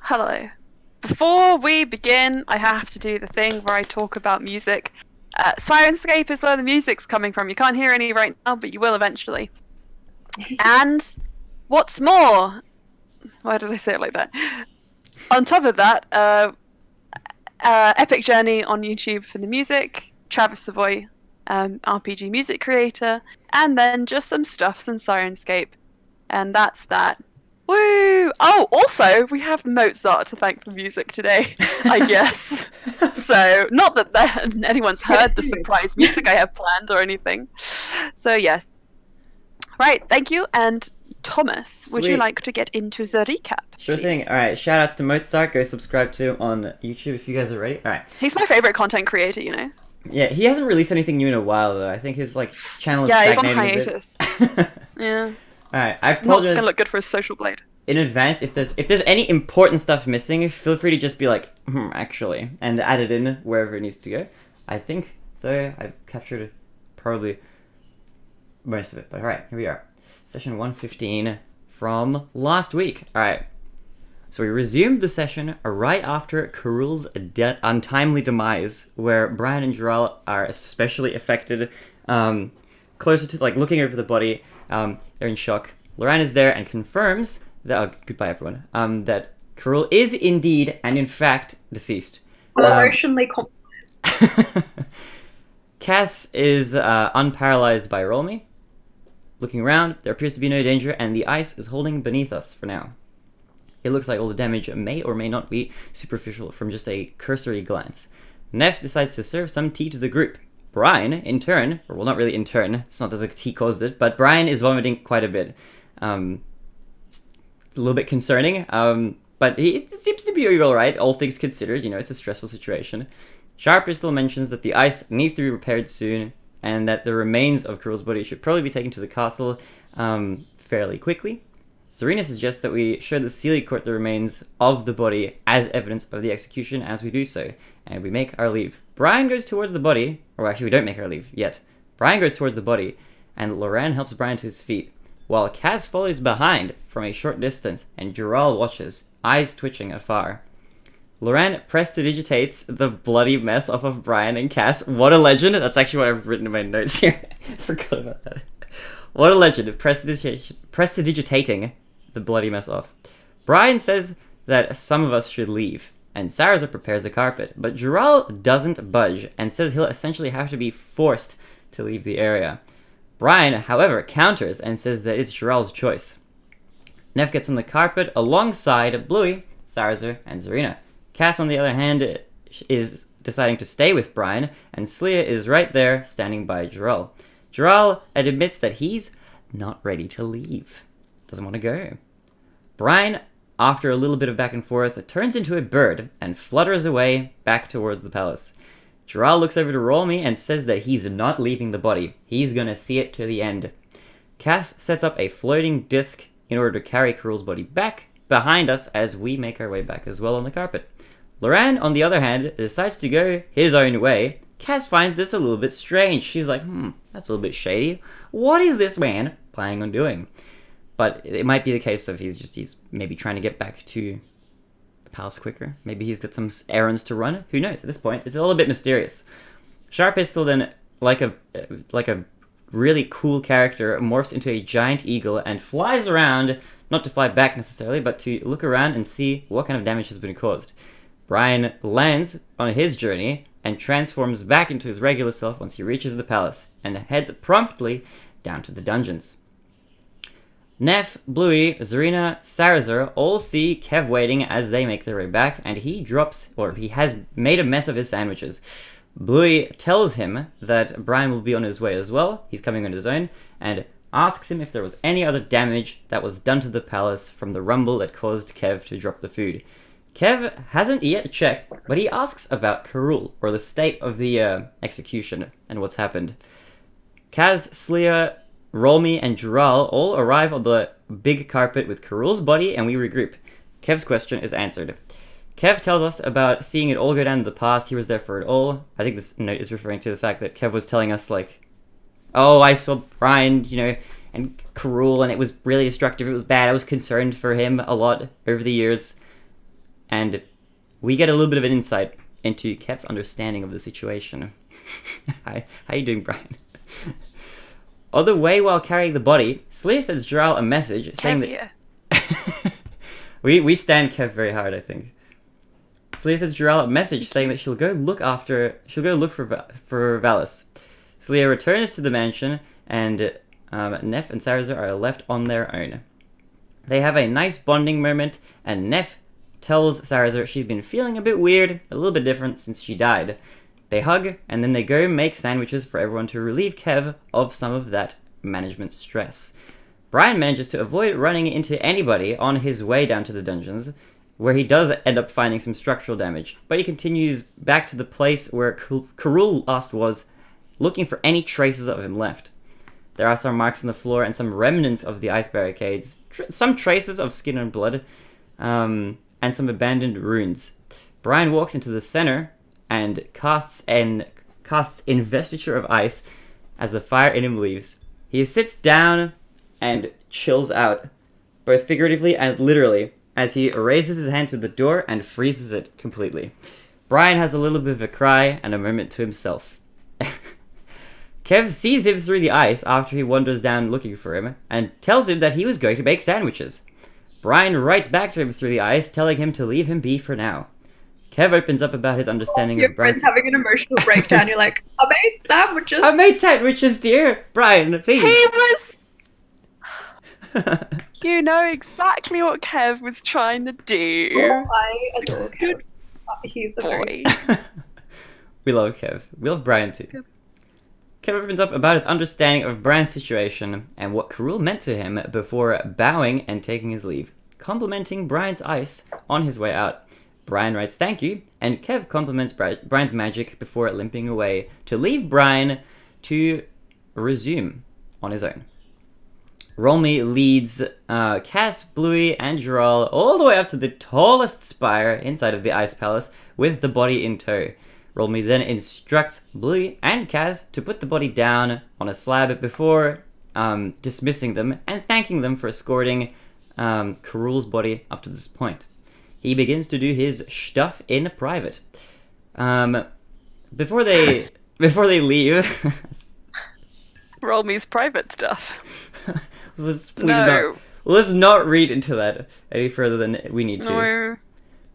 Hello. Before we begin, I have to do the thing where I talk about music. Slyan'scape is where the music's coming from. You can't hear any right now, but you will eventually. And what's more, why did I say it like that? On top of that, Epic Journey on YouTube for the music, Travis Savoy, RPG music creator, and then just some stuffs in Sirenscape. And that's that. Woo! Oh, also, we have Mozart to thank for music today, I guess. So, not that anyone's heard the surprise music I have planned or anything. So, yes. Right, thank you. And Thomas, would you Sweet. like to get into the recap? Sure please? thing. Alright, shout outs to Mozart. Go subscribe to him on YouTube if you guys are ready. Alright. He's my favorite content creator, you know? Yeah, he hasn't released anything new in a while though. I think his channel is Yeah, he's on stagnating hiatus. a bit. Yeah. Alright, I It's not apologize gonna look good for his social blade. in advance if there's any important stuff missing, feel free to just be like, actually, and add it in wherever it needs to go. I think though I've captured probably most of it. But alright, here we are. Session 115 from last week. Alright. So we resumed the session right after Karul's untimely demise, where Brian and Jarrell are especially affected. Closer to looking over the body, they're in shock. Loran is there and confirms that goodbye everyone. That Karul is indeed and in fact deceased. Emotionally compromised. Cass is unparalyzed by Roll Me. Looking around, there appears to be no danger, and the ice is holding beneath us for now. It looks like all the damage may or may not be superficial from just a cursory glance. Neff decides to serve some tea to the group. Brian, in turn, or well, not really in turn, it's not that the tea caused it, but Brian is vomiting quite a bit. It's a little bit concerning, but it seems to be alright, all things considered. It's a stressful situation. Sharp still mentions that the ice needs to be repaired soon, and that the remains of Karul's body should probably be taken to the castle fairly quickly. Zarina suggests that we show the Sealy court the remains of the body as evidence of the execution as we do so, and we make our leave. Brian goes towards the body, or actually we don't make our leave yet. Brian goes towards the body, and Loran helps Brian to his feet, while Cass follows behind from a short distance, and Jarrell watches, eyes twitching afar. Loran prestidigitates the bloody mess off of Brian and Cass. What a legend! That's actually what I've written in my notes here. Forgot about that. What a legend of prestidigitating the bloody mess off. Brian says that some of us should leave, and Sarazar prepares a carpet, but Jarrell doesn't budge and says he'll essentially have to be forced to leave the area. Brian, however, counters and says that it's Jarrell's choice. Neff gets on the carpet alongside Bluey, Sarazar, and Zarina. Cass, on the other hand, is deciding to stay with Brian, and Slia is right there standing by Jarrell. Jarrell admits that he's not ready to leave. Doesn't want to go. Brian, after a little bit of back and forth, turns into a bird and flutters away back towards the palace. Jarrell looks over to Rolmy and says that he's not leaving the body. He's gonna see it to the end. Cass sets up a floating disc in order to carry Karul's body back behind us as we make our way back as well on the carpet. Loran, on the other hand, decides to go his own way. Cass finds this a little bit strange. She's like, that's a little bit shady. What is this man planning on doing? But it might be the case of he's maybe trying to get back to the palace quicker. Maybe he's got some errands to run. Who knows? At this point, it's all a bit mysterious. Sharp Pistol then, like a really cool character, morphs into a giant eagle and flies around, not to fly back necessarily, but to look around and see what kind of damage has been caused. Brian lands on his journey and transforms back into his regular self once he reaches the palace, and heads promptly down to the dungeons. Neff, Bluey, Zarina, Sarazar all see Kev waiting as they make their way back, and he has made a mess of his sandwiches. Bluey tells him that Brian will be on his way as well, he's coming on his own, and asks him if there was any other damage that was done to the palace from the rumble that caused Kev to drop the food. Kev hasn't yet checked, but he asks about Karul, or the state of the execution, and what's happened. Kaz, Slia, Rolmy, and Jarrell all arrive on the big carpet with Karul's body, and we regroup. Kev's question is answered. Kev tells us about seeing it all go down in the past. He was there for it all. I think this note is referring to the fact that Kev was telling us, oh, I saw Brian, and Karul, and it was really destructive. It was bad. I was concerned for him a lot over the years. and we get a little bit of an insight into Kev's understanding of the situation. Hi, how you doing, Brian? On the way while carrying the body, Slya sends Jural a message saying that... we stand Kev very hard, I think. Slya sends Jural a message saying that she'll go look for Valis. Slya returns to the mansion, and Neff and Sarazar are left on their own. They have a nice bonding moment, and Neff tells Sarazar she's been feeling a bit weird, a little bit different since she died. They hug, and then they go make sandwiches for everyone to relieve Kev of some of that management stress. Brian manages to avoid running into anybody on his way down to the dungeons, where he does end up finding some structural damage, but he continues back to the place where Karul last was, looking for any traces of him left. There are some marks on the floor and some remnants of the ice barricades, some traces of skin and blood, and some abandoned ruins. Brian walks into the center and casts investiture of ice as the fire in him leaves. He sits down and chills out, both figuratively and literally, as he raises his hand to the door and freezes it completely. Brian has a little bit of a cry and a moment to himself. Kev sees him through the ice after he wanders down looking for him, and tells him that he was going to make sandwiches. Brian writes back to him through the ice, telling him to leave him be for now. Kev opens up about his understanding Your of Brian's... friend's having an emotional breakdown. You're like, I made sandwiches. I made sandwiches, dear! Brian, please! He was... You know exactly what Kev was trying to do. I adore Kev. He's a Boy. We love Kev. We love Brian too. Kev opens up about his understanding of Brian's situation and what Karul meant to him before bowing and taking his leave, complimenting Brian's ice on his way out. Brian writes thank you, and Kev compliments Brian's magic before limping away to leave Brian to resume on his own. Rolmy leads Cass, Bluey, and Jural all the way up to the tallest spire inside of the Ice Palace with the body in tow. Rolmy then instructs Bluey and Cass to put the body down on a slab before dismissing them and thanking them for escorting Karul's body up to this point. He begins to do his stuff in private. Before they leave... Rolmy's private stuff. Let's not read into that any further than we need to. No.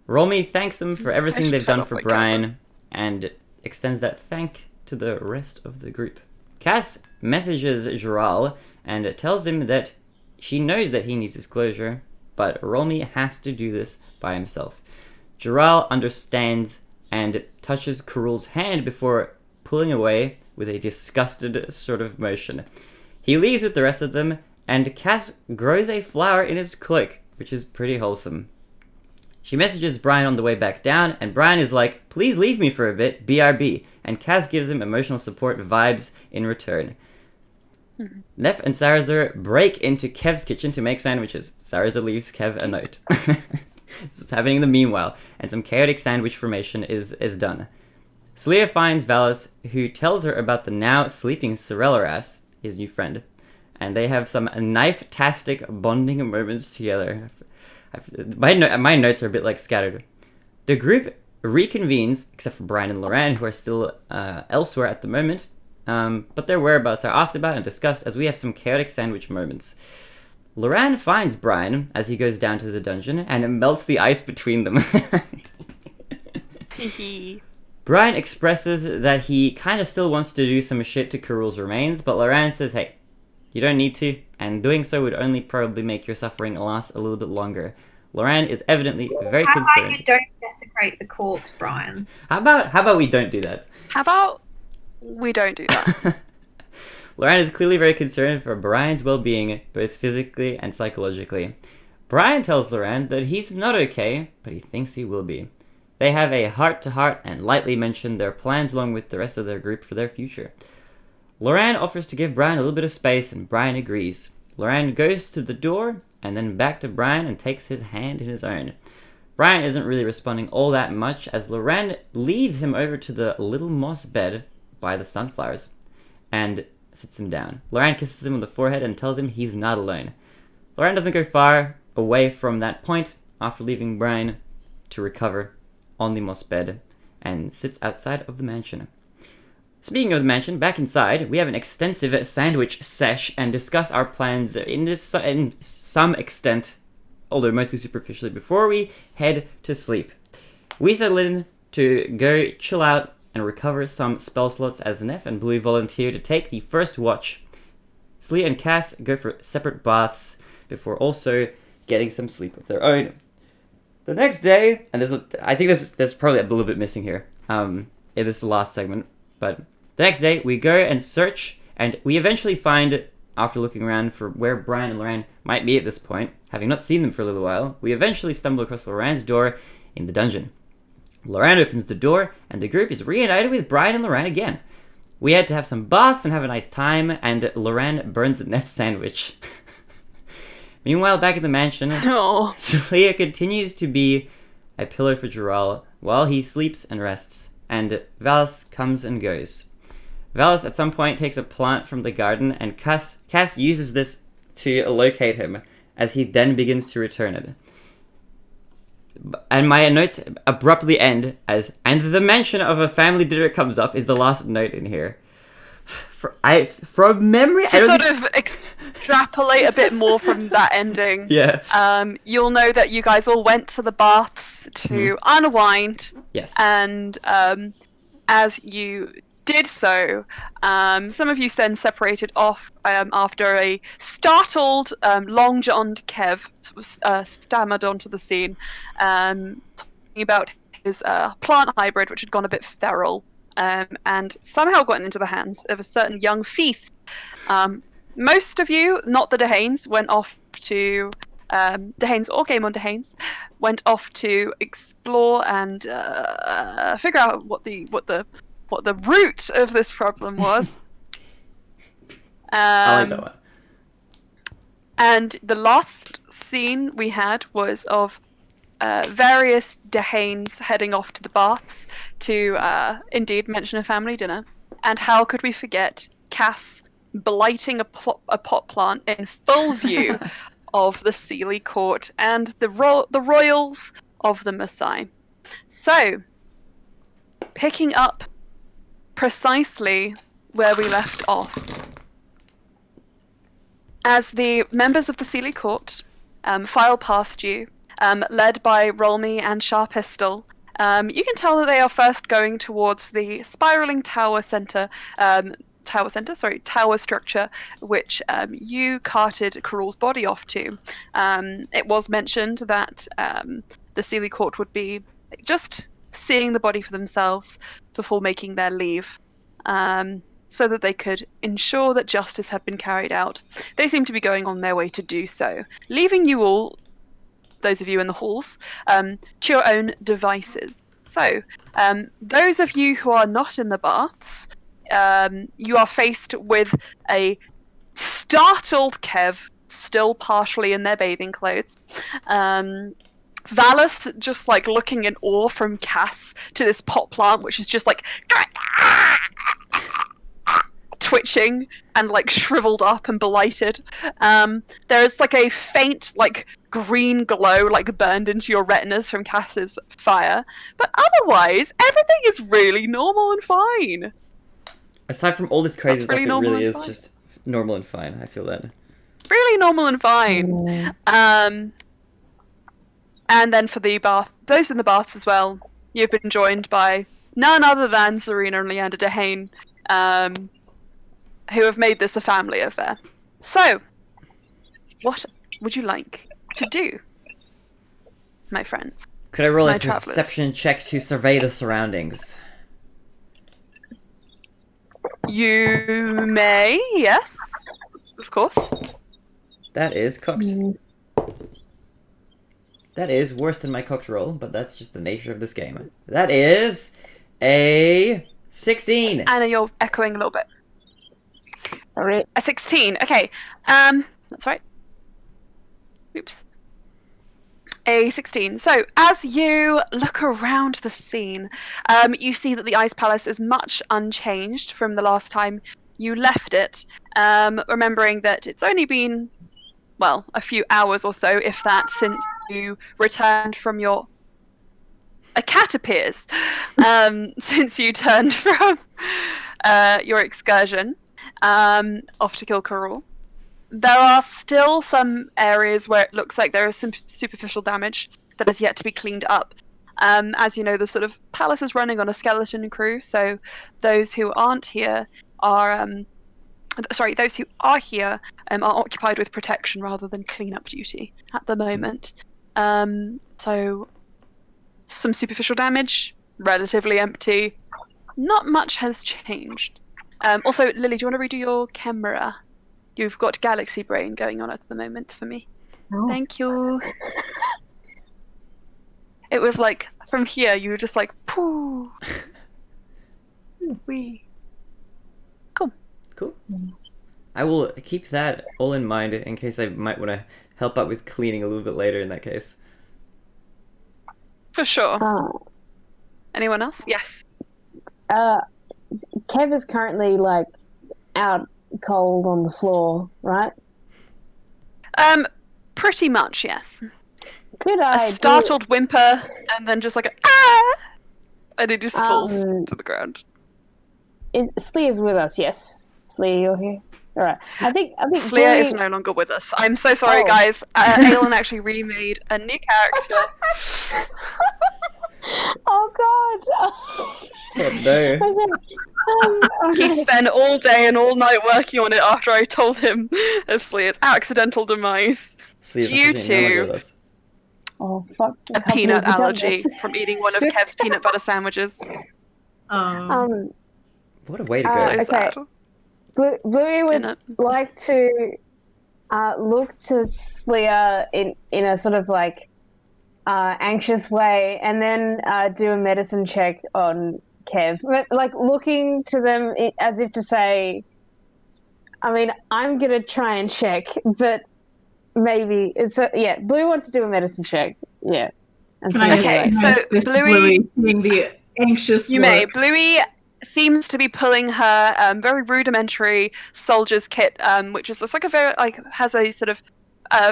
Rolmy thanks them for everything they've done for my Brian and extends that thank to the rest of the group. Cass messages Jural and tells him that she knows that he needs his closure, but Rolmy has to do this by himself. Jural understands and touches Karul's hand before pulling away with a disgusted sort of motion. He leaves with the rest of them, and Cass grows a flower in his cloak, which is pretty wholesome. She messages Brian on the way back down, and Brian is like, please leave me for a bit, BRB, and Cass gives him emotional support vibes in return. Neff and Sarazar break into Kev's kitchen to make sandwiches. Sarazar leaves Kev a note. That's what's happening in the meanwhile, and some chaotic sandwich formation is done. Slya finds Valis, who tells her about the now sleeping Sorelloras, his new friend, and they have some knife-tastic bonding moments together. My notes are a bit scattered. The group reconvenes, except for Brian and Loran, who are still elsewhere at the moment, but their whereabouts are asked about and discussed as we have some chaotic sandwich moments. Loran finds Brian as he goes down to the dungeon, and it melts the ice between them. Brian expresses that he kind of still wants to do some shit to Karul's remains, but Loran says, hey, you don't need to, and doing so would only probably make your suffering last a little bit longer. Loran is evidently very concerned. How about you don't desecrate the corpse, Brian? How about we don't do that? How about we don't do that? Loran is clearly very concerned for Brian's well-being, both physically and psychologically. Brian tells Loran that he's not okay, but he thinks he will be. They have a heart-to-heart and lightly mention their plans along with the rest of their group for their future. Loran offers to give Brian a little bit of space, and Brian agrees. Loran goes to the door, and then back to Brian and takes his hand in his own. Brian isn't really responding all that much, as Loran leads him over to the little moss bed by the sunflowers, and sits him down. Loran kisses him on the forehead and tells him he's not alone. Loran doesn't go far away from that point after leaving Brian to recover on the moss bed and sits outside of the mansion. Speaking of the mansion, back inside, we have an extensive sandwich sesh and discuss our plans in some extent, although mostly superficially, before we head to sleep. We settle in to go chill out and recover some spell slots as Neff and Bluey volunteer to take the first watch. Slee and Cass go for separate baths before also getting some sleep of their own. The next day, and I think there's probably a little bit missing here in this last segment, but the next day we go and search, and we eventually find, after looking around for where Brian and Lorraine might be at this point, having not seen them for a little while, we eventually stumble across Lorraine's door in the dungeon. Lorraine opens the door, and the group is reunited with Brian and Lorraine again. We had to have some baths and have a nice time, and Lorraine burns a Neff sandwich. Meanwhile, back at the mansion, Slia continues to be a pillow for Gerald while he sleeps and rests, and Valis comes and goes. Valis at some point takes a plant from the garden, and Cass uses this to locate him, as he then begins to return it. And my notes abruptly end as, and the mention of a family dinner comes up is the last note in here. From memory, to sort of extrapolate a bit more from that ending. Yeah. You'll know that you guys all went to the baths to unwind. Yes. And as you did so, some of you then separated off after a startled, long-johned Kev stammered onto the scene, talking about his plant hybrid, which had gone a bit feral, and somehow gotten into the hands of a certain young Fief. Most of you, not the Dehanes, went off to Dehanes or Game on Dehanes, went off to explore and figure out what the root of this problem was. I like that one. And the last scene we had was of various Dehanes heading off to the baths to indeed mention a family dinner. And how could we forget Cass blighting a pot plant in full view of the Sealy court and the royals of the Maasai. So, picking up precisely where we left off, as the members of the Sealy court file past you, led by Rolmy and Sharp Pistol, you can tell that they are first going towards the spiraling tower structure, which you carted Karul's body off to. It was mentioned that the Sealy court would be just seeing the body for themselves before making their leave, so that they could ensure that justice had been carried out. They seem to be going on their way to do so, leaving you all, those of you in the halls, to your own devices. So, those of you who are not in the baths, you are faced with a startled Kev, still partially in their bathing clothes. Valis just like looking in awe from Cass to this pot plant, which is just like twitching and like shriveled up and blighted. There is like a faint like green glow like burned into your retinas from Cass's fire, but otherwise everything is really normal and fine. Aside from all this crazy stuff, really it really is fine. just normal and fine. I feel that. Really normal and fine. And then for the bath, those in the baths as well, you've been joined by none other than Serena and Leander Dehane, who have made this a family affair. So, what would you like to do, my friends? Could I roll My a travelers. perception check to survey the surroundings? You may, yes, of course. That is cooked. That is worse than my cooked roll, but that's just the nature of this game. That is a 16. Anna, you're echoing a little bit. Sorry. A 16. Okay. That's right. Oops. A 16. So, as you look around the scene, you see that the Ice Palace is much unchanged from the last time you left it. Remembering that it's only been, well, a few hours or so, if that, since you returned from your a cat appears since you turned from your excursion off to kill Karul. There are still some areas where it looks like there is some superficial damage that has yet to be cleaned up. As you know, the sort of palace is running on a skeleton crew, so those who aren't here are those who are here are occupied with protection rather than cleanup duty at the moment. So some superficial damage, relatively empty. Not much has changed. Also, Lily, do you want to redo your camera? You've got galaxy brain going on at the moment for me. Oh. Thank you. It was like, from here, you were just like, pooh. Wee. Cool. I will keep that all in mind in case I might want to help out with cleaning a little bit later in that case. For sure. Oh. Anyone else? Yes. Kev is currently like out cold on the floor, right? Pretty much, yes. Could A I startled whimper, and then just like a ah, and it just falls to the ground. Slya's with us? Yes, Slya, you're here. All right. I think Slya Bluey- is no longer with us. I'm so sorry, Oh. guys. Aelin actually remade a new character. Oh God. Oh no. He Okay. spent all day and all night working on it after I told him of Slya's accidental demise. Sleeves Due unfortunately no longer to with us. Oh fuck! I a can't peanut believe you've done allergy this. from eating one of Kev's peanut butter sandwiches. What a way to go. So okay. sad. Bluey would Peanut. like to look to Slya in a sort of like anxious way, and then do a medicine check on Kev, like looking to them as if to say, I mean, I'm gonna try and check, but maybe so. Yeah, Blue wants to do a medicine check. Yeah. And Okay, so Bluey, seeing the anxious you look. may. Bluey seems to be pulling her very rudimentary soldier's kit, which is just like a very has a sort of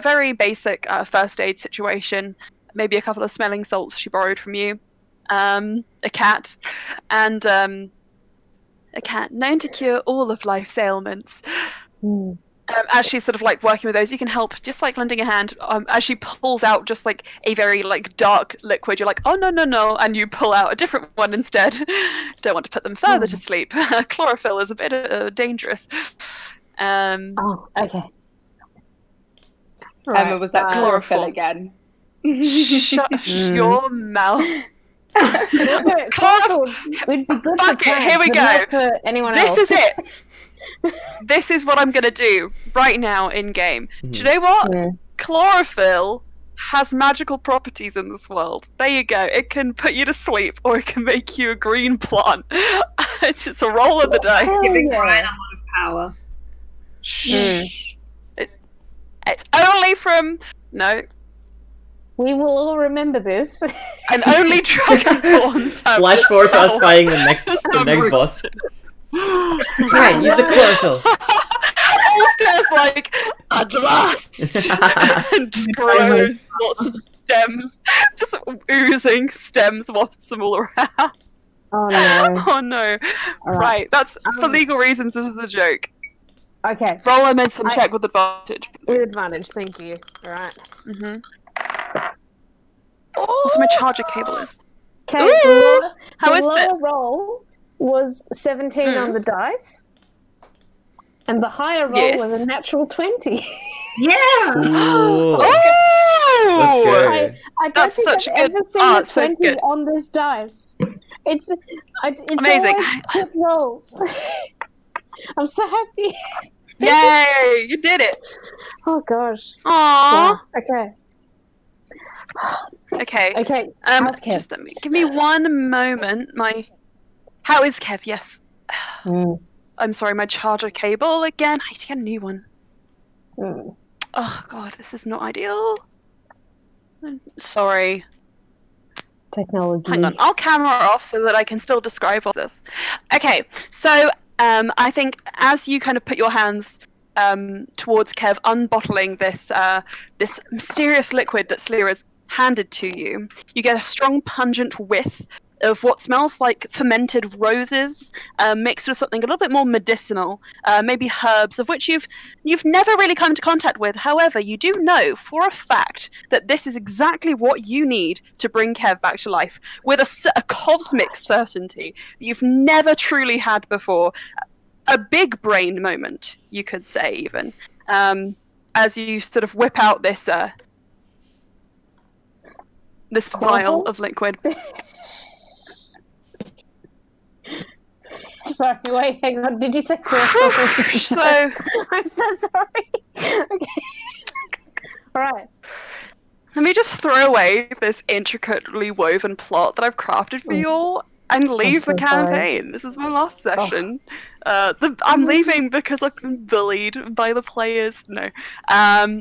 very basic first aid situation. Maybe a couple of smelling salts she borrowed from you, a cat, and a cat known to cure all of life's ailments. As she's sort of like working with those, you can help just like lending a hand. As she pulls out just like a very like dark liquid, you're like, oh no, and you pull out a different one instead. Don't want to put them further to sleep. Chlorophyll is a bit dangerous. Oh, okay. Emma, was that chlorophyll chlorophyll. again? Shut your mouth. Chlorophyll would be good Fuck for it, here we plants, but go. not for anyone This else. is it. This is what I'm gonna do right now in game. Do you know what? Yeah. Chlorophyll has magical properties in this world. There you go. It can put you to sleep, or it can make you a green plant. It's just a roll of the dice. Hell Giving yeah. Brian a lot of power. Shh. It's only from We will all remember this. and only dragonborns have Flash this forward to us power. fighting the next boss. Brian, use the chlorophyll. Alstair's like, at last! And just grows lots of stems. Just oozing stems, wafts them all around. Oh no. Oh no. All Right, that's for legal reasons, this is a joke. Okay. Roll a medicine check with advantage. With advantage, thank you. Alright. Also, my charger cable is. Okay, Ooh, how the is lower it? roll was 17 on the dice. And the higher roll Yes. was a natural 20. Yeah. Ooh. Oh! Let's go. I don't That's think such I've a good- ever seen oh, a it's so 20 good. on this dice. It's Amazing. always chip rolls. I'm so happy. Yay! You did it! Oh gosh. Aww! Wow. Okay. Okay. Okay. How's Kev? Just give me one moment. How is Kev? Yes. I'm sorry, my charger cable again. I need to get a new one. Oh god, this is not ideal. Sorry. Technology. Hang on, I'll camera off so that I can still describe all this. Okay, so I think as you kind of put your hands towards Kev, unbottling this mysterious liquid that Slya handed to you, you get a strong, pungent whiff of what smells like fermented roses, mixed with something a little bit more medicinal, maybe herbs, of which you've never really come into contact with. However, you do know for a fact that this is exactly what you need to bring Kev back to life, with a cosmic certainty that you've never truly had before. A big brain moment, you could say, even, as you sort of whip out this vial of liquid. Sorry, wait, hang on. Did you say So I'm so sorry. Okay. All right. let me just throw away this intricately woven plot that I've crafted for you all and leave so the campaign. This is my last session. I'm leaving because I've been bullied by the players. No.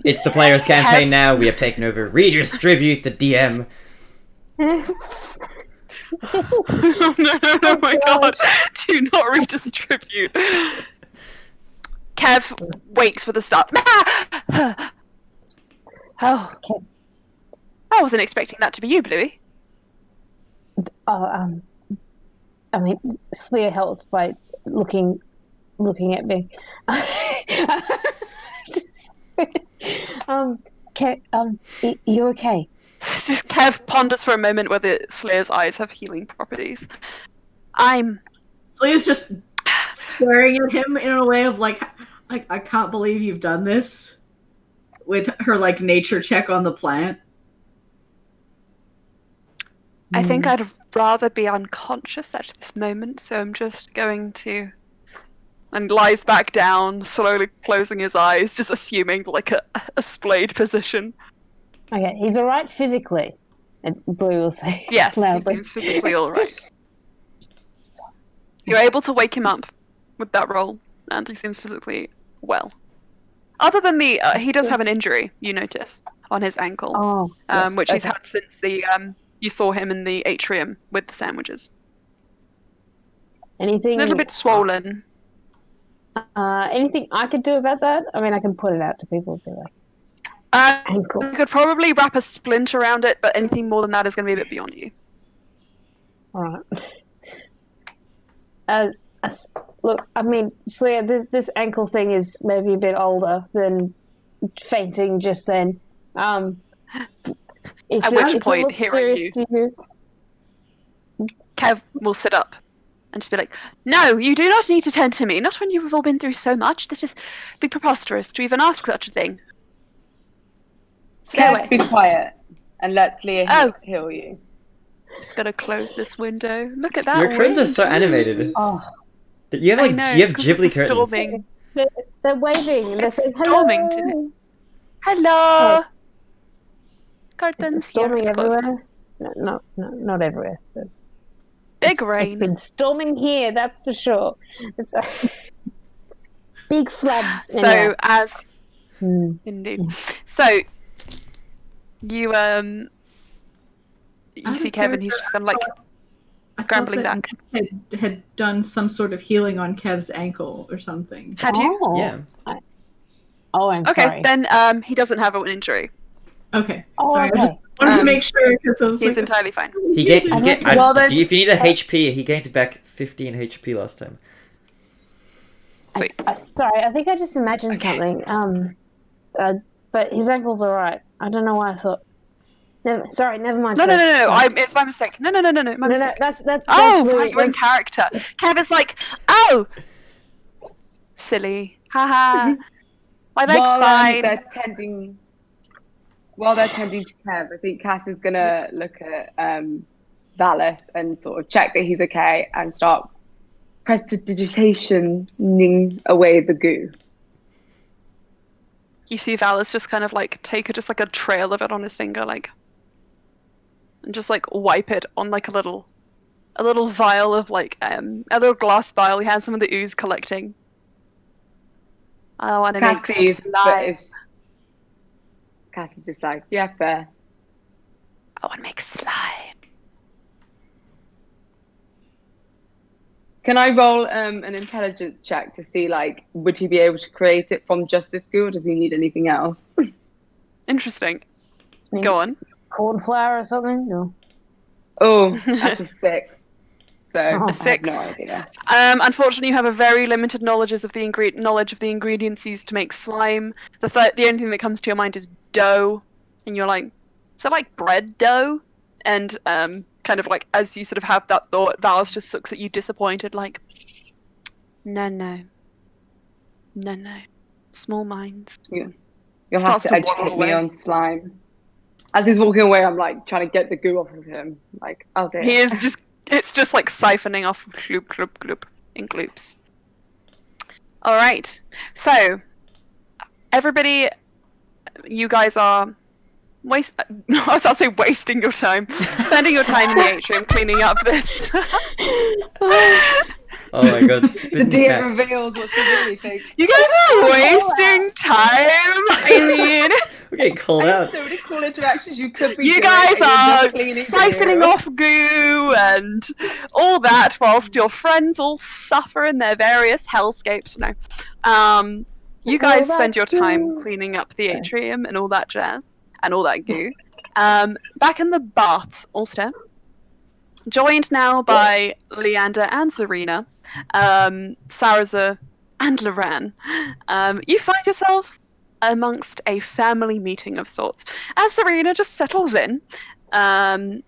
It's the player's campaign now. We have taken over. Redistribute the DM. Oh no, my god. Do not redistribute. Kev wakes with a start. Oh. Okay. I wasn't expecting that to be you, Bluey. Oh, I mean, Slya helped by looking at me. You okay? Just Kev ponders for a moment whether Slayer's eyes have healing properties. Slya's just staring at him in a way of like I can't believe you've done this, with her like nature check on the plant. I think I'd rather be unconscious at this moment, so I'm just going to... And lies back down, slowly closing his eyes, just assuming like a splayed position. Okay, he's all right physically, and Blue will say Yes, he loudly. seems physically all right. You're able to wake him up with that roll, and he seems physically well. Other than he does have an injury, you notice, on his ankle, Oh, yes, which he's okay. had since you saw him in the atrium with the sandwiches. Anything? A little bit swollen. Anything I could do about that? I mean, I can put it out to people and be like, ankle. You could probably wrap a splint around it, but anything more than that is going to be a bit beyond you. All right. Look, I mean, Slya, this ankle thing is maybe a bit older than fainting just then. At which point, looks hearing serious to you, Kev will sit up and just be like, "No, you do not need to tend to me. Not when you have all been through so much. This is be preposterous to even ask such a thing." Stay away. Kev, be quiet and let Leah Oh. heal you. Just gotta close this window. Look at that. Your curtains are wind. so animated. oh, You have I like know, you have 'cause it's Ghibli a curtains. storming. they're waving and they're saying hello. storming today. Hello. Curtains. Is it storming yeah, it's closed. everywhere? No, not everywhere. But Big it's rain. been storming here, that's for sure. So, big floods. So as Hmm. indeed. So you see Kevin. He's just kind of like I thought Scrambling that back. had done some sort of healing on Kev's ankle or something. had you? Oh. Yeah. Oh, I'm Okay, sorry. then he doesn't have an injury. Okay, Oh, sorry. I okay. just wanted to make sure because I was He's like, entirely fine. He gained. Well, then- If you need a HP, he gained back 15 HP last time. Sweet. Sorry, I think I just imagined Okay. something. But his ankle's all right. I don't know why I thought. Never mind. No, Sorry. it's my mistake. No. My No, mistake. that's Oh, Blue. right, you're in character. Kevin's like, oh, silly, haha. My leg's fine. While they're tending to Kev, I think Cass is gonna look at Valis and sort of check that he's okay and start prestidigitationing away the goo. You see Valis just kind of like take just like a trail of it on his finger, like, and just like wipe it on like a little vial of like a little glass vial. He has some of the ooze collecting. I want to make Cass sees, but slime. Cass is just like, yeah, fair. I want to make slime. Can I roll an intelligence check to see, like, would he be able to create it from just this goo, or does he need anything else? Interesting. Me. Go on. cornflower or something? No. Oh, that's a 6. So A I have 6. no idea. Unfortunately, you have a very limited knowledge of the ingredients used to make slime. The only thing that comes to your mind is dough, and you're like, is it like bread dough? And kind of like as you sort of have that thought, Valis just looks at you disappointed, like, no, small minds. You'll have Starts to to waddle educate me away. on slime. As he's walking away, I'm like trying to get the goo off of him. Like, oh dear. He is just. It's just like siphoning off gloop, gloop, gloop in gloops. Alright. So, everybody, you guys are I was about to say wasting your time. Spending your time in the atrium cleaning up this. Oh my god, The spitting DM facts. reveals what she really thinks. You guys are wasting time! I mean, We're getting called I have out. so many cool interactions you could be you doing, guys and you're are just cleaning siphoning goo. off goo and all that whilst your friends all suffer in their various hellscapes. No. You guys spend your time cleaning up the atrium and all that jazz and all that goo. Back in the baths, also, joined now by Leander and Zarina, Saraza and Loran, you find yourself amongst a family meeting of sorts. As Zarina just settles in,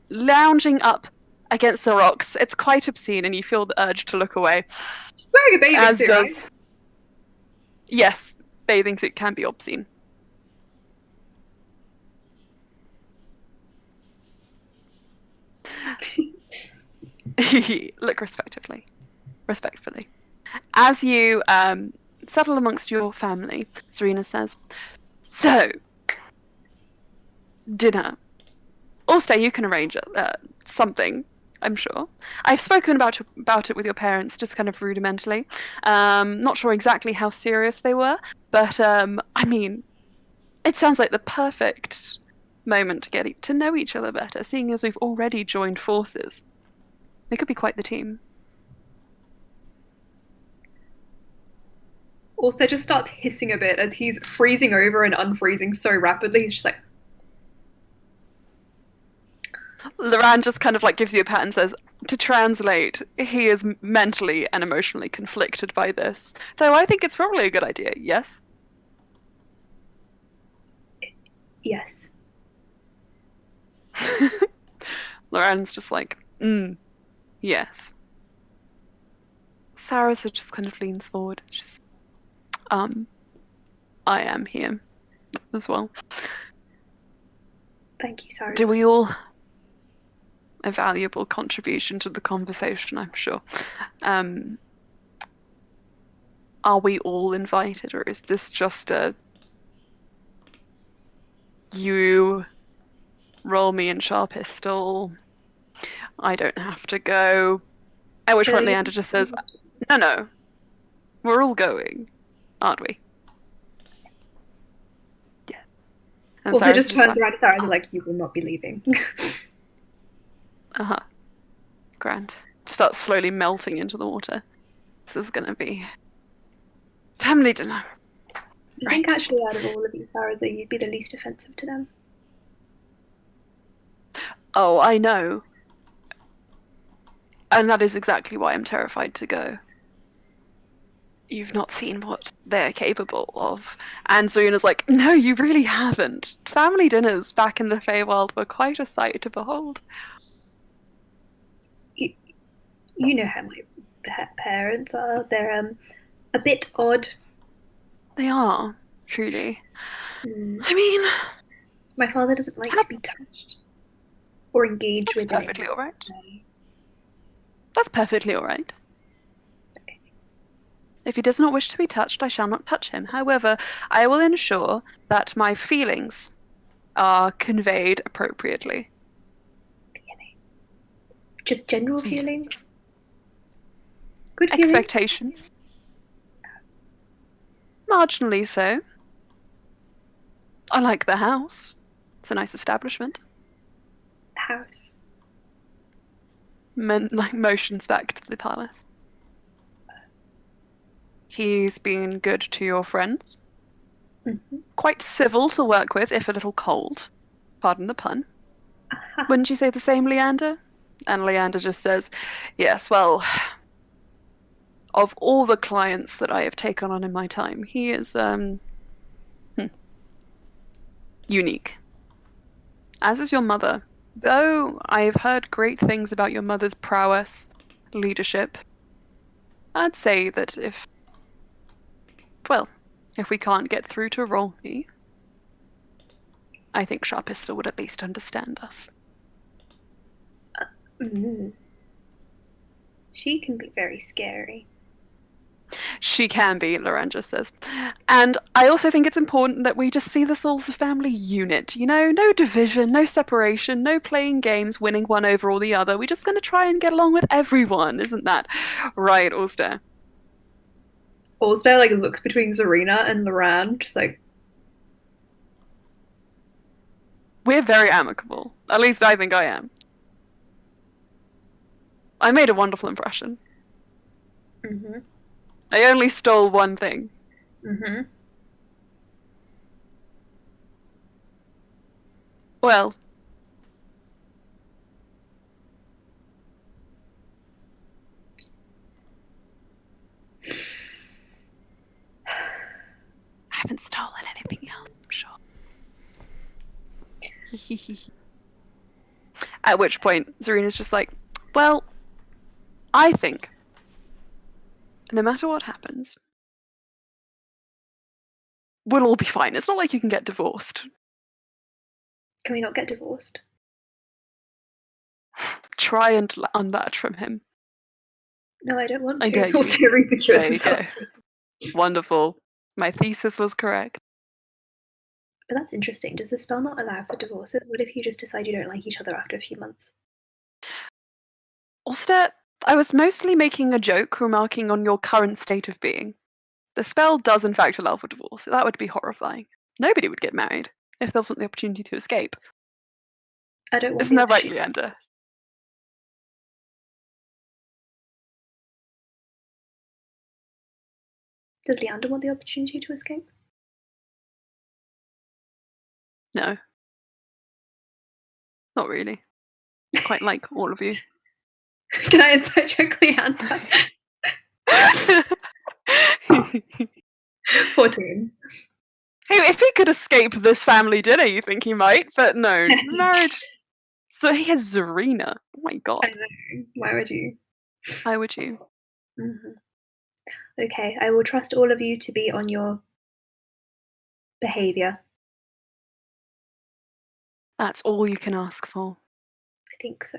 lounging up against the rocks, it's quite obscene and you feel the urge to look away. She's wearing a bathing As suit, does... right? Yes, bathing suit can be obscene. Look respectfully. As you settle amongst your family, Serena says, so, dinner. Also, you can arrange something, I'm sure. I've spoken about it with your parents, just kind of rudimentarily. Not sure exactly how serious they were, but I mean, it sounds like the perfect moment to get to know each other better, seeing as we've already joined forces. They could be quite the team. Also just starts hissing a bit as he's freezing over and unfreezing so rapidly. He's just like, Loran just kind of like gives you a pat and says, to translate, he is mentally and emotionally conflicted by this. Though I think it's probably a good idea, yes? yes. Loran's just like, yes. Sarah's just kind of leans forward. She's, I am here as well. Thank you, Sarah. Do we all... A valuable contribution to the conversation, I'm sure. Are we all invited, or is this just a... You roll me and sharp pistol, I don't have to go. At which point Leander just says, no, we're all going, aren't we? Yeah. And Also Sarah's just turns like, around to Sarah and is like, you will not be leaving. uh-huh. Grand. Starts slowly melting into the water. This is gonna be family dinner. I think actually out of all of you, Sarah's, you'd be the least offensive to them. Oh, I know. And that is exactly why I'm terrified to go. You've not seen what they're capable of. And Zaruna's like, no, you really haven't. Family dinners back in the Feywild were quite a sight to behold. You know how my parents are. They're a bit odd. They are, truly. Mm. I mean... My father doesn't like to be touched or engage That's with perfectly it. alright. That's perfectly alright. If he does not wish to be touched, I shall not touch him. However, I will ensure that my feelings are conveyed appropriately. Just general feelings? Good feelings? Expectations. Marginally so. I like the house. It's a nice establishment. House. Motions back to the palace. He's been good to your friends. Mm-hmm. Quite civil to work with, if a little cold. Pardon the pun. Wouldn't you say the same, Leander? And Leander just says, yes, well, of all the clients that I have taken on in my time, he is, unique. As is your mother. Though I have heard great things about your mother's prowess, leadership, I'd say that if we can't get through to Rolmy, I think Sharpista would at least understand us. She can be very scary. She can be, Loranja says. And I also think it's important that we just see this all as a family unit. You know, no division, no separation, no playing games, winning one over or the other. We're just going to try and get along with everyone, isn't that right, Ulster? Ulster like looks between Zarina and Loran, just like, we're very amicable. At least I think I am. I made a wonderful impression. mm-hmm, I only stole one thing. mm-hmm. Well, I haven't stolen anything else, I'm sure. At which point, Zarina's just like, well, I think no matter what happens, we'll all be fine. It's not like you can get divorced. Can we not get divorced? Try and unlatch from him. No, I don't want I to. dare you. Also resecures There you himself. go. Wonderful. My thesis was correct. But that's interesting. Does the spell not allow for divorces? What if you just decide you don't like each other after a few months? Ulster, I was mostly making a joke remarking on your current state of being. The spell does in fact allow for divorce. That would be horrifying. Nobody would get married if there wasn't the opportunity to escape. I don't want Isn't the that right, opportunity. Leander? Does Leander want the opportunity to escape? No. Not really. Quite like all of you. Can I insight check Leander? 14. Hey, if he could escape this family dinner, you think he might, but no. Marriage. So he has Zarina. Oh my I god. know. Why would you? Why would you? Mm-hmm. Okay, I will trust all of you to be on your behaviour. That's all you can ask for. I think so.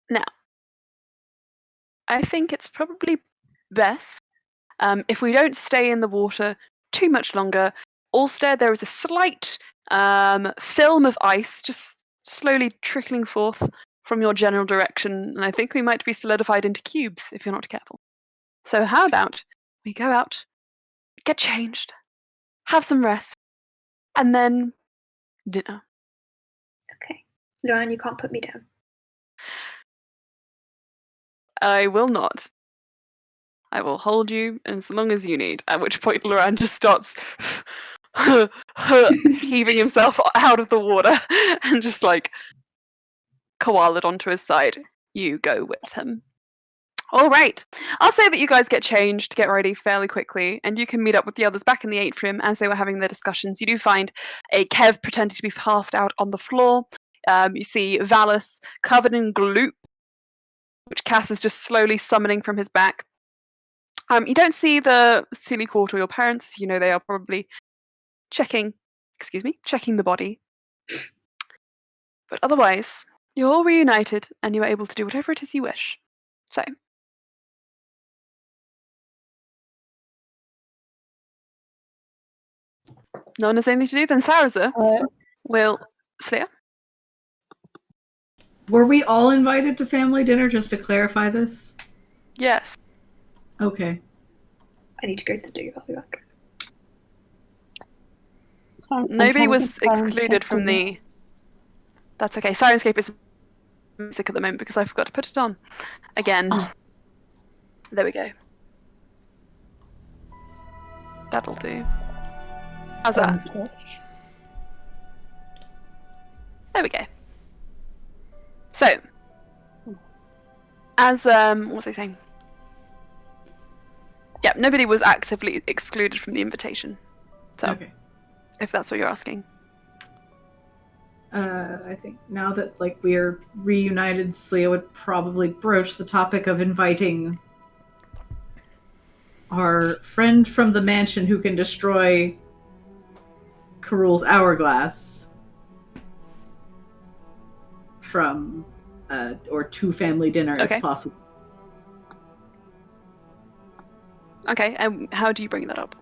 Now, I think it's probably best if we don't stay in the water too much longer. Ulster, there is a slight film of ice just slowly trickling forth from your general direction, and I think we might be solidified into cubes if you're not careful. So how about we go out, get changed, have some rest, and then dinner. Okay. Lauren, you can't put me down. I will not. I will hold you as long as you need. At which point, Loran just starts heaving himself out of the water and just like koala'd onto his side. You go with him. All right. I'll say that you guys get changed, get ready fairly quickly, and you can meet up with the others back in the atrium as they were having their discussions. You do find a Kev pretending to be passed out on the floor. You see Valus covered in gloop, which Cass is just slowly summoning from his back. You don't see the silly court or your parents. You know they are probably checking the body. But otherwise, you're all reunited and you are able to do whatever it is you wish. So, no one has anything to do, then Saraza will... Slayer? Were we all invited to family dinner, just to clarify this? Yes. Okay. I need to go to the do. I'll be back. Nobody was excluded from the... That's okay. Sirenscape is music at the moment because I forgot to put it on. Again. Oh. There we go. That'll do. How's that? There we go. So, as what was I saying? Yeah, nobody was actively excluded from the invitation. So, Okay. if that's what you're asking. I think now that like we're reunited, Slia would probably broach the topic of inviting our friend from the mansion who can destroy Karul's hourglass from or to family dinner Okay. if possible. Okay, and how do you bring that up?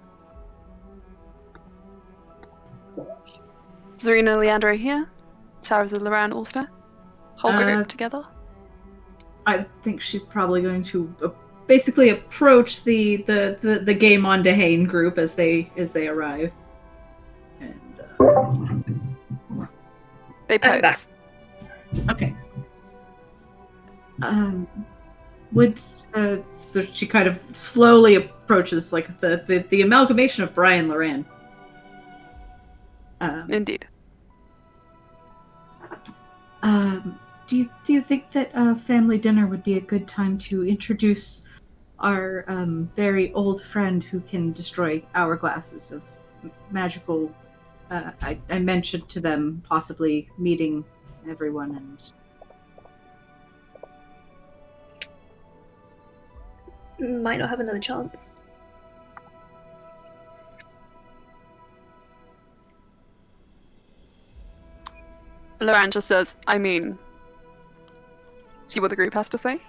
Zarina Leander are here. Sarah's and Loran Ulster. Hold the group together. I think she's probably going to basically approach the game on Dehane group as they arrive. And They I'm back. pose. okay. Would so she kind of slowly approaches like the amalgamation of Brian Loran. Indeed. Do you think that family dinner would be a good time to introduce our very old friend who can destroy hourglasses of magical? I mentioned to them possibly meeting everyone and Might not have another chance. Loran just says, I mean, see what the group has to say.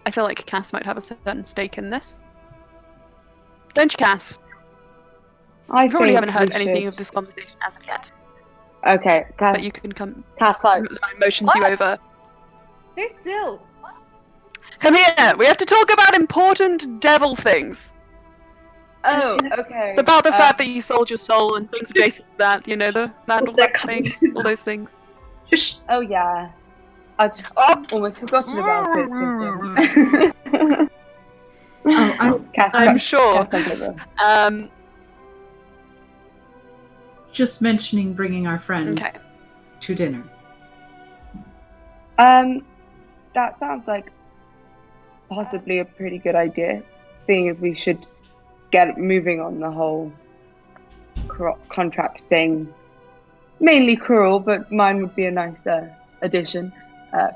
I feel like Cass might have a certain stake in this. Don't you, Cass? I You probably think haven't heard we anything should- of this conversation as of yet, Okay, Cass, but you can come. Cass like, Loran motions you What? over. stay still. Come here. We have to talk about important devil things. Oh, okay. About the fact that you sold your soul and things adjacent to that. You know, the What's that things, conversation? all those things. Shush. Oh yeah, I'd almost forgotten about it. Just Cass, I'm sure. Cass, take over. just mentioning bringing our friend Okay. to dinner. That sounds like possibly a pretty good idea, seeing as we should get moving on the whole contract thing. Mainly cruel, but mine would be a nicer addition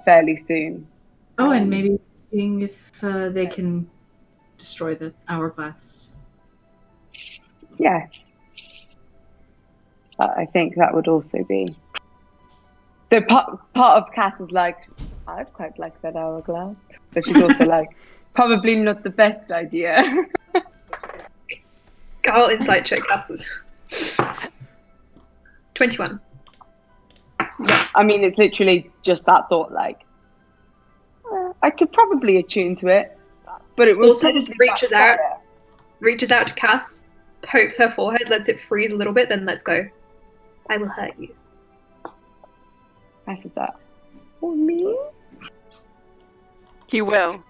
fairly soon. Oh, and maybe seeing if they can destroy the hourglass. Yes. I think that would also be. So part of Cass is like, I'd quite like that hourglass. But she's also like, probably not the best idea. I'll insight check classes. 21. I mean, it's literally just that thought, like, I could probably attune to it, but it will Also just probably reaches backfire. Reaches out to Cass, pokes her forehead, lets it freeze a little bit, then let's go. I will hurt you. Cass is that. For me? He will.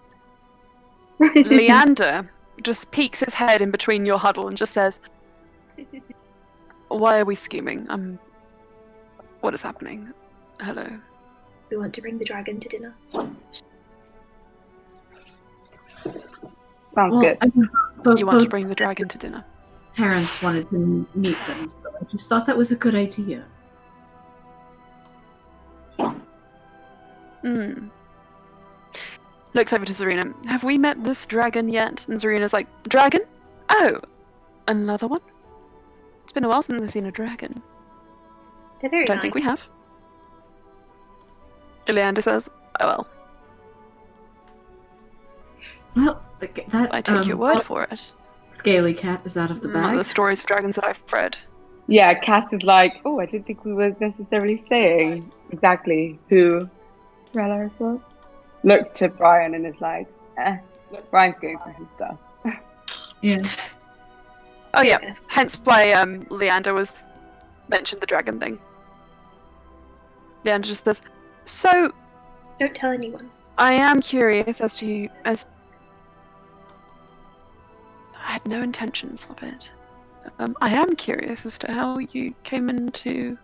Leander just peeks his head in between your huddle and just says, why are we scheming? What is happening? Hello. We want to bring the dragon to dinner. Sounds good. You want to bring the dragon to dinner? Parents wanted to meet them, so I just thought that was a good idea. Hmm. Looks over to Zarina. Have we met this dragon yet? And Zarina's like, dragon? Oh, another one? It's been a while since I've seen a dragon. They're very Don't nice. think we have. Leander says, oh well, Well, that I take your word for it. scaly cat is out of the Not the bag. stories of dragons that I've read. Yeah, Cass is like, oh, I didn't think we were necessarily saying exactly who Relaris was. Looks to Brian and is like, Brian's going through some stuff. Yeah. Oh yeah, hence why Leander was mentioned the dragon thing. Leander just says, so Don't tell anyone. I am curious as I had no intentions of it. I am curious as to how you came into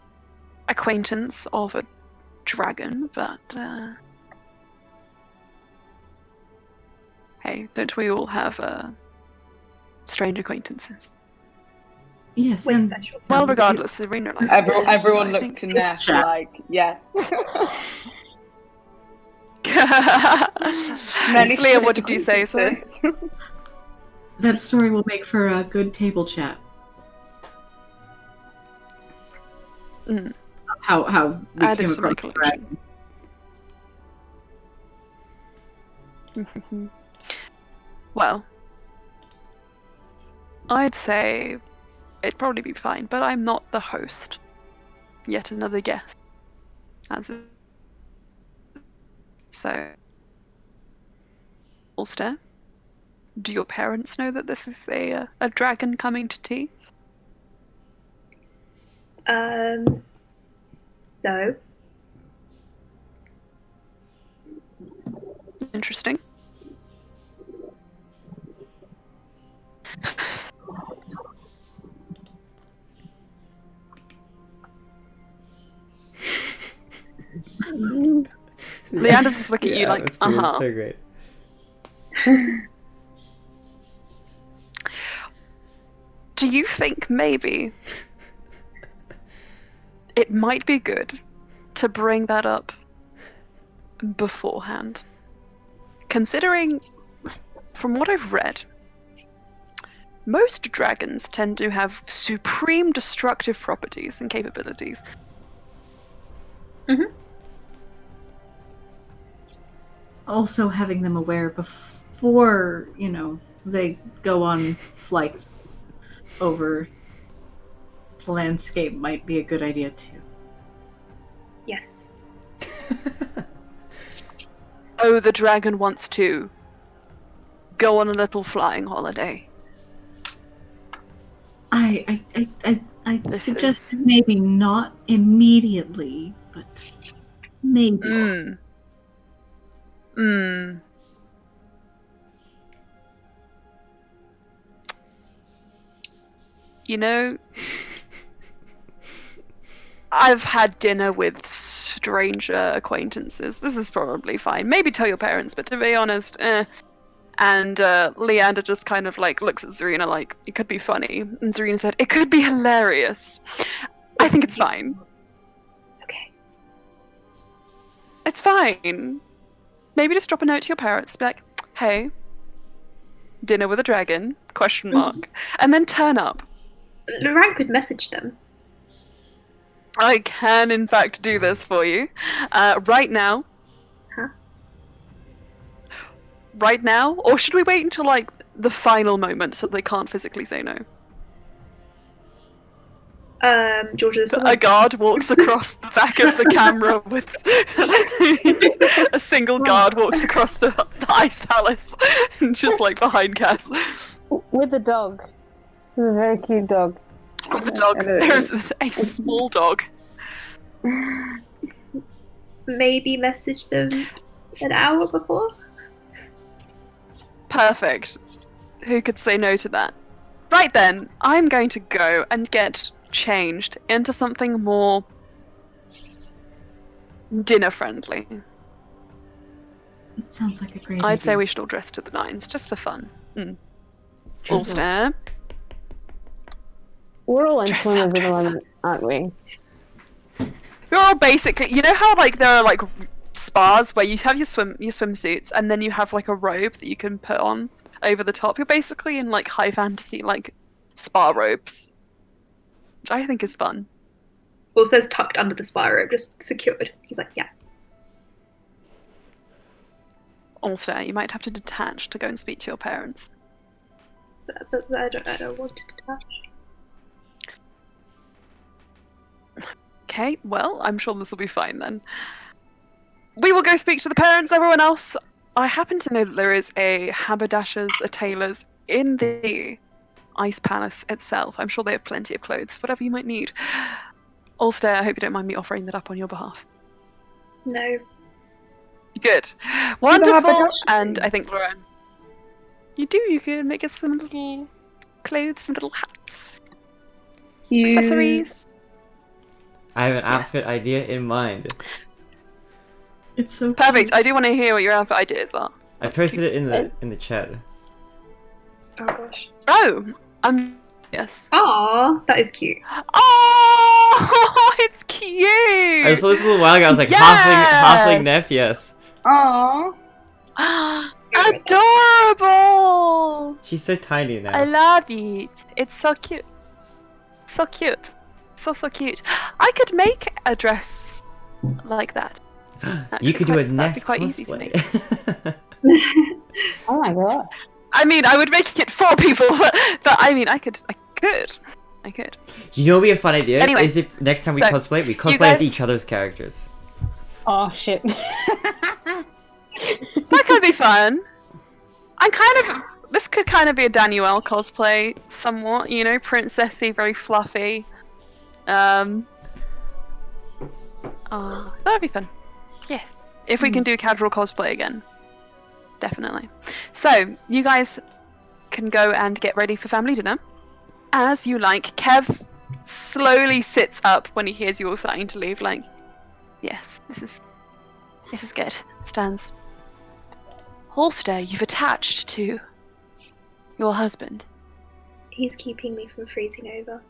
acquaintance of a dragon, but hey, don't we all have strange acquaintances? Yes, Way and special. Well, regardless, Serena. Like, Everyone so I looks to think- Ness like, yes. Many Slya, what did you say, sorry? that story will make for a good table chat. Mm. How we Add it came to my across the dragon. collection. Well, I'd say it'd probably be fine, but I'm not the host. Yet another guest. So, Ulster, do your parents know that this is a dragon coming to tea? No. Interesting. Leander's just looking at you The like, atmosphere is uh-huh. so great. Do you think maybe it might be good to bring that up beforehand? Considering, from what I've read, most dragons tend to have supreme destructive properties and capabilities. Also, having them aware before they go on flights over the landscape might be a good idea too. Yes. Oh, the dragon wants to go on a little flying holiday. I This suggest maybe not immediately, but maybe. You know, I've had dinner with stranger acquaintances. This is probably fine. Maybe tell your parents, but to be honest, And Leander just kind of like looks at Zarina like, it could be funny. And Zarina said, it could be hilarious. I think it's fine. Okay. It's fine. Maybe just drop a note to your parents. Be like, hey, dinner with a dragon? Question mark. And then turn up. Laurent could message them. I can, in fact, do this for you. Right now. Huh? Right now? Or should we wait until, like, the final moment so they can't physically say no? Georgia, A guard walks across the back of the camera with... a single guard walks across the ice palace and just, like, behind Cass. With the dog. It's a very cute dog. With the dog. There's a small dog. Maybe message them an hour before? Perfect. Who could say no to that? Right then, I'm going to go and get changed into something more dinner friendly. It sounds like a great I'd idea. say we should all dress to the nines, just for fun. All Just- stare. We're all in Dress swimmers up, at the dress moment, aren't we? You're all basically, you know how like there are like spas where you have your swimsuits and then you have like a robe that you can put on over the top. You're basically in like high fantasy like spa robes, which I think is fun. Well, it says tucked under the spa robe, just secured. He's like, yeah. Also, you might have to detach to go and speak to your parents. But I don't want to detach. Okay, well, I'm sure this will be fine then. We will go speak to the parents, everyone else. I happen to know that there is a haberdasher's, a tailor's in the Ice Palace itself. I'm sure they have plenty of clothes, whatever you might need. Ulster, I hope you don't mind me offering that up on your behalf. No. Good. Wonderful. haberdashery. And I think, Lauren, you can make us some little clothes, some little hats, accessories. I have an outfit Yes. idea in mind. It's so Perfect. cute. I do want to hear what your outfit ideas are. I posted it in the chat. Oh gosh. Oh, yes. Aw, that is cute. Oh, it's cute. I saw this a little while ago. I was like, Yes! halfling Neff, yes. Aww. Adorable. She's so tiny now. I love it. It's so cute. So cute. So cute. I could make a dress like that. You could do a that'd Neff be quite easy to cosplay. Oh my god. I mean, I would make it for people, but I mean, I could. You know what would be a fun idea? Anyway, is if next time we so, cosplay as guys- each other's characters. Oh shit. That could be fun. This could kind of be a Danielle cosplay, somewhat. You know, princessy, very fluffy. Oh, that'd be fun. Yes, if we can do casual cosplay again, definitely. So you guys can go and get ready for family dinner, as you like. Kev slowly sits up when he hears you all starting to leave. Like, yes, this is good. Stands. Holster, you've attached to your husband. He's keeping me from freezing over.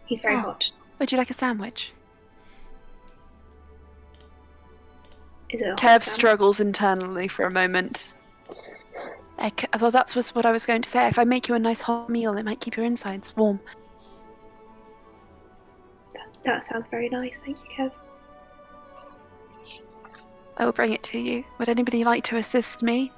He's very hot. Would you like a sandwich? Is it a hot Kev sandwich? struggles internally for a moment. Well, that was what I was going to say. If I make you a nice hot meal, it might keep your insides warm. That sounds very nice. Thank you, Kev. I will bring it to you. Would anybody like to assist me?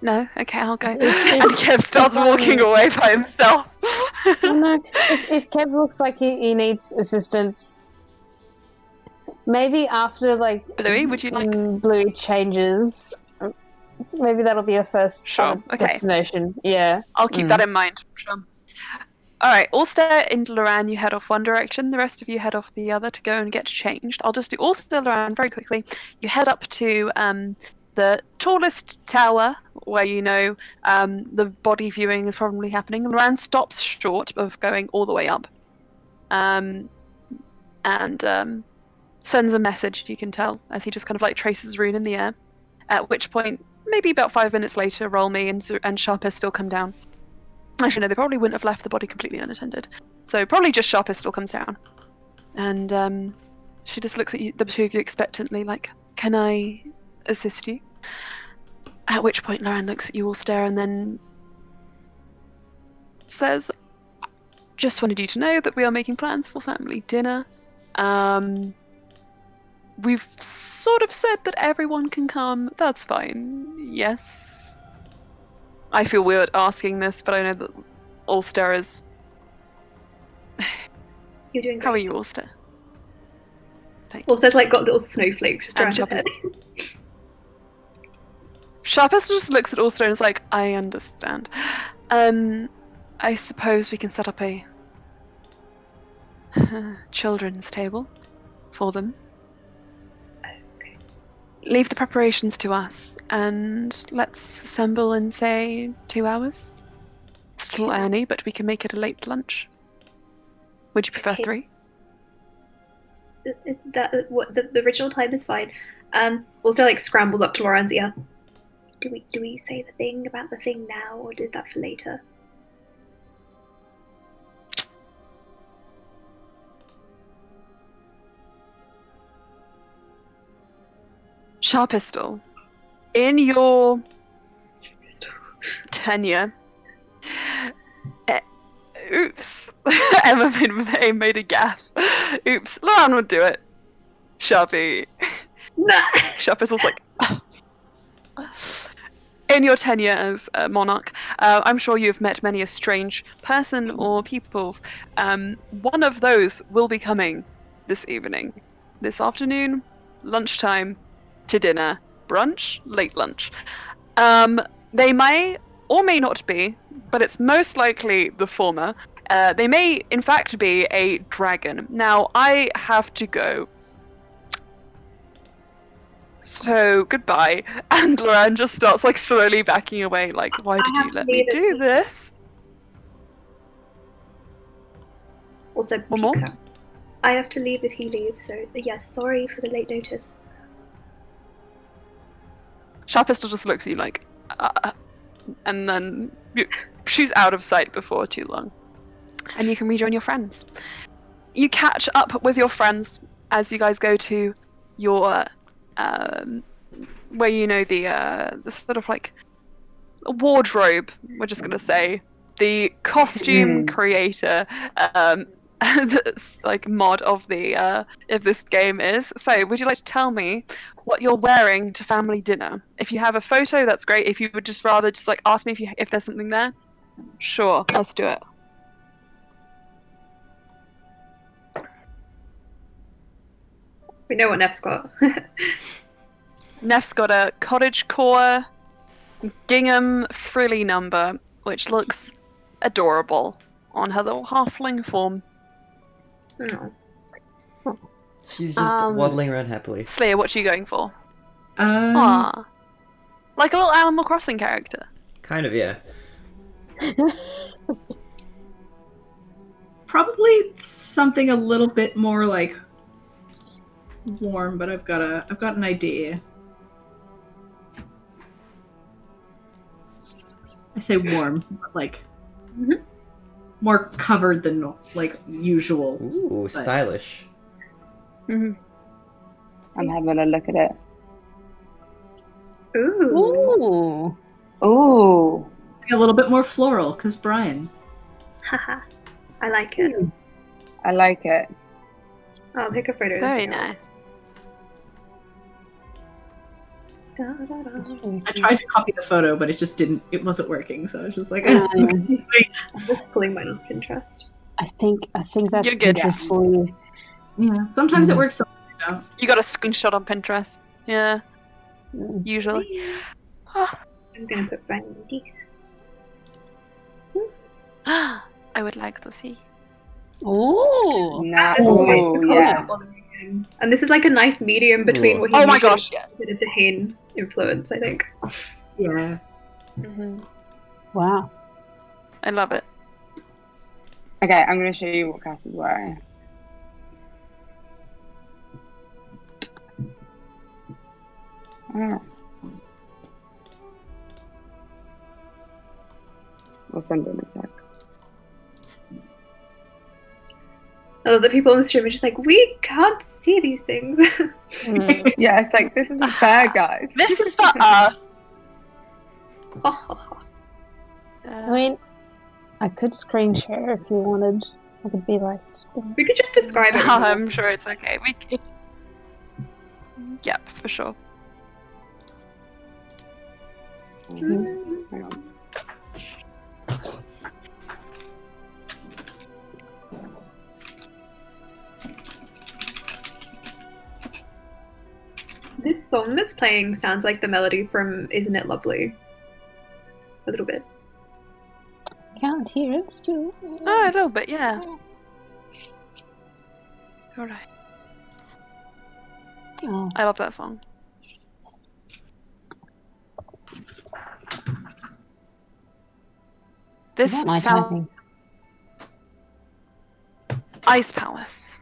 No? Okay, I'll go. And Kev starts walking away by himself. Oh, no, if Kev looks like he needs assistance, maybe after like Bluey, would you like? Bluey changes, maybe that'll be a first Sure, okay. destination. Yeah. I'll keep that in mind. Sure. Alright, Ulster and Loran, you head off one direction. The rest of you head off the other to go and get changed. I'll just do Ulster and Loran very quickly. You head up to the tallest tower where you know the body viewing is probably happening. Loran stops short of going all the way up and sends a message, you can tell, as he just kind of like traces rune in the air. At which point, maybe about 5 minutes later, Roll Me and Sharpest still come down. Actually, no, they probably wouldn't have left the body completely unattended. So probably just Sharpest still comes down. And she just looks at you, the two of you expectantly, like, can I assist you? At which point Lauren looks at you all stare and then says, just wanted you to know that we are making plans for family dinner. We've sort of said that everyone can come. That's fine. Yes. I feel weird asking this, but I know that Ulster is... You're doing great. How are you, Ulster? Thank you. Ulster's like got little snowflakes just And around his head. Sharpest just looks at Ulster and is like, I understand. I suppose we can set up a children's table for them. Okay. Leave the preparations to us, and let's assemble in, say, 2 hours. It's a little early, but we can make it a late lunch. Would you prefer Okay. 3? What the original time is fine. Also like scrambles up to Lauren's ear. Do we say the thing about the thing now, or do that for later? Sharpistol, in your tenure... Oops. Emma made a gaffe. Oops. Lauren would do it. Sharpie. Nah. Sharpistol's like... In your tenure as monarch, I'm sure you've met many a strange person or peoples. One of those will be coming this evening. This afternoon, lunchtime, to dinner, brunch, late lunch. They may or may not be, but it's most likely the former. They may, in fact, be a dragon. Now, I have to go. So, goodbye. And Loran just starts, like, slowly backing away, like, why did you let me do this? Also, One more? peeks out. I have to leave if he leaves, so yes, sorry for the late notice. Sharp Pistol just looks at you like, and then she's out of sight before too long. And you can rejoin your friends. You catch up with your friends as you guys go to your, where you know the sort of like wardrobe. We're just gonna say the costume creator, this like mod of the if this game is. So, would you like to tell me what you're wearing to family dinner? If you have a photo, that's great. If you would just rather just like ask me if there's something there, sure, let's do it. We know what Neff's got. Neff's got a cottagecore gingham frilly number, which looks adorable on her little halfling form. Oh. She's just waddling around happily. Slayer, what are you going for? Um, Aww. Like a little Animal Crossing character. Kind of, yeah. probably something a little bit more like warm, but I've got an idea. I say warm, but like more covered than like usual. Ooh, but... stylish. Mm-hmm. I'm having a look at it. Ooh. Ooh. Ooh. A little bit more floral, because Brian. Haha. I like it. I like it. I'll take a photo. Very nice. Da, da, da. I tried to copy the photo, but it wasn't working, so I was just like, I'm just pulling mine off Pinterest. I think that's You're good. Pinterest for you. yeah. Sometimes it works, sometimes it don't. You got a screenshot on Pinterest. Yeah, Mm. usually. I'm gonna put Brian in these. I would like to see. Ooh. Nah. This one, Ooh, the colours yes. aren't bothering him. And this is like a nice medium between Ooh. what he Oh my usually gosh, yes. does and the Dahane influence, I think. Yeah. Mm-hmm. Wow. I love it. Okay, I'm going to show you what Cass is wearing. Oh. We'll send it in a sec. I love that people on the stream are just like, we can't see these things. Mm. Yeah, it's like, this isn't fair, guys. This is for us. I mean, I could screen share if you wanted. I could be like, We could just describe it. I'm sure it's okay. We can... Yep, for sure. Hang on. This song that's playing sounds like the melody from Isn't It Lovely? A little bit. can't hear it still. Oh, a little bit, yeah. Alright. Oh. I love that song. This Not my sounds typing. Ice Palace.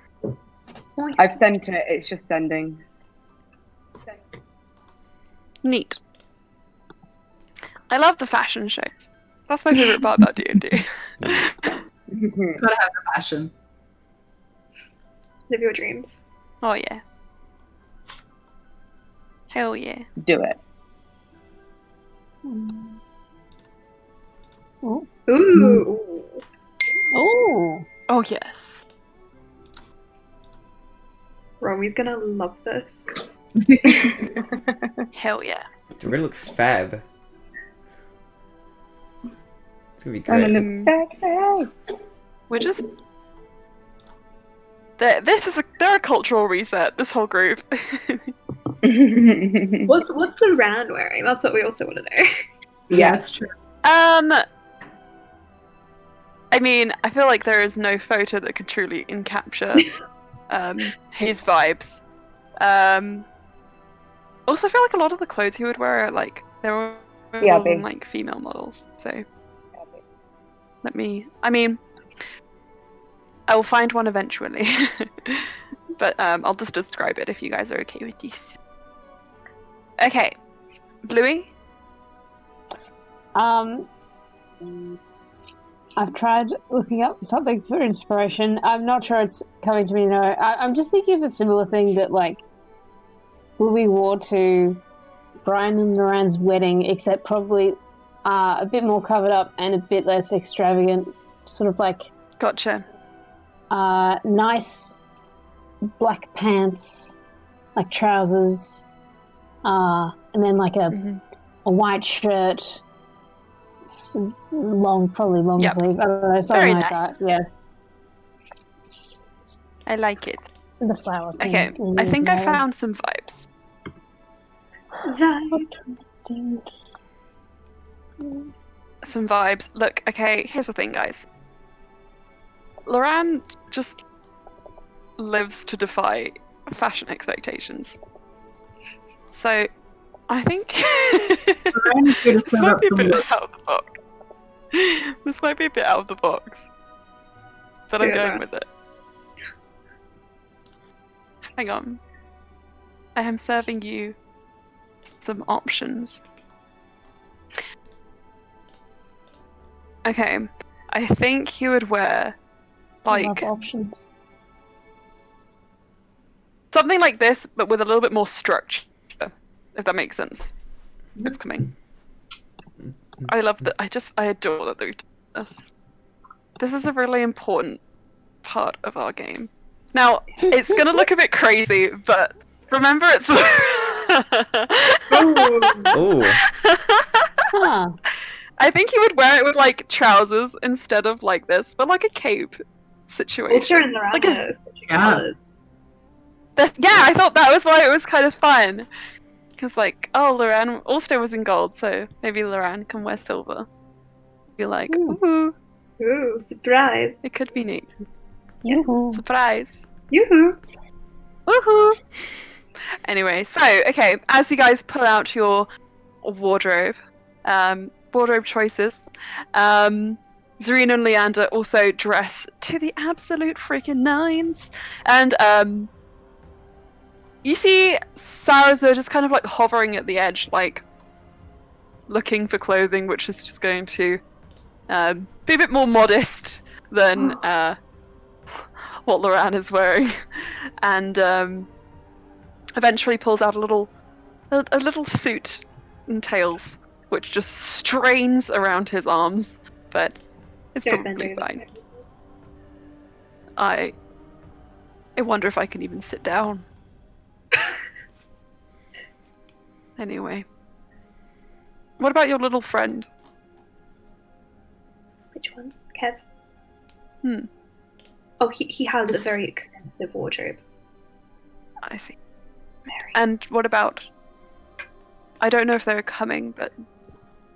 I've sent it, it's just sending. Neat. I love the fashion shows. That's my favorite part about D&D. Gotta have the passion. Live your dreams. Oh yeah. Hell yeah. Do it. Oh. Ooh. Oh. Oh yes. Romy's gonna love this. Hell yeah. It's gonna look fab. It's gonna be Gonna great. look sexy. We're just they're a cultural reset, this whole group. What's the Ran wearing? That's what we also want to know. Yeah, it's true. I mean, I feel like there is no photo that could truly encapture his vibes. Also, I feel like a lot of the clothes he would wear are like they're Yeah, all babe. like female models. So I mean, I will find one eventually. But I'll just describe it if you guys are okay with this. Okay. Bluey? I've tried looking up something for inspiration. I'm not sure it's coming to me now. I'm just thinking of a similar thing that, like, Bluey wore to Brian and Loran's wedding, except probably a bit more covered up and a bit less extravagant. Sort of like Gotcha. nice black pants, like trousers, and then like a white shirt. Probably long sleeve. I don't know, something Very like nice. that. Yeah, I like it. the flower. Okay, thing. I think I found some vibes. Some vibes. Look, okay, here's the thing, guys. Loran just lives to defy fashion expectations. So, I think this might be a bit out of the box. This might be a bit out of the box. But I'm going with it. Hang on. I am serving you some options. Okay. I think he would wear I love like options. something like this, but with a little bit more structure, if that makes sense. It's coming. I love that. I adore that they've done this. This is a really important part of our game. Now, it's gonna look a bit crazy, but remember it's... Ooh. Huh. I think he would wear it with, like, trousers instead of like this, but like a cape situation. Also in the Like round Yeah. Yeah, I thought that was why it was kind of fun. Because, like, oh, Loran also was in gold, so maybe Loran can wear silver. Be like, ooh, Ooh, surprise. it could be neat. Yoo-hoo. Surprise. Yoo-hoo. Woohoo! Anyway, so, okay, as you guys pull out your wardrobe choices, Zarina and Leander also dress to the absolute freaking nines. And, you see Saraza just kind of like hovering at the edge, like looking for clothing which is just going to be a bit more modest than what Loran is wearing, and eventually pulls out a little suit and tails, which just strains around his arms, but it's Don't bend probably over. fine. I wonder if I can even sit down. Anyway. What about your little friend? Which one? Kev? Hmm. Oh, he has a very extensive wardrobe. I see. Very. And what about... I don't know if they're coming, but...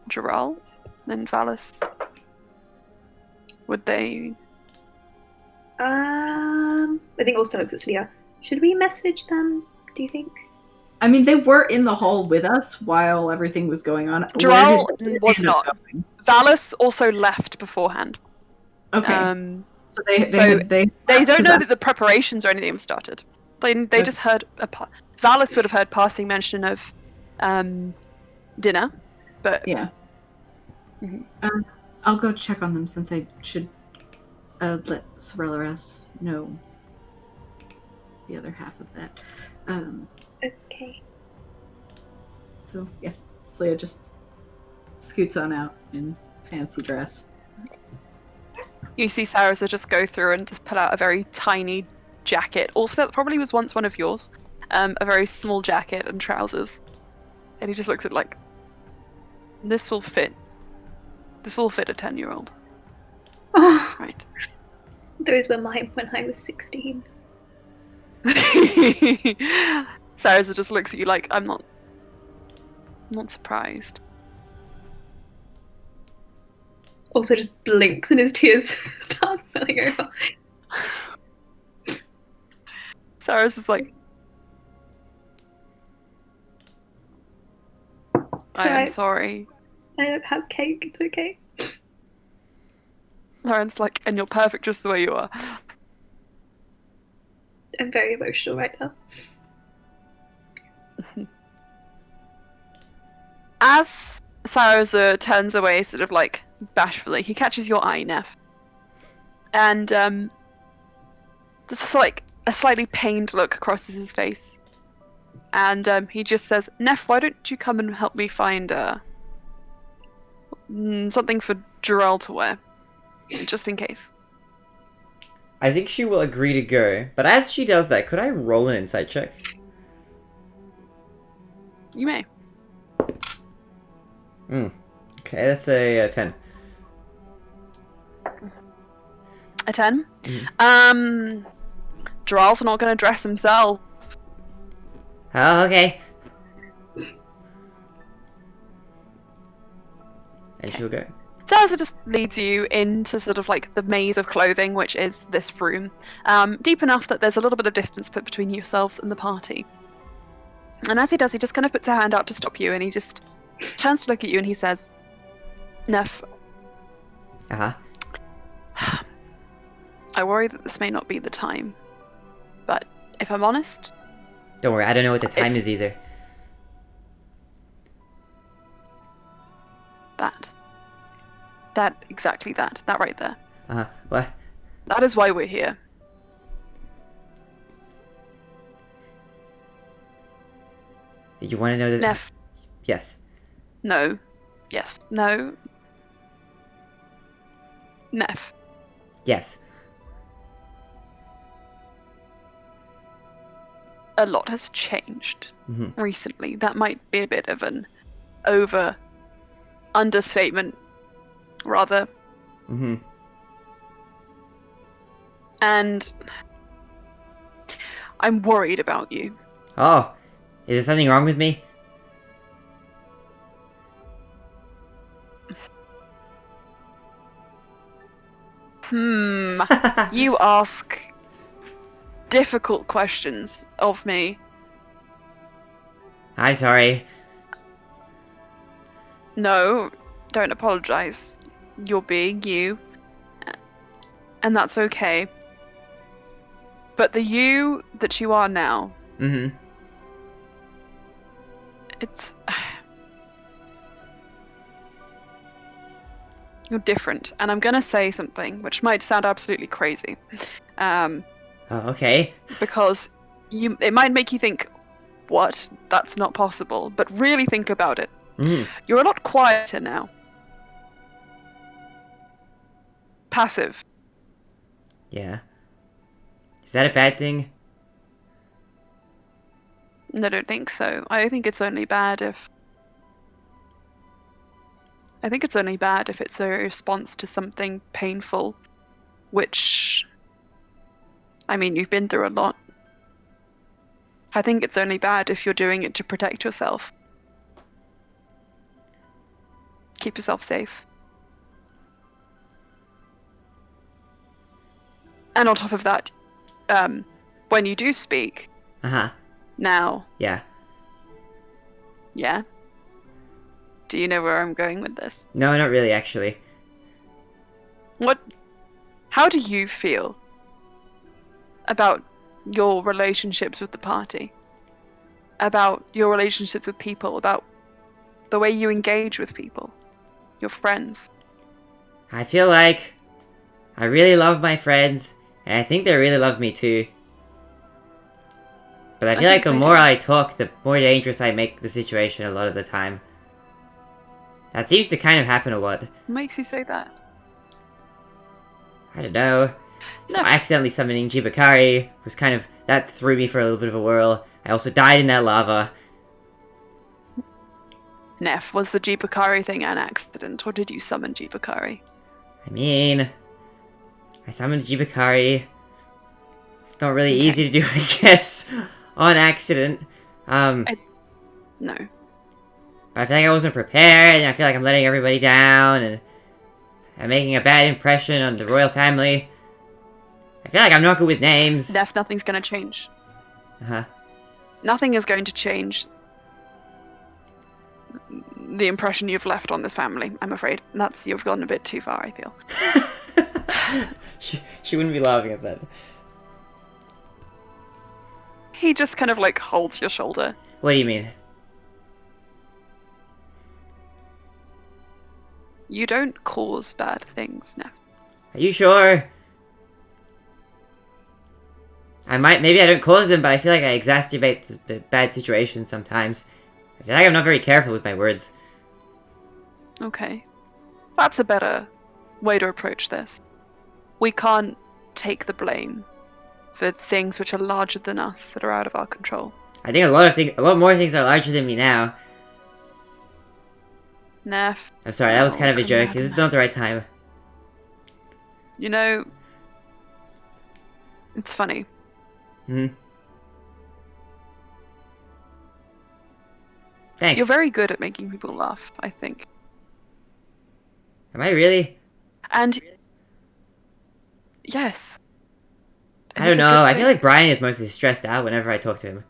Gerald and Valis? Would they... I think also looks at Slia. Should we message them, do you think? I mean, they were in the hall with us while everything was going on. Gerald Where did they was end up not. going? Valis also left beforehand. Okay. So they They don't know that the preparations or anything have started. They just heard Valis would have heard passing mention of dinner, but Yeah. I'll go check on them since I should let Sorelleras know the other half of that. Okay. So yeah, Slia just scoots on out in fancy dress. you see Sarasa just go through and just pull out a very tiny jacket. Also, that probably was once one of yours. A very small jacket and trousers. And he just looks at it like, this will fit. This will fit a 10-year-old. Oh, Right. those were mine when I was 16. Sarasa just looks at you like, I'm not surprised. Also just blinks and his tears start filling over. Sarah's just like, I am Right. sorry. I don't have cake, it's okay. Lauren's like, and you're perfect just the way you are. I'm very emotional right now. As Saraza turns away, sort of like bashfully, he catches your eye, Neff. And there's just like a slightly pained look crosses his face. And he just says, Neff, why don't you come and help me find something for Jarell to wear? Just in case. I think she will agree to go, but as she does that, could I roll an insight check? You may. Okay, that's a 10. A 10? Jarell's not going to dress himself. Oh, okay. And she'll go. Salazar just leads you into sort of like the maze of clothing, which is this room. Deep enough that there's a little bit of distance put between yourselves and the party. And as he does, he just kind of puts a hand out to stop you, and he just turns to look at you and he says, Neff, Uh-huh. I worry that this may not be the time. But if I'm honest... Don't worry, I don't know what the time It's- is either. Exactly that right there. Uh-huh. What? That is why we're here. You want to know that? Neff, Yes. no. Yes. No. Neff, Yes. a lot has changed Mm-hmm. recently. That might be a bit of an understatement, rather. Mm-hmm. And I'm worried about you. Oh, is there something wrong with me? You ask difficult questions of me. I'm sorry. No, don't apologize. You're being you. And that's okay. But the you that you are now, Mm-hmm. it's... You're different. And I'm gonna say something which might sound absolutely crazy. Oh, okay. Because it might make you think, what? That's not possible. But really think about it. Mm-hmm. You're a lot quieter now. Passive. Yeah. Is that a bad thing? I don't think so. I think it's only bad if... I think it's only bad if it's a response to something painful, which... I mean, you've been through a lot. I think it's only bad if you're doing it to protect yourself. Keep yourself safe. And on top of that, when you do speak, Uh-huh. now, Yeah. yeah? Do you know where I'm going with this? No, not really, actually. How do you feel about your relationships with the party? About your relationships with people? About the way you engage with people? Your friends? I feel like I really love my friends, and I think they really love me too. But I feel like think the they more do. I talk, the more dangerous I make the situation a lot of the time. That seems to kind of happen a lot. What makes you say that? I don't know. So No. accidentally summoning Jibakari was kind of... That threw me for a little bit of a whirl. I also died in that lava. Neff, was the Jeepakari thing an accident, or did you summon Jeepakari? I mean... I summoned Jibakari. It's not really Okay. easy to do, I guess. On accident. No. But I feel like I wasn't prepared, and I feel like I'm letting everybody down, and I'm making a bad impression on the royal family. I feel like I'm not good with names. Neff, nothing's gonna change. Uh-huh. Nothing is going to change the impression you've left on this family, I'm afraid. You've gone a bit too far, I feel. she wouldn't be laughing at that. He just kind of like holds your shoulder. What do you mean? You don't cause bad things, Neff. Are you sure? Maybe I don't cause them, but I feel like I exacerbate the bad situations sometimes. I feel like I'm not very careful with my words. Okay. That's a better way to approach this. We can't take the blame for things which are larger than us that are out of our control. I think a lot more things are larger than me now. Neff. I'm sorry, that was No, kind of a come joke. on, This is Neff. not the right time. You know, it's funny. Hmm. Thanks. You're very good at making people laugh, I think. Am I really? And yes. I don't know. I feel like Brian is mostly stressed out whenever I talk to him.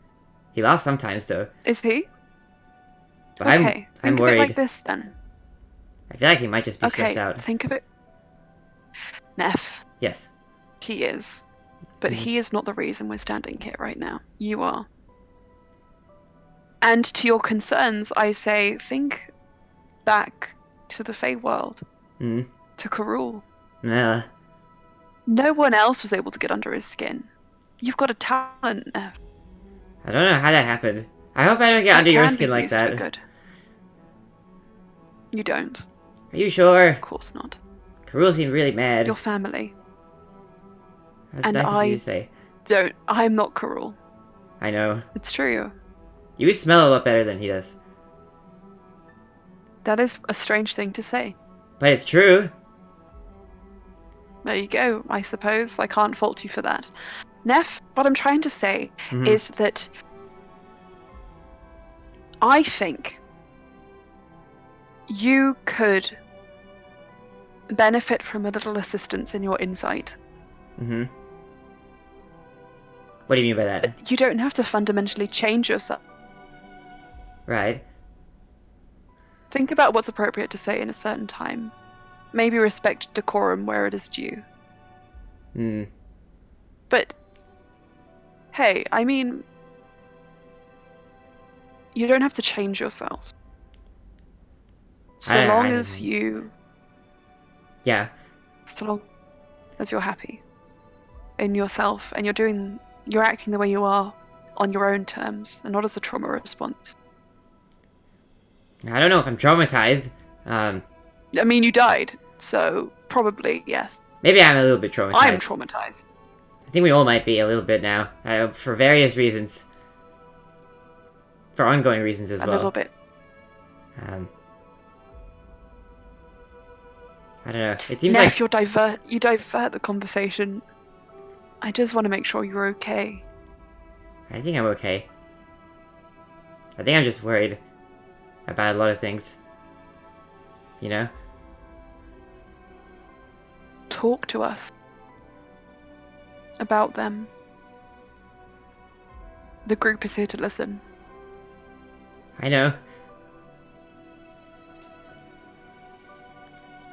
He laughs sometimes, though. Is he? But Okay. I'm Think of worried. it like this then. I feel like he might just be Okay. stressed out. Think of it. Neff. Yes. He is. But Mhm. he is not the reason we're standing here right now. You are. And to your concerns, I say, think back to the Fey world, Hmm. to Karul. Uh, No one else was able to get under his skin. You've got a talent, Neff. I don't know how that happened. I hope I don't get under your skin like that. Good. You don't. Are you sure? Of course not. Karul seemed really mad. Your family. That's and nice of I- you to say. Don't. I'm not Karul. I know. It's true. You smell a lot better than he does. That is a strange thing to say. But it's true. There you go, I suppose. I can't fault you for that. Neff, what I'm trying to say Mhm. is that I think you could benefit from a little assistance in your insight. Mm-hmm. What do you mean by that? You don't have to fundamentally change yourself. Right. Think about what's appropriate to say in a certain time. Maybe respect decorum where it is due. Hmm. But, hey, I mean, you don't have to change yourself. So long as you, Yeah. so long as you're happy in yourself and you're acting the way you are on your own terms and not as a trauma response. I don't know if I'm traumatized. I mean, you died, so probably yes. Maybe I'm a little bit traumatized. I'm traumatized. I think we all might be a little bit now. For various reasons. For ongoing reasons as A well. little bit. I don't know. It seems Neff, like... you divert the conversation. I just want to make sure you're okay. I think I'm okay. I think I'm just worried about a lot of things. You know? Talk to us about them. The group is here to listen. I know.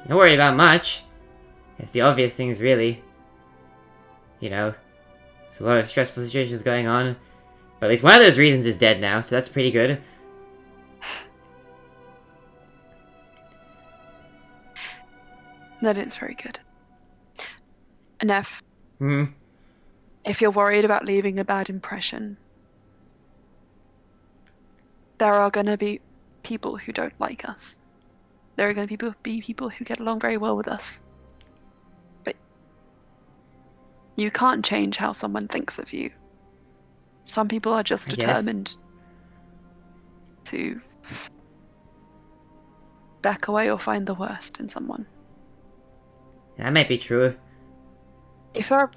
Not worried about much. It's the obvious things, really. You know, there's a lot of stressful situations going on. But at least one of those reasons is dead now, so that's pretty good. That is very good. Neff, Hmm. if you're worried about leaving a bad impression, there are going to be people who don't like us. There are going to be people who get along very well with us. But you can't change how someone thinks of you. Some people are just I guess. determined to back away or find the worst in someone. That might be true. If there are...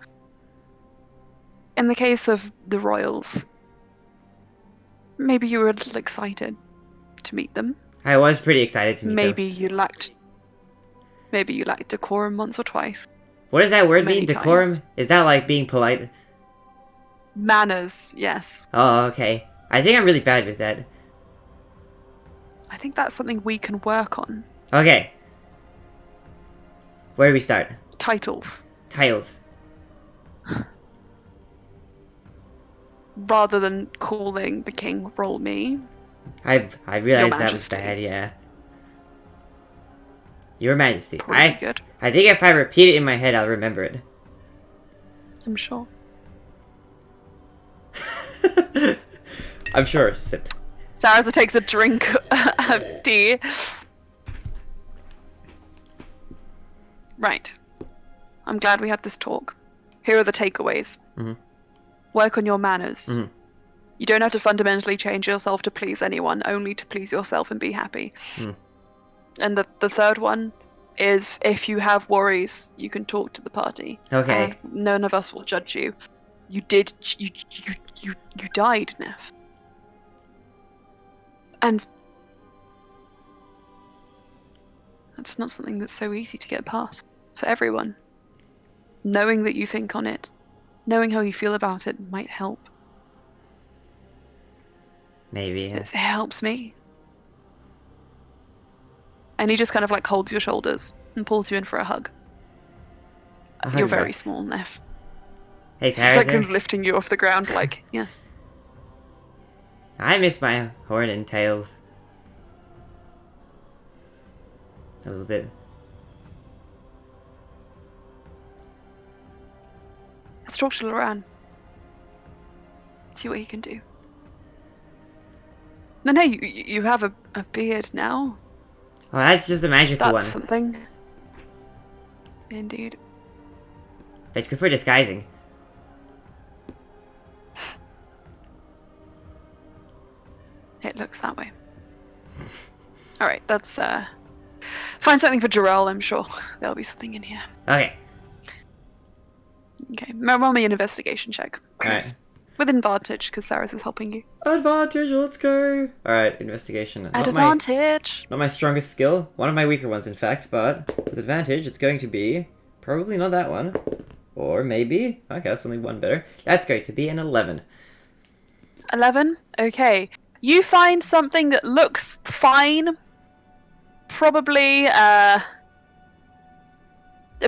In the case of the royals, maybe you were a little excited to meet them. I was pretty excited to meet Maybe you lacked decorum once or twice. them. What does that word many mean, decorum? times. Is that like being polite? Manners, yes. Oh, okay. I think I'm really bad with that. I think that's something we can work on. Okay. Where do we start? Titles. Titles. rather than calling the king roll me. I realized that was Majesty. bad, yeah. Your Majesty. Probably good. I think if I repeat it in my head, I'll remember it. I'm sure. I'm sure. Sip. Sarasa takes a drink of tea. Right. I'm glad we had this talk. Here are the takeaways. Mhm. Work on your manners. Mhm. You don't have to fundamentally change yourself to please anyone, only to please yourself and be happy. Mm. And the third one is if you have worries, you can talk to the party. Okay. And none of us will judge you. You died, Neff. And that's not something that's so easy to get past for everyone. Knowing that you think on it, knowing how you feel about it might help. Maybe. It helps me. And he just kind of like holds your shoulders and pulls you in for a hug. A hug You're very back. small, Neff. Hey, He's like kind Sarah. of lifting you off the ground, like, yes. I miss my horn and tails. A little bit. Let's talk to Loran. See what he can do. No, you have a beard now. Oh, that's just a magical That's one. something. Indeed. It's good for disguising. It looks that way. Alright, let's find something for Jarrell, I'm sure. There'll be something in here. Okay. Okay, roll me an investigation check. Alright. With advantage, because Saras is helping you. Advantage, let's go. Alright, investigation. At advantage! Not my strongest skill. One of my weaker ones, in fact, but with advantage, it's going to be probably not that one. Or maybe. Okay, that's only one better. That's going to be an 11. 11? Okay. You find something that looks fine. Probably a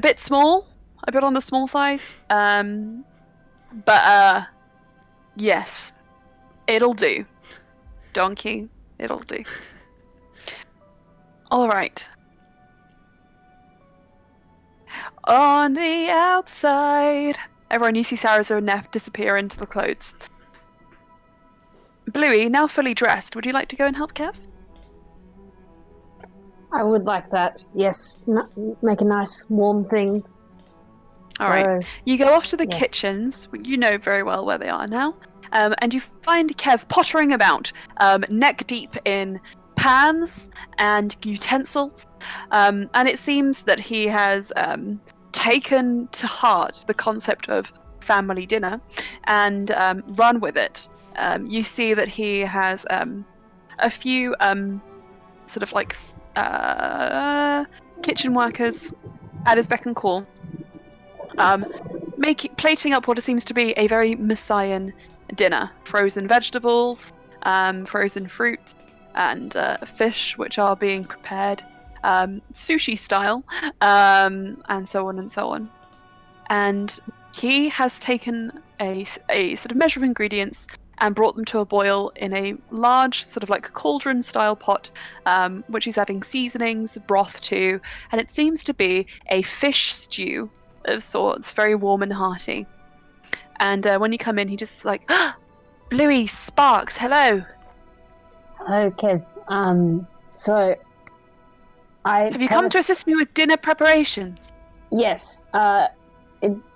bit small. A bit on the small size. But yes. It'll do. Donkey. It'll do. Alright. On the outside. Everyone, you see Sarah and Neff disappear into the clothes. Bluey, now fully dressed, would you like to go and help Kev? I would like that. Yes, make a nice warm thing. All right. You go off to the yeah. kitchens. You know very well where they are now. And you find Kev pottering about, neck deep in pans and utensils. And it seems that he has taken to heart the concept of family dinner and run with it. You see that he has a few sort of like kitchen workers at his beck and call, plating up what seems to be a very Messian dinner: frozen vegetables, frozen fruit, and fish, which are being prepared sushi style, and so on and so on. And he has taken a sort of measure of ingredients and brought them to a boil in a large sort of like cauldron style pot, which he's adding seasonings, broth to, and it seems to be a fish stew of sorts, very warm and hearty. And when you come in, he just is like, ah, Bluey, Sparks, hello. Hello, Kev. So Have you come to assist me with dinner preparations? Yes.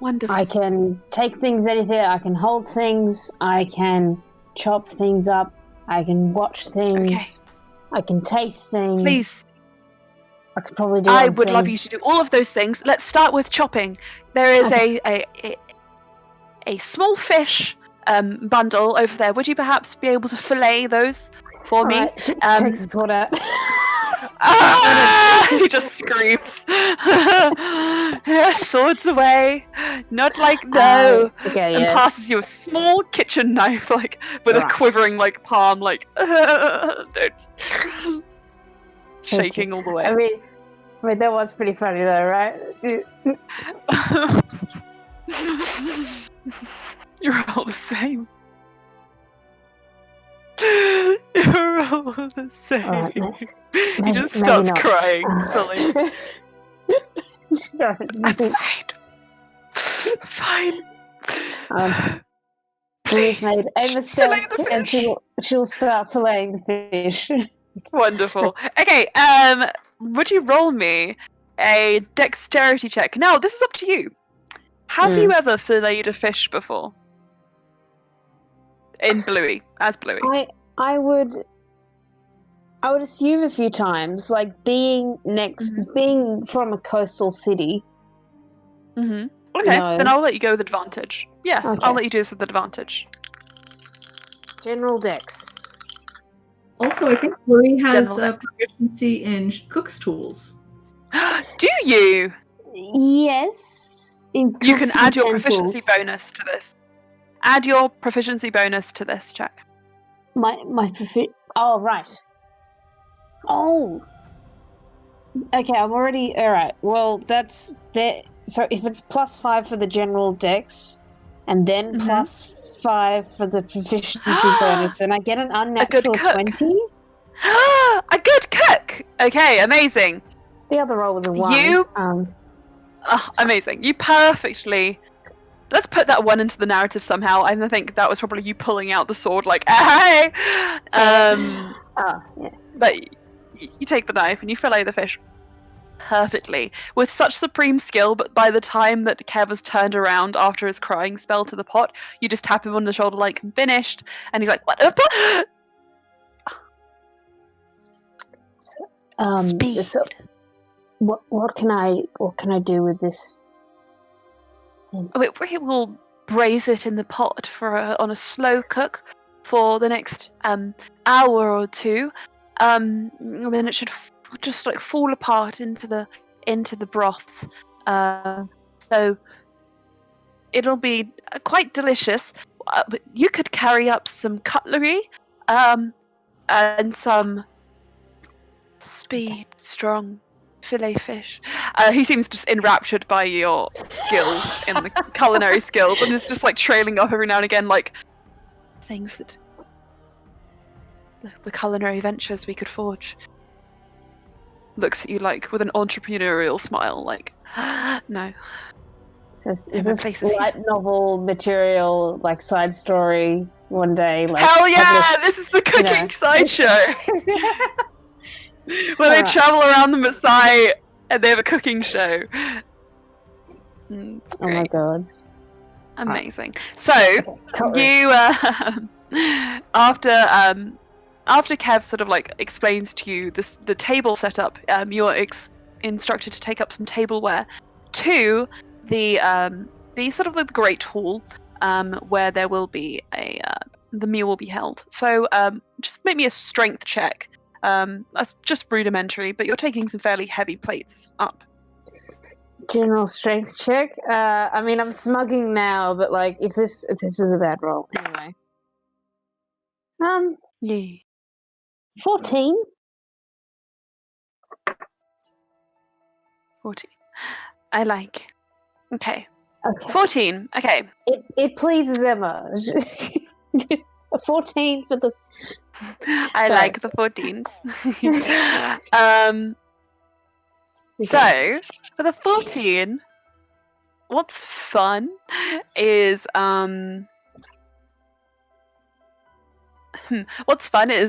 Wonderful. I can take things anything. I can hold things. I can chop things up. I can watch things. I can taste things. Please. I could probably do. I other would love you things. to do all of those things. Let's start with chopping. There is a small fish bundle over there. Would you perhaps be able to fillet those for me? Alright, takes his sword out. Ah! He just screams. Swords away. Not like no. Okay, And yeah. passes you a small kitchen knife, like with a Right. quivering like palm, like don't. Shaking all the way. I mean, that was pretty funny though, right? You're all the same. Roll the save. Alright, He maybe- just maybe starts not. crying. Fully. I'm Sorry. fine. Fine. Blue's Please, made a fillet mistake, the and fish. she'll start filleting the fish. Wonderful. Okay, would you roll me a dexterity check? Now, this is up to you. Have you ever filleted a fish before? In Bluey, as Bluey. I would assume a few times, like being from a coastal city. Mm-hmm. Okay, No. then I'll let you go with advantage. Yes, Okay. I'll let you do this with advantage. General Dex. Also, I think Chloe has General proficiency in cook's tools. Do you? Yes. In You can cooks' add your utensils. proficiency bonus to this. Add your proficiency bonus to this check. My Oh, right. Oh. Okay, I'm already alright. Well, that's that. So if it's +5 for the general dex, and then Mhm. +5 for the proficiency bonus, then I get an unnatural cook. 20. A good cook! Okay, amazing. The other roll was a 1. You- Amazing. You perfectly. Let's put that one into the narrative somehow. I think that was probably you pulling out the sword, like, hey! Oh, yeah. But you take the knife and you fillet the fish perfectly with such supreme skill. But by the time that Kev has turned around after his crying spell to the pot, you just tap him on the shoulder like, "I'm finished," and he's like, "What?" Speed. So what can I do with this? We will braise it in the pot on a slow cook for the next hour or two. Then it should just like fall apart into the broths. So it'll be quite delicious. But you could carry up some cutlery, and some strong fillet fish. He seems just enraptured by your skills in the culinary skills, and is just like trailing off every now and again, like things that the culinary ventures we could forge. Looks at you like with an entrepreneurial smile, like, no. So is There are this places here. light novel material, like side story one day? Like Hell yeah! published- This is the cooking know. side show where they Alright. travel around the Maasai and they have a cooking show. It's Oh my great. god. Amazing. So Cutlery. you after Kev sort of like explains to you the table setup, you're instructed to take up some tableware to the sort of the great hall, where there will be the meal will be held. So just make me a strength check. That's just rudimentary, but you're taking some fairly heavy plates up. General strength check. I mean, I'm smugging now, but like, if this is a bad roll, anyway. Yeah. 14. 14. I like. Okay. Okay. 14. Okay. It pleases Emma. 14 for the. I Sorry. like the 14s. So for the 14, what's fun is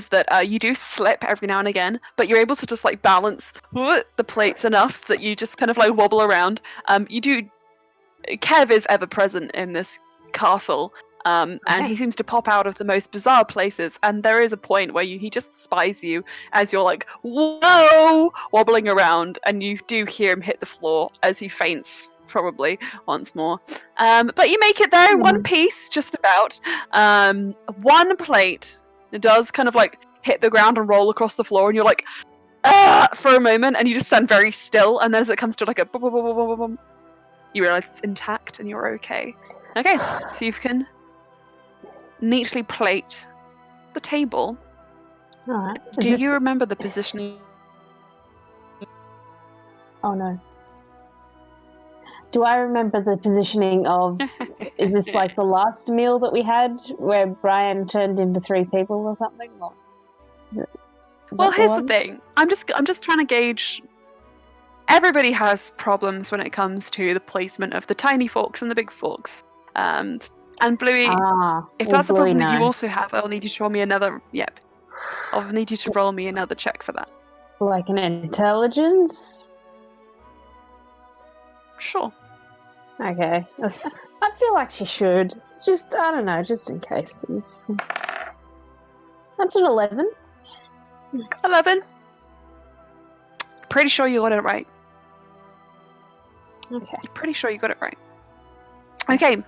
that you do slip every now and again, but you're able to just like balance the plates enough that you just kind of like wobble around. Kev is ever present in this castle, and he seems to pop out of the most bizarre places. And there is a point where he just spies you as you're like, whoa, wobbling around, and you do hear him hit the floor as he faints, probably once more. But you make it there in one piece, just about. One plate does kind of like hit the ground and roll across the floor, and you're like, for a moment, and you just stand very still. And then as it comes to like a boom, boom, boom, boom, boom, boom, you realize it's intact and you're okay. Okay, so you can neatly plate the table. Alright. Do you remember the positioning? Oh no. Do I remember the positioning of? Is this like the last meal that we had, where Brian turned into 3 people or something? Or... Well, that here's the one? thing. I'm just trying to gauge. Everybody has problems when it comes to the placement of the tiny forks and the big forks. And Bluey, if well, that's a Bluey, problem that you no. also have, I'll need you to roll me another. Yep. I'll need you to roll me another check for that. Like an intelligence? Sure. Okay. I feel like she should. Just, I don't know, just in case. That's an 11. 11. Pretty sure you got it right. Okay. Pretty sure you got it right. Okay,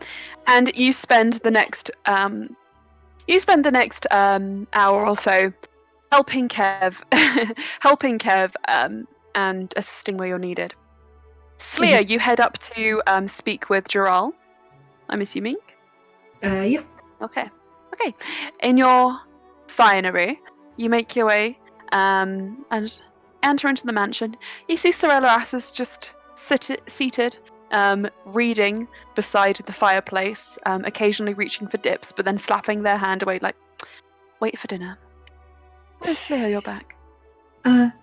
and you spend the next hour or so helping Kev, and assisting where you're needed. Slia, you head up to speak with Gerald, I'm assuming. Yep. Okay. In your finery, you make your way and enter into the mansion. You see Sorella Assis just seated, reading beside the fireplace, occasionally reaching for dips, but then slapping their hand away like, wait for dinner. Oh, Slia, you're back.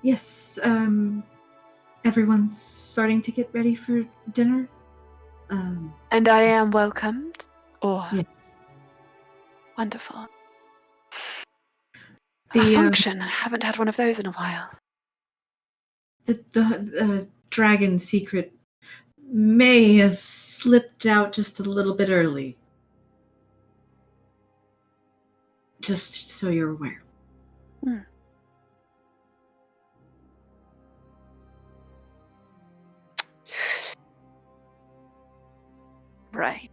Yes. Everyone's starting to get ready for dinner. And I am welcomed? Oh, Yes. wonderful. A The function. I haven't had one of those in a while. the dragon secret may have slipped out just a little bit early. Just so you're aware. Right.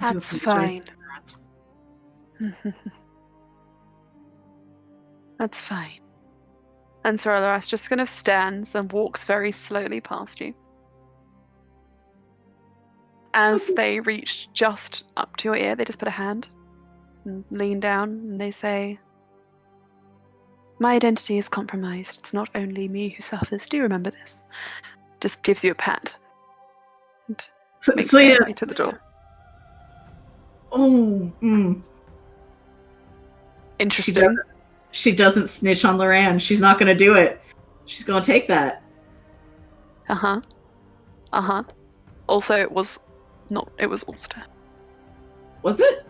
I do That's apologize fine. for that. That's fine. And Sorella just kind of stands and walks very slowly past you. As they reach just up to your ear, they just put a hand and lean down and they say, my identity is compromised. It's not only me who suffers. Do you remember this? Just gives you a pat. And makes their way to the door. Oh, Interesting. She doesn't snitch on Loran. She's not going to do it. She's going to take that. Uh-huh. Also, it was Ulster. Was it?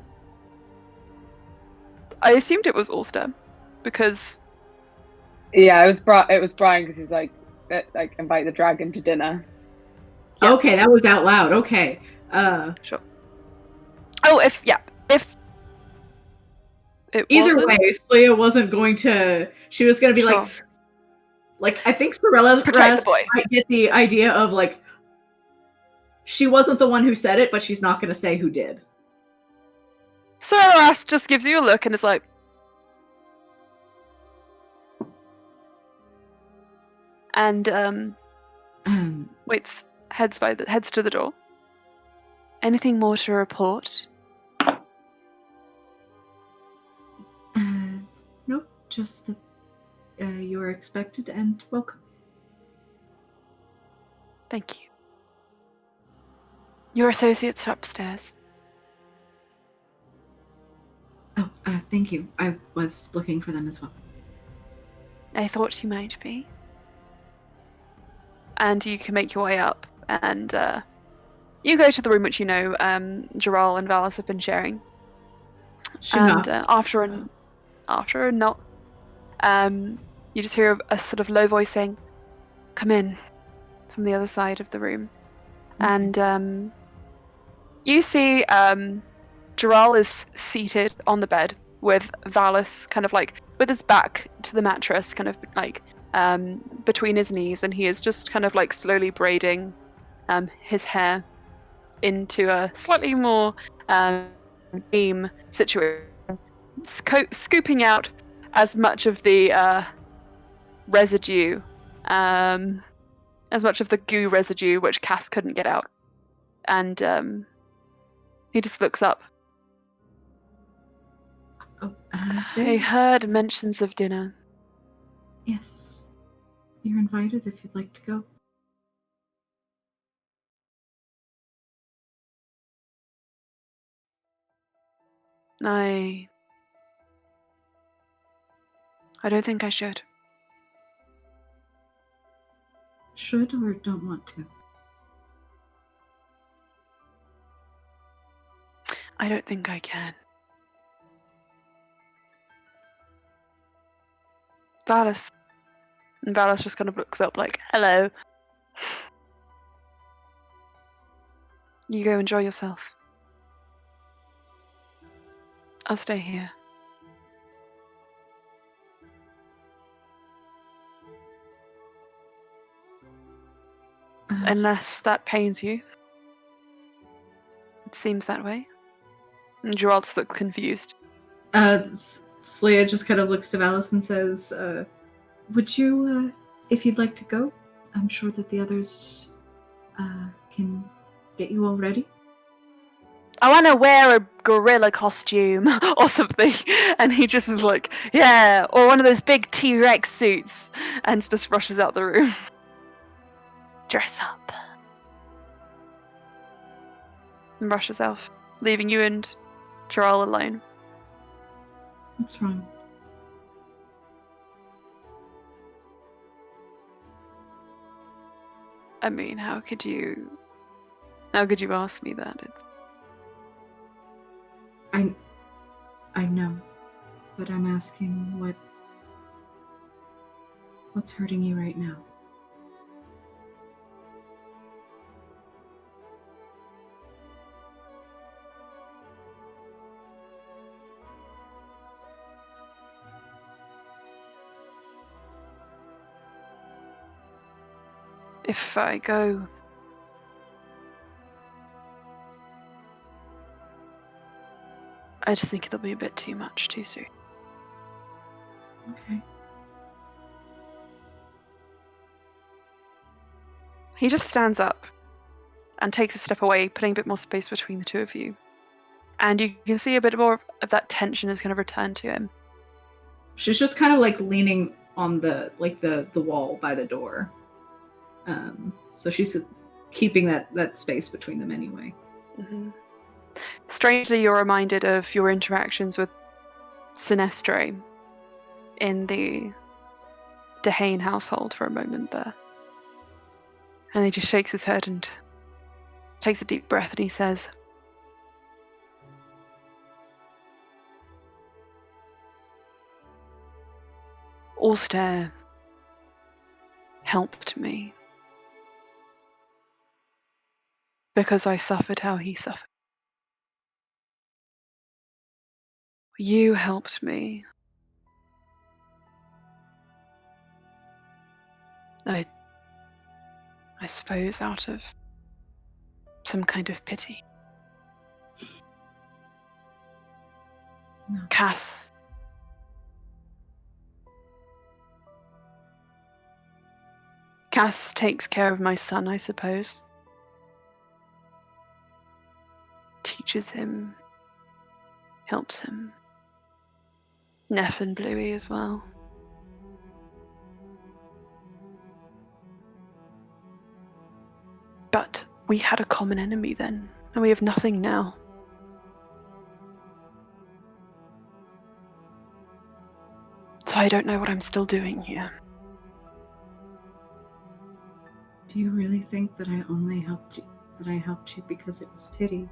I assumed it was Ulster because Yeah, it was Brian because he was like invite the dragon to dinner. Yeah. Okay, that was out loud. Okay. Sure. Oh, if it Either wasn't, way, Slia wasn't going to. She was going to be Sure. like I think Sorella Protect the boy. might get the idea of like she wasn't the one who said it, but she's not going to say who did. Sorella just gives you a look and is like, and waits, heads to the door. Anything more to report? Nope, just that you are expected and welcome. Thank you. Your associates are upstairs. Oh, thank you. I was looking for them as well. I thought you might be. And you can make your way up, and you go to the room which you know Gerald and Valis have been sharing. She And knocks. after a knock, you just hear a sort of low voice saying, "Come in," from the other side of the room. And you see Gerald is seated on the bed with Valis kind of like with his back to the mattress, kind of like between his knees, and he is just kind of like slowly braiding his hair into a slightly more beam situation, scooping out as much of the residue, as much of the goo residue which Cass couldn't get out. And he just looks up. Oh, I heard mentions of dinner. Yes. You're invited if you'd like to go. I I don't think I should. Should or don't want to? I don't think I can. Valis. And Valis just kind of looks up like, hello. You go enjoy yourself. I'll stay here. Unless that pains you. It seems that way. And Geralt looks confused. Slya just kind of looks to Valis and says, would you, if you'd like to go, I'm sure that the others can get you all ready. I want to wear a gorilla costume or something. And he just is like, yeah, or one of those big T-Rex suits. And just rushes out the room. Dress up. And rushes off, leaving you and Geralt alone. What's wrong? I mean, how could you ask me that? I know, but I'm asking what's hurting you right now? If I go, I just think it'll be a bit too much too soon. Okay. He just stands up and takes a step away, putting a bit more space between the two of you. And you can see a bit more of that tension is going to return to him. She's just kind of like leaning on the wall by the door. So she's keeping that space between them anyway. Mm-hmm. Strangely, you're reminded of your interactions with Sinestre in the Dehane household for a moment there. And he just shakes his head and takes a deep breath and he says, Alstair helped me because I suffered how he suffered. You helped me. I suppose out of some kind of pity. No. Cass. Cass takes care of my son, I suppose. Teaches him. Helps him. Neff and Bluey as well. But we had a common enemy then, and we have nothing now. So I don't know what I'm still doing here. Do you really think that I only helped you? That I helped you because it was pity?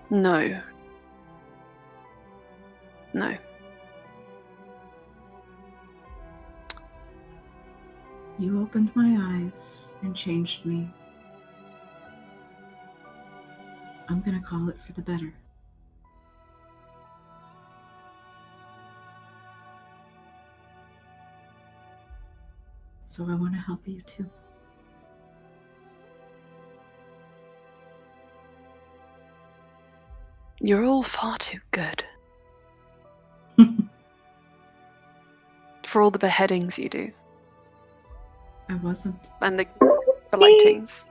No. No. You opened my eyes and changed me. I'm gonna call it for the better. So I want to help you too. You're all far too good. For all the beheadings you do. I wasn't. And the lightings.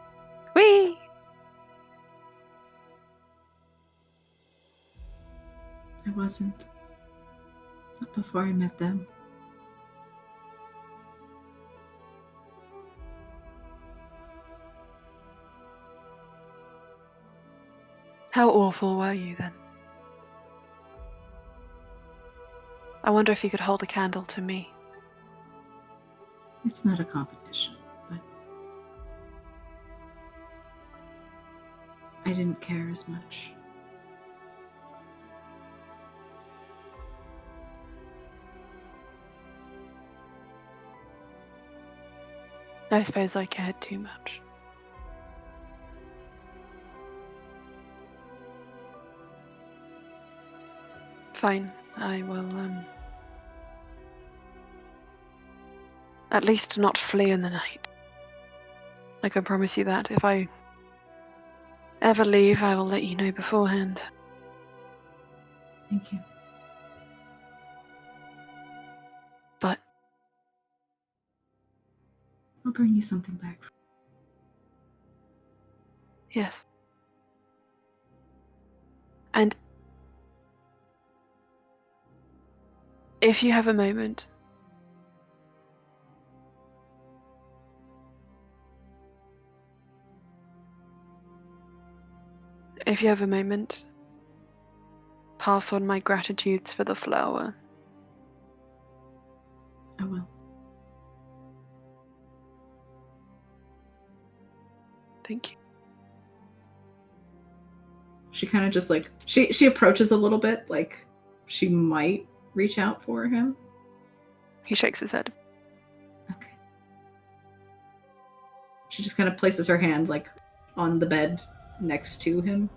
Whee! I wasn't. Not before I met them. How awful were you then? I wonder if you could hold a candle to me. It's not a competition, but I didn't care as much. I suppose I cared too much. Fine, I will, at least not flee in the night. I can promise you that. If I ever leave, I will let you know beforehand. Thank you. But I'll bring you something back. yes. And if you have a moment, pass on my gratitudes for the flower. I will. Thank you. She kind of just like she approaches a little bit, like she might reach out for him. He shakes his head. Okay. She just kind of places her hand like on the bed next to him.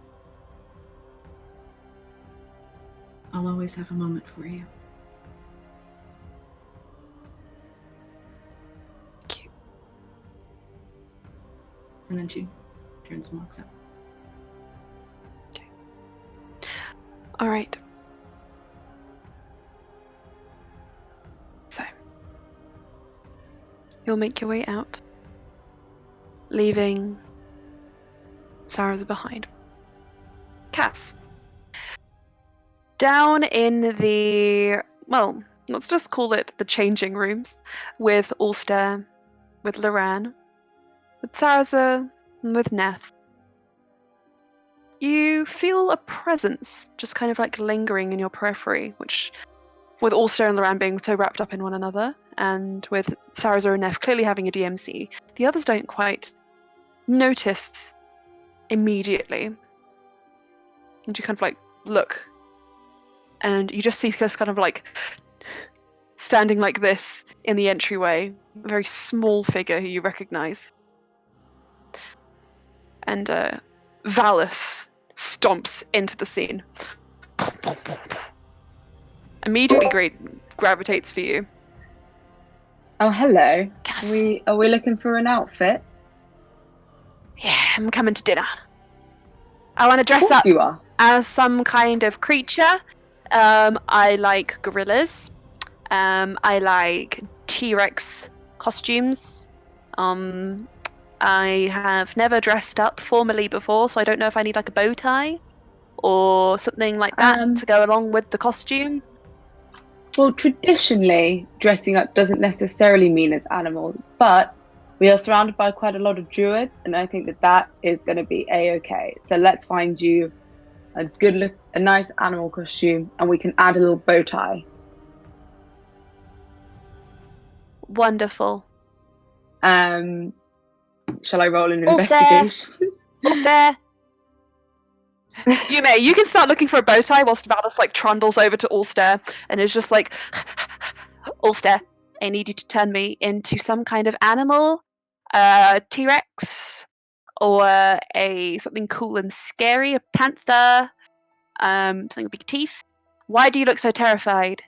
I'll always have a moment for you. Thank you. And then she turns and walks out. All right. So, you'll make your way out, leaving Sarah's behind. Cass. Down in the, well, let's just call it the changing rooms, with Ulster, with Loran, with Sarza, and with Neth. You feel a presence just kind of like lingering in your periphery, which, with Ulster and Loran being so wrapped up in one another, and with Sarza and Neth clearly having a DMC, the others don't quite notice immediately. And you kind of like look, and you just see this kind of like standing like this in the entryway, a very small figure who you recognize. And Valus stomps into the scene. Immediately gravitates for you. Oh, hello. Cass. Are we looking for an outfit? Yeah, I'm coming to dinner. I want to Of dress course up you are. as some kind of creature. I like gorillas. I like T-Rex costumes. I have never dressed up formally before, so I don't know if I need like a bow tie or something like that to go along with the costume. Well, traditionally, dressing up doesn't necessarily mean it's animals, but we are surrounded by quite a lot of druids, and I think that is going to be a-okay. So let's find you a nice animal costume, and we can add a little bow tie. Wonderful. Shall I roll an Ulster. investigation? Ulster! You may. You can start looking for a bow tie whilst Valus like trundles over to Ulster and is just like, Ulster, I need you to turn me into some kind of animal, T-Rex, or something cool and scary, a panther, something with big teeth. Why do you look so terrified?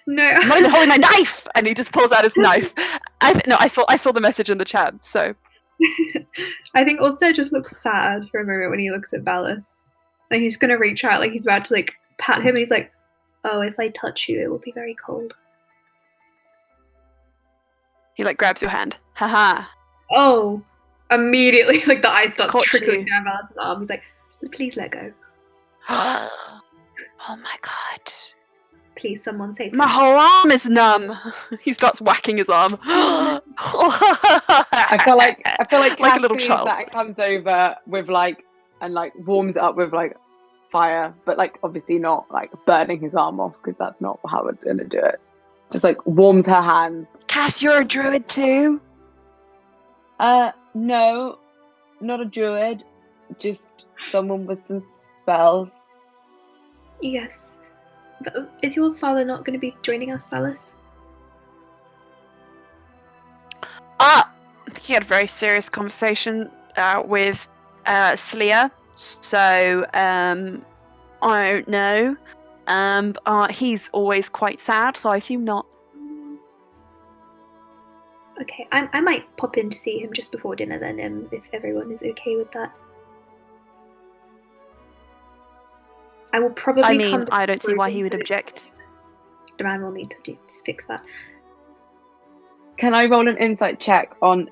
No. I'm not even holding my knife, and he just pulls out his knife. I saw the message in the chat. So I think Ulster just looks sad for a moment when he looks at Valus. Like he's gonna reach out, like he's about to like pat him, and he's like, "Oh, if I touch you, it will be very cold." he like grabs your hand. Haha. Oh, immediately, like the ice starts Caught trickling you. down Valus's arm. He's like, "Please let go. Oh my god. Please, someone save My me." whole arm is numb. He starts whacking his arm. I feel like like a little Cass sees child. that and comes over with like and like warms it up with like fire, but like obviously not like burning his arm off because that's not how we're gonna do it. Just like warms her hands. Cass, you're a druid too. No, not a druid, just someone with some spells. Yes. But is your father not going to be joining us, Valis? He had a very serious conversation with Slya, so I don't know. He's always quite sad, so I assume not. Okay, I might pop in to see him just before dinner then, if everyone is okay with that. I will probably I mean, come to I don't see why he would conclusion object. that the man will need to fix that. Can I roll an insight check on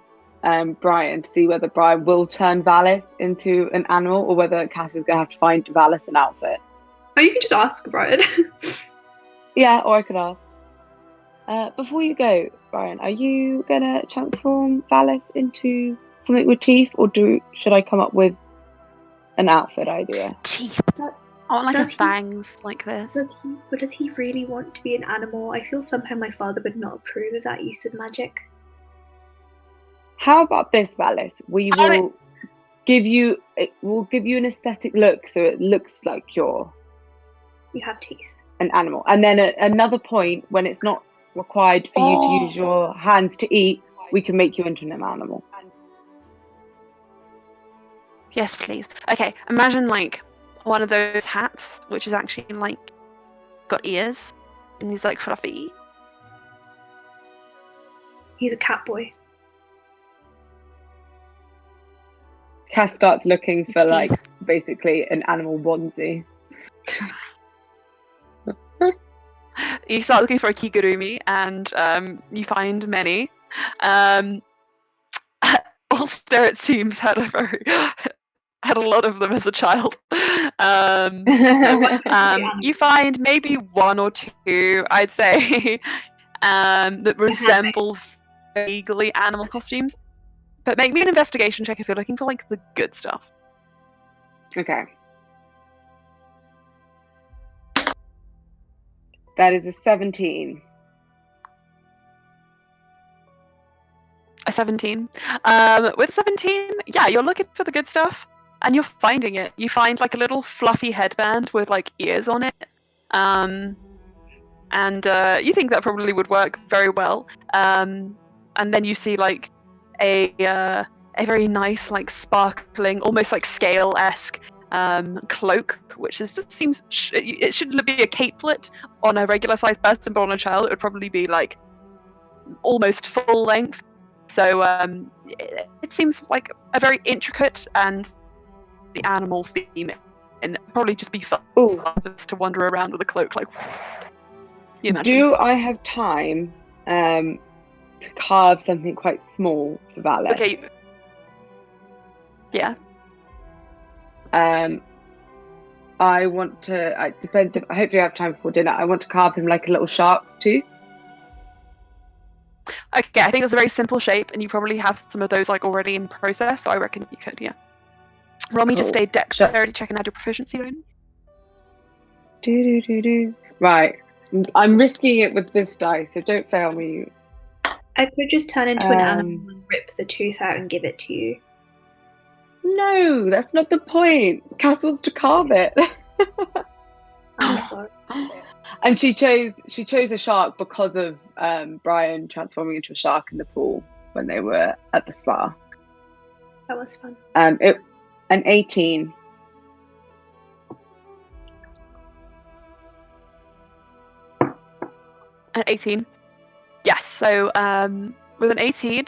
Brian to see whether Brian will turn Valis into an animal or whether Cass is going to have to find Valis an outfit? Oh, you can just ask Brian. Yeah, or I could ask. Before you go, Brian, are you going to transform Valis into something with teeth, or should I come up with an outfit idea? Teeth. I want like Does his he- fangs like this. Does he really want to be an animal? I feel somehow my father would not approve of that use of magic. How about this, Valis? We Got it. will give you an aesthetic look, so it looks like you're You have teeth. an animal. And then at another point, when it's not required for you to use your hands to eat, we can make you into an animal. Yes, please. Okay, imagine like one of those hats, which is actually like got ears, and he's like fluffy. He's a cat boy. Cass starts looking for Teeth. like basically an animal onesie. You start looking for a kigurumi, and you find many. Ulster, it seems, had a lot of them as a child. You find maybe one or two, I'd say, that resemble vaguely animal costumes. But make me an investigation check if you're looking for like the good stuff. Okay. That is a 17. A 17. With 17, yeah, you're looking for the good stuff, and you're finding it. You find like a little fluffy headband with like ears on it, and you think that probably would work very well. And then you see like a very nice, like sparkling, almost like scale-esque cloak, which is just seems it shouldn't be a capelet on a regular-sized person, but on a child it would probably be like almost full length. So it seems like a very intricate and the animal theme, and probably just be fun Ooh. to wander around with a cloak. Like, you imagine. Do I have time to carve something quite small for Valis? Okay. Yeah. I want to. It depends if. Hopefully, I have time before dinner. I want to carve him like a little shark's tooth. Okay, I think it's a very simple shape, and you probably have some of those like already in process. So I reckon you could. Yeah. Roll me just Cool. a dexterity check and add your proficiency bonus. Right. I'm risking it with this dice, so don't fail me. I could just turn into an animal and rip the tooth out and give it to you. No, that's not the point. Cass wants to carve it. I'm sorry. And she chose a shark because of Brian transforming into a shark in the pool when they were at the spa. That was fun. An 18. An 18. Yes. So with an 18,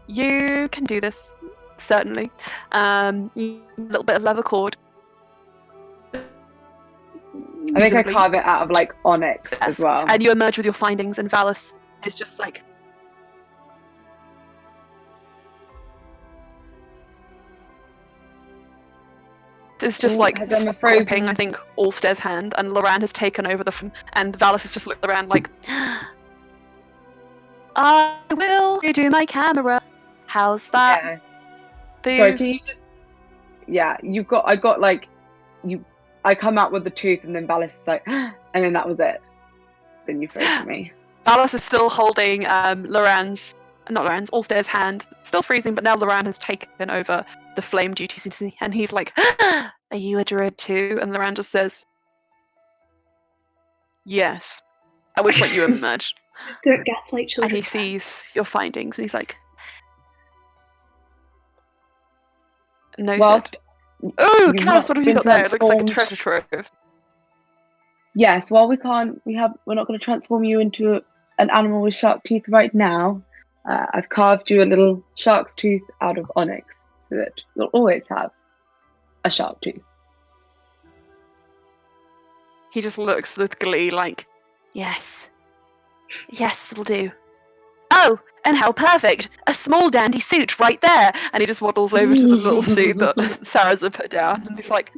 you can do this. Certainly. You need a little bit of leather cord. I think I carve it out of like onyx as well. And you emerge with your findings, and Valis is just like. It's just like gripping, I think, Ulster's hand, and Loran has taken over and Valis has just looked around like, I will redo my camera. How's that? Yeah. Boo. Sorry, yeah, I come out with the tooth, and then Valis is like, and then that was it. Then you throw it to me. Valis is still holding Allstair's hand, still freezing, but now Loran has taken over the flame duties, and he's like, "Are you a druid too?" And Loran just says, "Yes." At which point you emerge, Don't gaslight children. and he sees your findings, and he's like, "Noted." Whilst Oh, you've Callus, not what have you been got there? It looks like a transformed- treasure trove. Yes, while we're not going to transform you into an animal with sharp teeth right now. I've carved you a little shark's tooth out of onyx, so that you'll always have a sharp tooth. He just looks with glee, like, yes, it'll do. Oh, and how perfect! A small dandy suit right there! And he just waddles over to the little suit that Sarah's had put down, and he's like,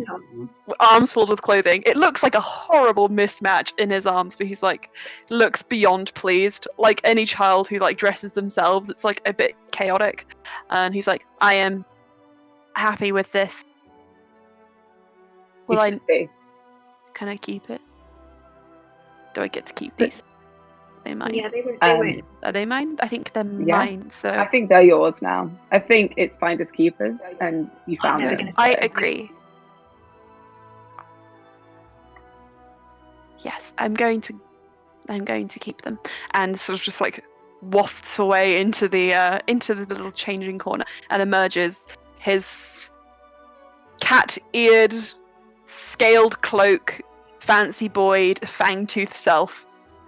arms full with clothing. It looks like a horrible mismatch in his arms, but he's like, looks beyond pleased. Like any child who like dresses themselves, it's like a bit chaotic. And he's like, I am happy with this. You Will I? should be. Can I keep it? Do I get to keep these? Are they mine? Yeah, they won't. Are they mine? I think they're Yeah. mine. So I think they're yours now. I think it's finders keepers, and you found never it. gonna- I agree. Yes, I'm going to keep them, and sort of just like wafts away into the little changing corner and emerges, his cat-eared, scaled cloak, fancy boyed, fang-toothed self,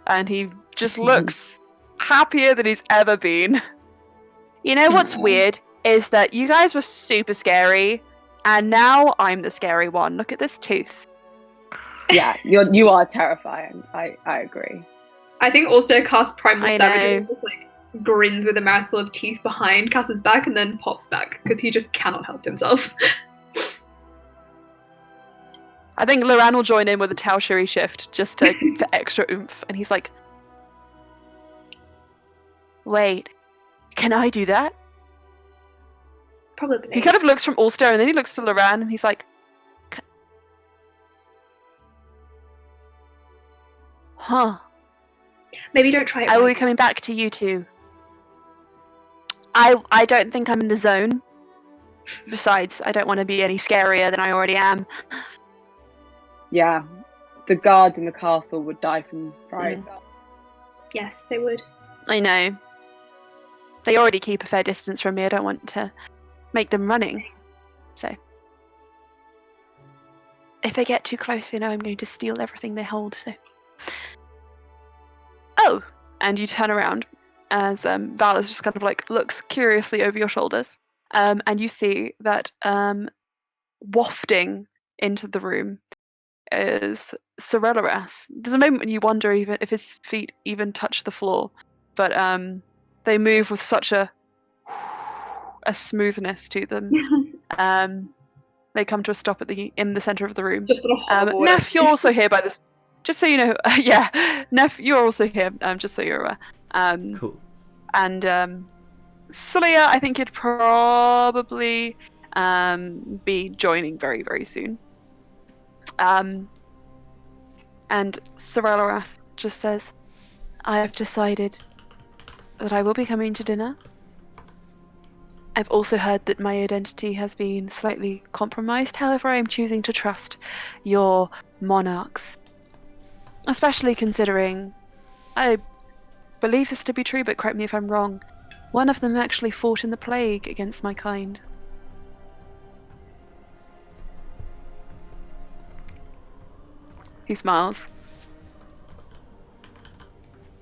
and he just looks happier than he's ever been. You know what's weird is that you guys were super scary, and now I'm the scary one. Look at this tooth. Yeah, you are terrifying. I agree. I think also cast Primal I Savage know. and just, like grins with a mouthful of teeth behind Cass's back and then pops back because he just cannot help himself. I think Loran will join in with a Taoshiri shift just for extra oomph, and he's like, wait, can I do that? Probably. He kind of looks from Ulster and then he looks to Loran and he's like, huh, Maybe don't try it. I will be right coming back to you two. I don't think I'm in the zone. Besides, I don't want to be any scarier than I already am. Yeah, the guards in the castle would die from fright. now. Yes, they would. I know. They already keep a fair distance from me. I don't want to make them running. So, if they get too close, they know I'm going to steal everything they hold. So, oh, and you turn around as Vala's just kind of like looks curiously over your shoulders, and you see that wafting into the room is Sorelleras. There's a moment when you wonder even if his feet even touch the floor, but they move with such a smoothness to them. They come to a stop in the center of the room. Just on a horrible way. Neff, you're also here by this. Just so you know, yeah, Neff, you're also here. Just so you're aware. Cool. And Slya, I think you'd probably be joining very, very soon. And Sorelleras just says, I have decided that I will be coming to dinner. I've also heard that my identity has been slightly compromised. However, I am choosing to trust your monarchs. Especially considering, I believe this to be true, but correct me if I'm wrong, one of them actually fought in the plague against my kind. He smiles.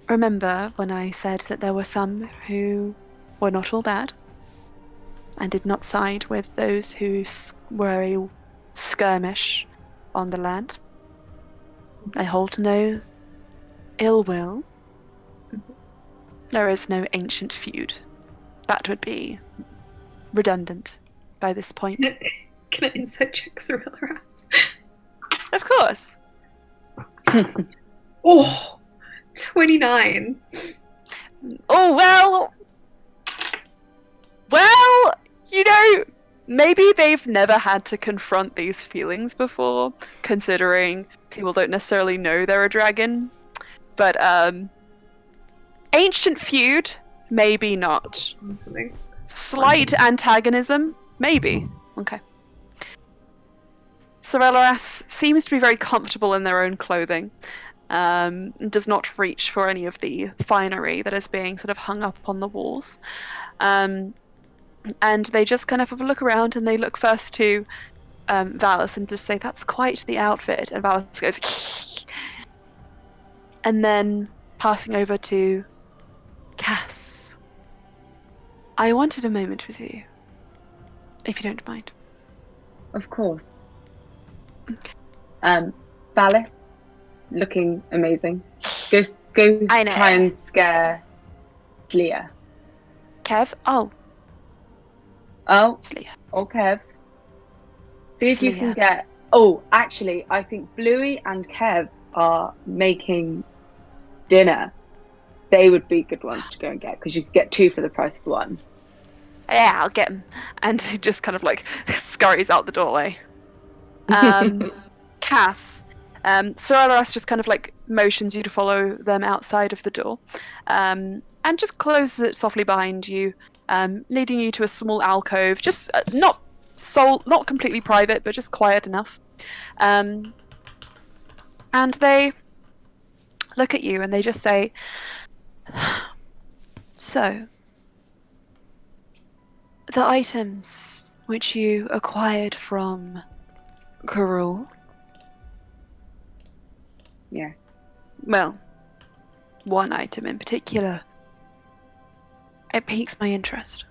Remember when I said that there were some who were not all bad, and did not side with those who were a skirmish on the land? I hold no ill will. There is no ancient feud. That would be redundant by this point. Can I insight check Sorelleras? Of course. Oh, 29. Oh, well, you know, maybe they've never had to confront these feelings before, considering people don't necessarily know they're a dragon. But ancient feud, maybe not. Something. Slight antagonism, maybe. Okay. Sorelloras seems to be very comfortable in their own clothing. Does not reach for any of the finery that is being sort of hung up on the walls. And they just kind of have a look around, and they look first to Valis and just say, "That's quite the outfit." And Valis goes, and then passing over to Cass. I wanted a moment with you, if you don't mind. Of course. Okay. Valis, looking amazing. Go I know. try and scare Slia. Kev? Oh, Oh, Slia. Kev. See if you can Slia. get... Oh, actually, I think Bluey and Kev are making dinner. They would be good ones to go and get, because you could get 2 for the price of 1. Yeah, I'll get him. And he just kind of like scurries out the doorway. Cass. Sorelloras just kind of like motions you to follow them outside of the door. And just closes it softly behind you, leading you to a small alcove, just not completely private, but just quiet enough. And they look at you and they just say, "So, the items which you acquired from Karul." Yeah. Well, one item in particular. It piques my interest.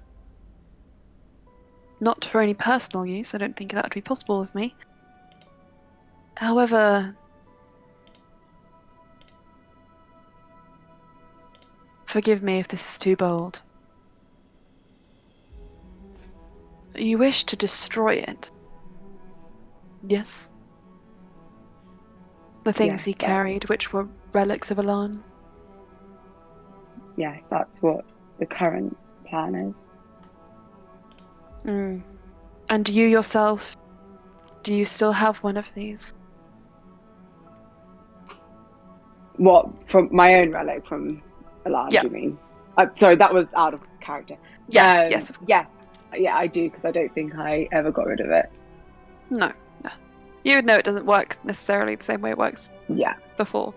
Not for any personal use, I don't think that would be possible with me. However, forgive me if this is too bold. You wish to destroy it? Yes? The things Yes, he carried, which were relics of Alan? Yes, that's what the current plan is. And you yourself, do you still have one of these? What, from my own relic from Alan, Yeah. do you mean? Sorry, that was out of character. Yes, yes. Yes. Yeah, I do, because I don't think I ever got rid of it. No. You would know it doesn't work necessarily the same way it works Yeah. before.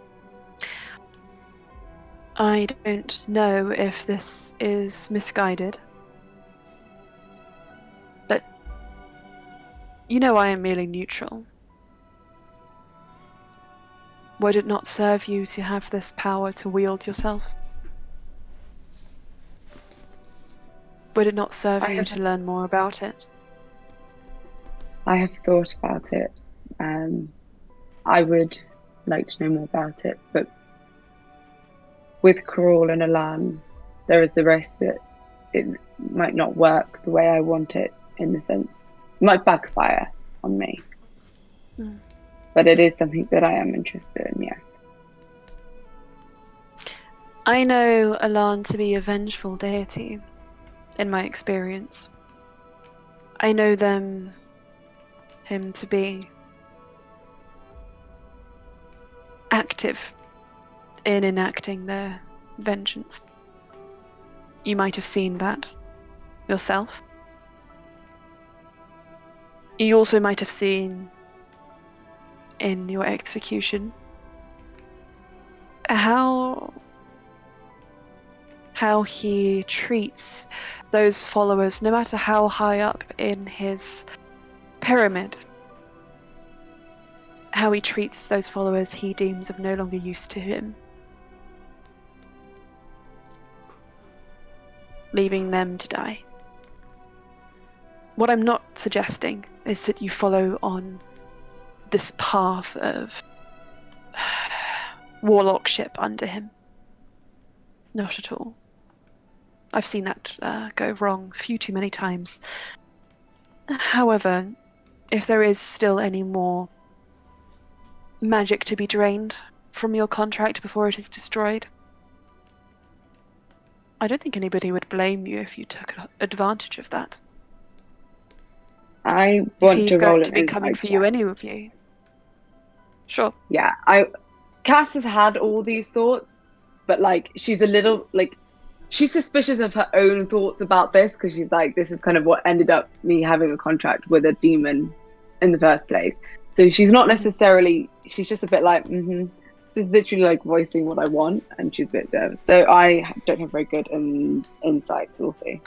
I don't know if this is misguided, but you know I am merely neutral. Would it not serve you to have this power to wield yourself? Would it not serve you to learn more about it? I have thought about it. I would like to know more about it, but with Karul and Alan, there is the risk that it might not work the way I want it, in the sense. It might backfire on me. But it is something that I am interested in, yes. I know Alan to be a vengeful deity, in my experience. I know him to be active in enacting their vengeance. You might have seen that yourself. You also might have seen in your execution how he treats those followers, no matter how high up in his pyramid. How he treats those followers he deems of no longer use to him, leaving them to die. What I'm not suggesting is that you follow on this path of warlockship under him. Not at all. I've seen that go wrong few too many times. However, if there is still any more magic to be drained from your contract before it is destroyed, I don't think anybody would blame you if you took advantage of that. I if want he's to roll going an to be coming insight for you, check. any of you. Sure. Yeah, Cass has had all these thoughts, but like she's a little like she's suspicious of her own thoughts about this because she's like, this is kind of what ended up me having a contract with a demon in the first place. So she's not necessarily. She's just a bit like, This is literally like voicing what I want, and she's a bit nervous. So I don't have very good insights. We'll see.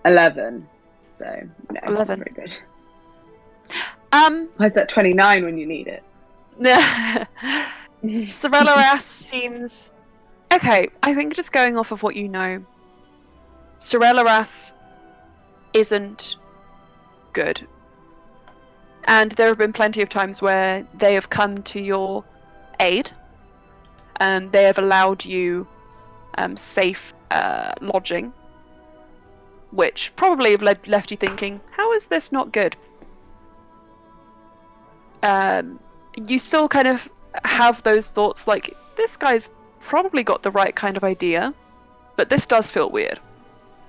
11. So no, 11. not very good. Um, Why's that 29 when you need it? Sorella seems okay. I think just going off of what you know, Sorella isn't good, and there have been plenty of times where they have come to your aid, and they have allowed you safe lodging, which probably have left you thinking, how is this not good? You still kind of have those thoughts like, this guy's probably got the right kind of idea, but this does feel weird.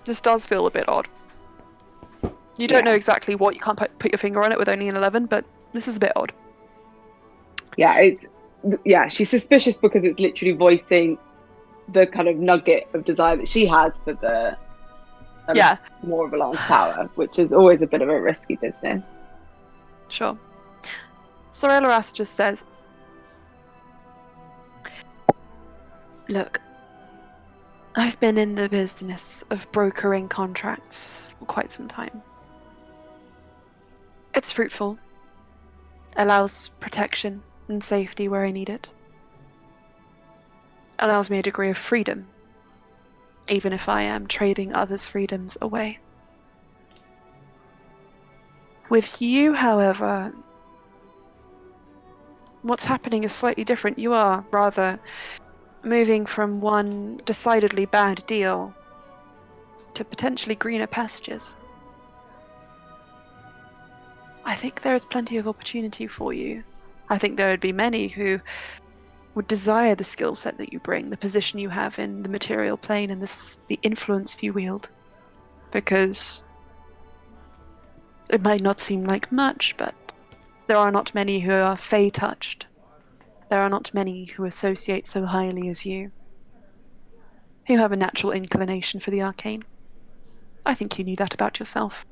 This does feel a bit odd. You don't know exactly what, you can't put your finger on it with only an 11, but this is a bit odd. Yeah, she's suspicious because it's literally voicing the kind of nugget of desire that she has for the more of a Lance power, which is always a bit of a risky business. Sure. Sorella just says, look, I've been in the business of brokering contracts for quite some time. It's fruitful. Allows protection and safety where I need it. Allows me a degree of freedom, even if I am trading others' freedoms away. With you, however, what's happening is slightly different. You are rather moving from one decidedly bad deal to potentially greener pastures. I think there is plenty of opportunity for you. I think there would be many who would desire the skill set that you bring, the position you have in the material plane, and the influence you wield. Because it might not seem like much, but there are not many who are Fey-touched. There are not many who associate so highly as you, who have a natural inclination for the arcane. I think you knew that about yourself.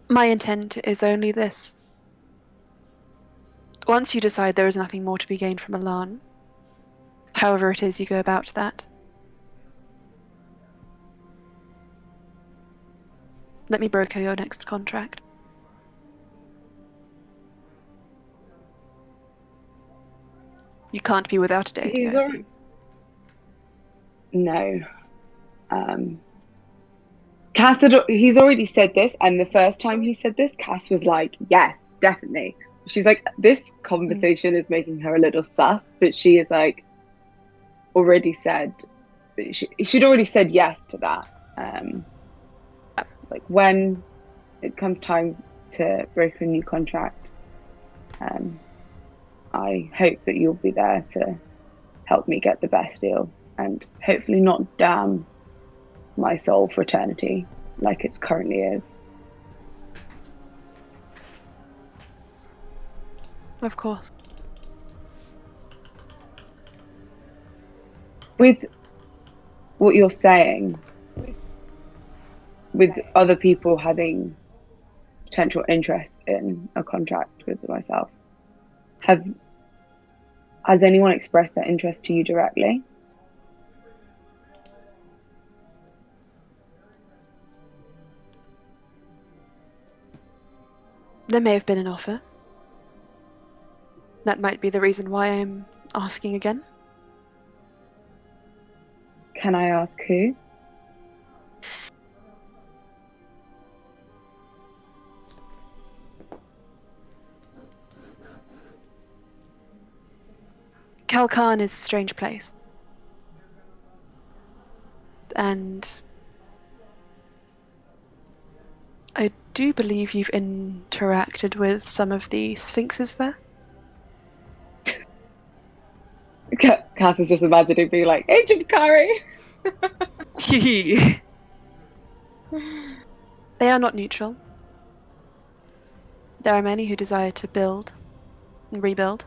My intent is only this. Once you decide there is nothing more to be gained from Alan, however it is you go about that, let me broker your next contract. You can't be without a date, I assume. No. Cass he's already said this, and the first time he said this, Cass was like, yes, definitely. She's like, this conversation is making her a little sus, but she is like, already said, she'd already said yes to that. It's like, when it comes time to break a new contract, I hope that you'll be there to help me get the best deal, and hopefully not damn my soul for eternity like it currently is. Of course. With what you're saying, with other people having potential interest in a contract with myself, has anyone expressed that interest to you directly? There may have been an offer. That might be the reason why I'm asking again. Can I ask who? Kalkan is a strange place. And I do believe you've interacted with some of the sphinxes there. Cass is just imagining being like, Agent Kari! They are not neutral. There are many who desire to build and rebuild.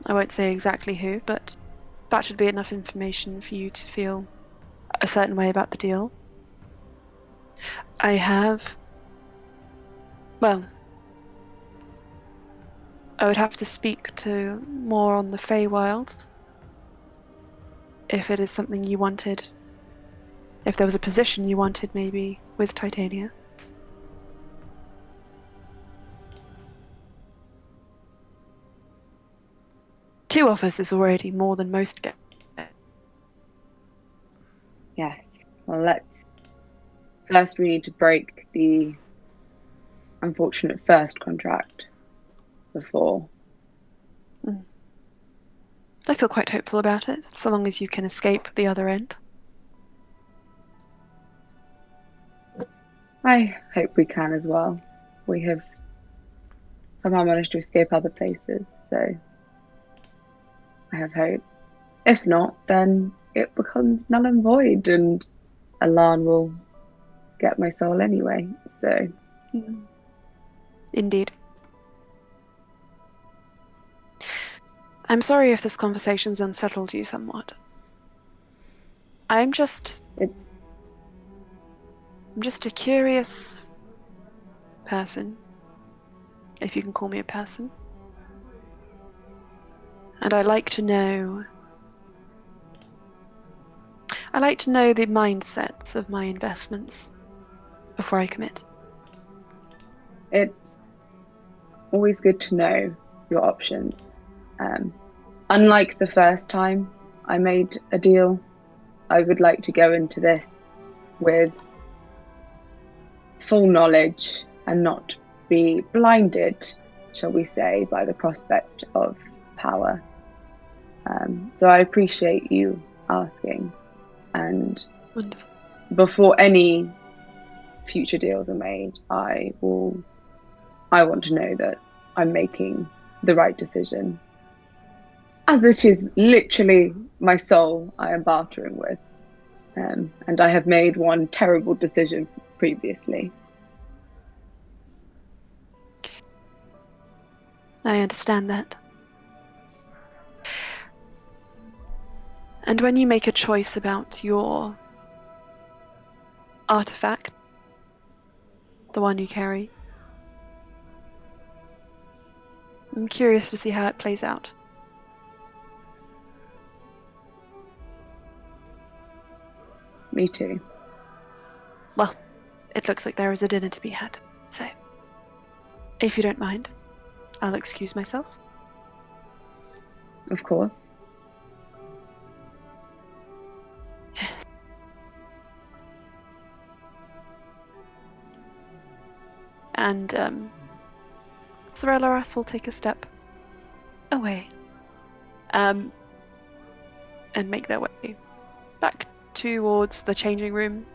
I won't say exactly who, but that should be enough information for you to feel a certain way about the deal. I would have to speak to more on the Feywild if it is something you wanted. If there was a position you wanted, maybe, with Titania. Two offers is already more than most get. Yes. Well, first we need to break the unfortunate first contract before. I feel quite hopeful about it, so long as you can escape the other end. I hope we can as well. We have somehow managed to escape other places, so I have hope. If not, then it becomes null and void, and Alan will get my soul anyway, so... Indeed. I'm sorry if this conversation's unsettled you somewhat. I'm just a curious person, if you can call me a person. And I like to know the mindsets of my investments before I commit. It's always good to know your options. Unlike the first time I made a deal, I would like to go into this with full knowledge and not be blinded, shall we say, by the prospect of power. So I appreciate you asking, and Wonderful. before any future deals are made, I want to know that I'm making the right decision, as it is literally my soul I am bartering with, and I have made one terrible decision previously. I understand that. And when you make a choice about your artifact, the one you carry, I'm curious to see how it plays out. Me too. Well, it looks like there is a dinner to be had, so if you don't mind, I'll excuse myself. Of course. And Sorelaras will take a step away, and make their way back towards the changing room,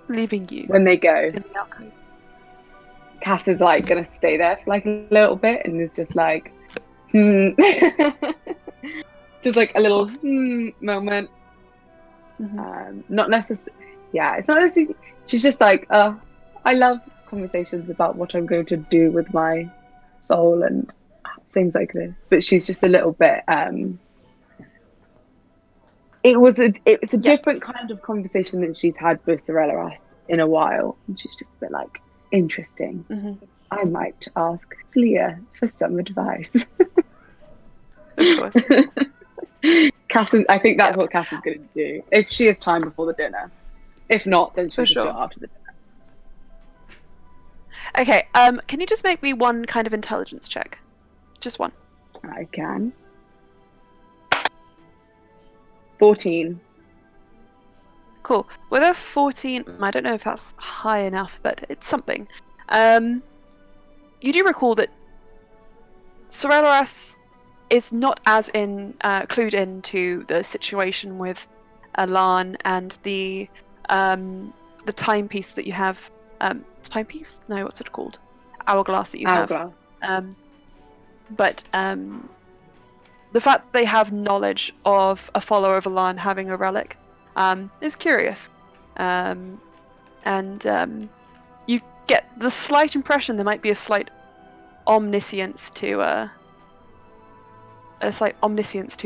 leaving you When they go, in the alcove. Cass is like gonna stay there for like a little bit and is just like, just like a little moment. Not necessarily. Yeah, it's not necessarily. She's just like, I love conversations about what I'm going to do with my soul and things like this. But she's just a little bit. It's a different kind of conversation that she's had with Sorelaras in a while, and she's just a bit like, interesting. I might ask Slia for some advice. Of course. I think that's what Cass is going to do if she has time before the dinner. If not, then she'll just do it after the dinner. Okay, can you just make me one kind of intelligence check? Just one. I can. 14. Cool. With a 14, I don't know if that's high enough, but it's something. You do recall that Sorelaras is not as clued into the situation with Alan and the timepiece that you have. Timepiece? No, what's it called? hourglass that you have. Hourglass. But the fact they have knowledge of a follower of Alan having a relic is curious. You get the slight impression there might be a slight omniscience to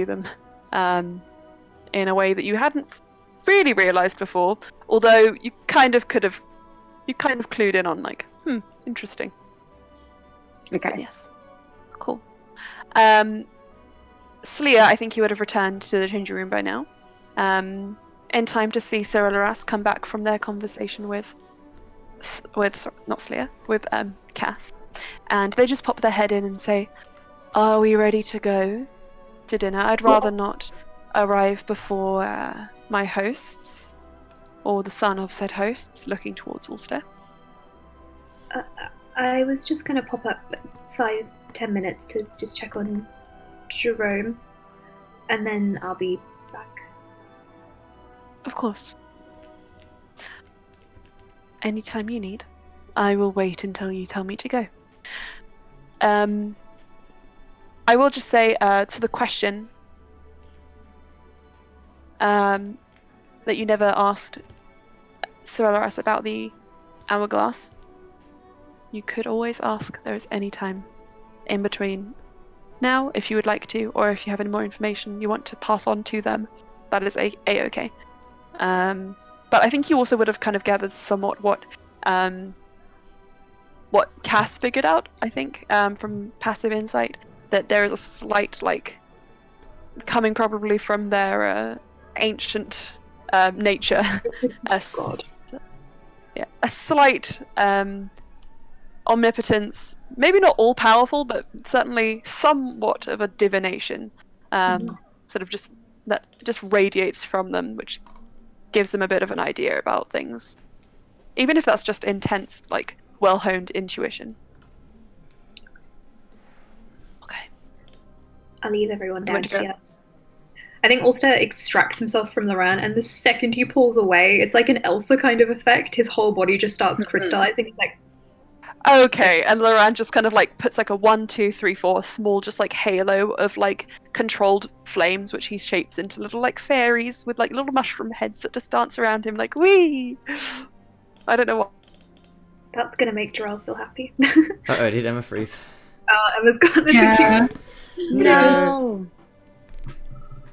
them, in a way that you hadn't really realized before. Although you kind of clued in on like, interesting. Okay. But yes, cool. Slya, I think you would have returned to the changing room by now, in time to see Cyrillaras come back from their conversation with Cass, and they just pop their head in and say, "Are we ready to go to dinner? I'd rather not arrive before my hosts, or the son of said hosts," looking towards Ulster. I was just going to pop up 5-10 minutes to just check on Jerome, and then I'll be back. Of course. Anytime you need. I will wait until you tell me to go. I will just say to the question that you never asked Cyrillaras about the hourglass. You could always ask. There is any time in between now, if you would like to, or if you have any more information you want to pass on to them. That is a-okay. But I think you also would have kind of gathered somewhat what Cass figured out, I think, from passive insight, that there is a slight, like, coming probably from their ancient nature, a slight omnipotence, maybe not all powerful, but certainly somewhat of a divination, sort of just radiates from them, which gives them a bit of an idea about things, even if that's just intense, like, well-honed intuition. Okay. I'll leave everyone down here. I think Ulster extracts himself from Loran, and the second he pulls away, it's like an Elsa kind of effect. His whole body just starts crystallizing. He's like, okay, and Loran just kind of like puts like a 1, 2, 3, 4 small just like halo of like controlled flames, which he shapes into little like fairies with like little mushroom heads that just dance around him like, wee. I don't know what. That's gonna make Jarrell feel happy. Uh-oh, did Emma freeze? Emma's gone. Yeah. No.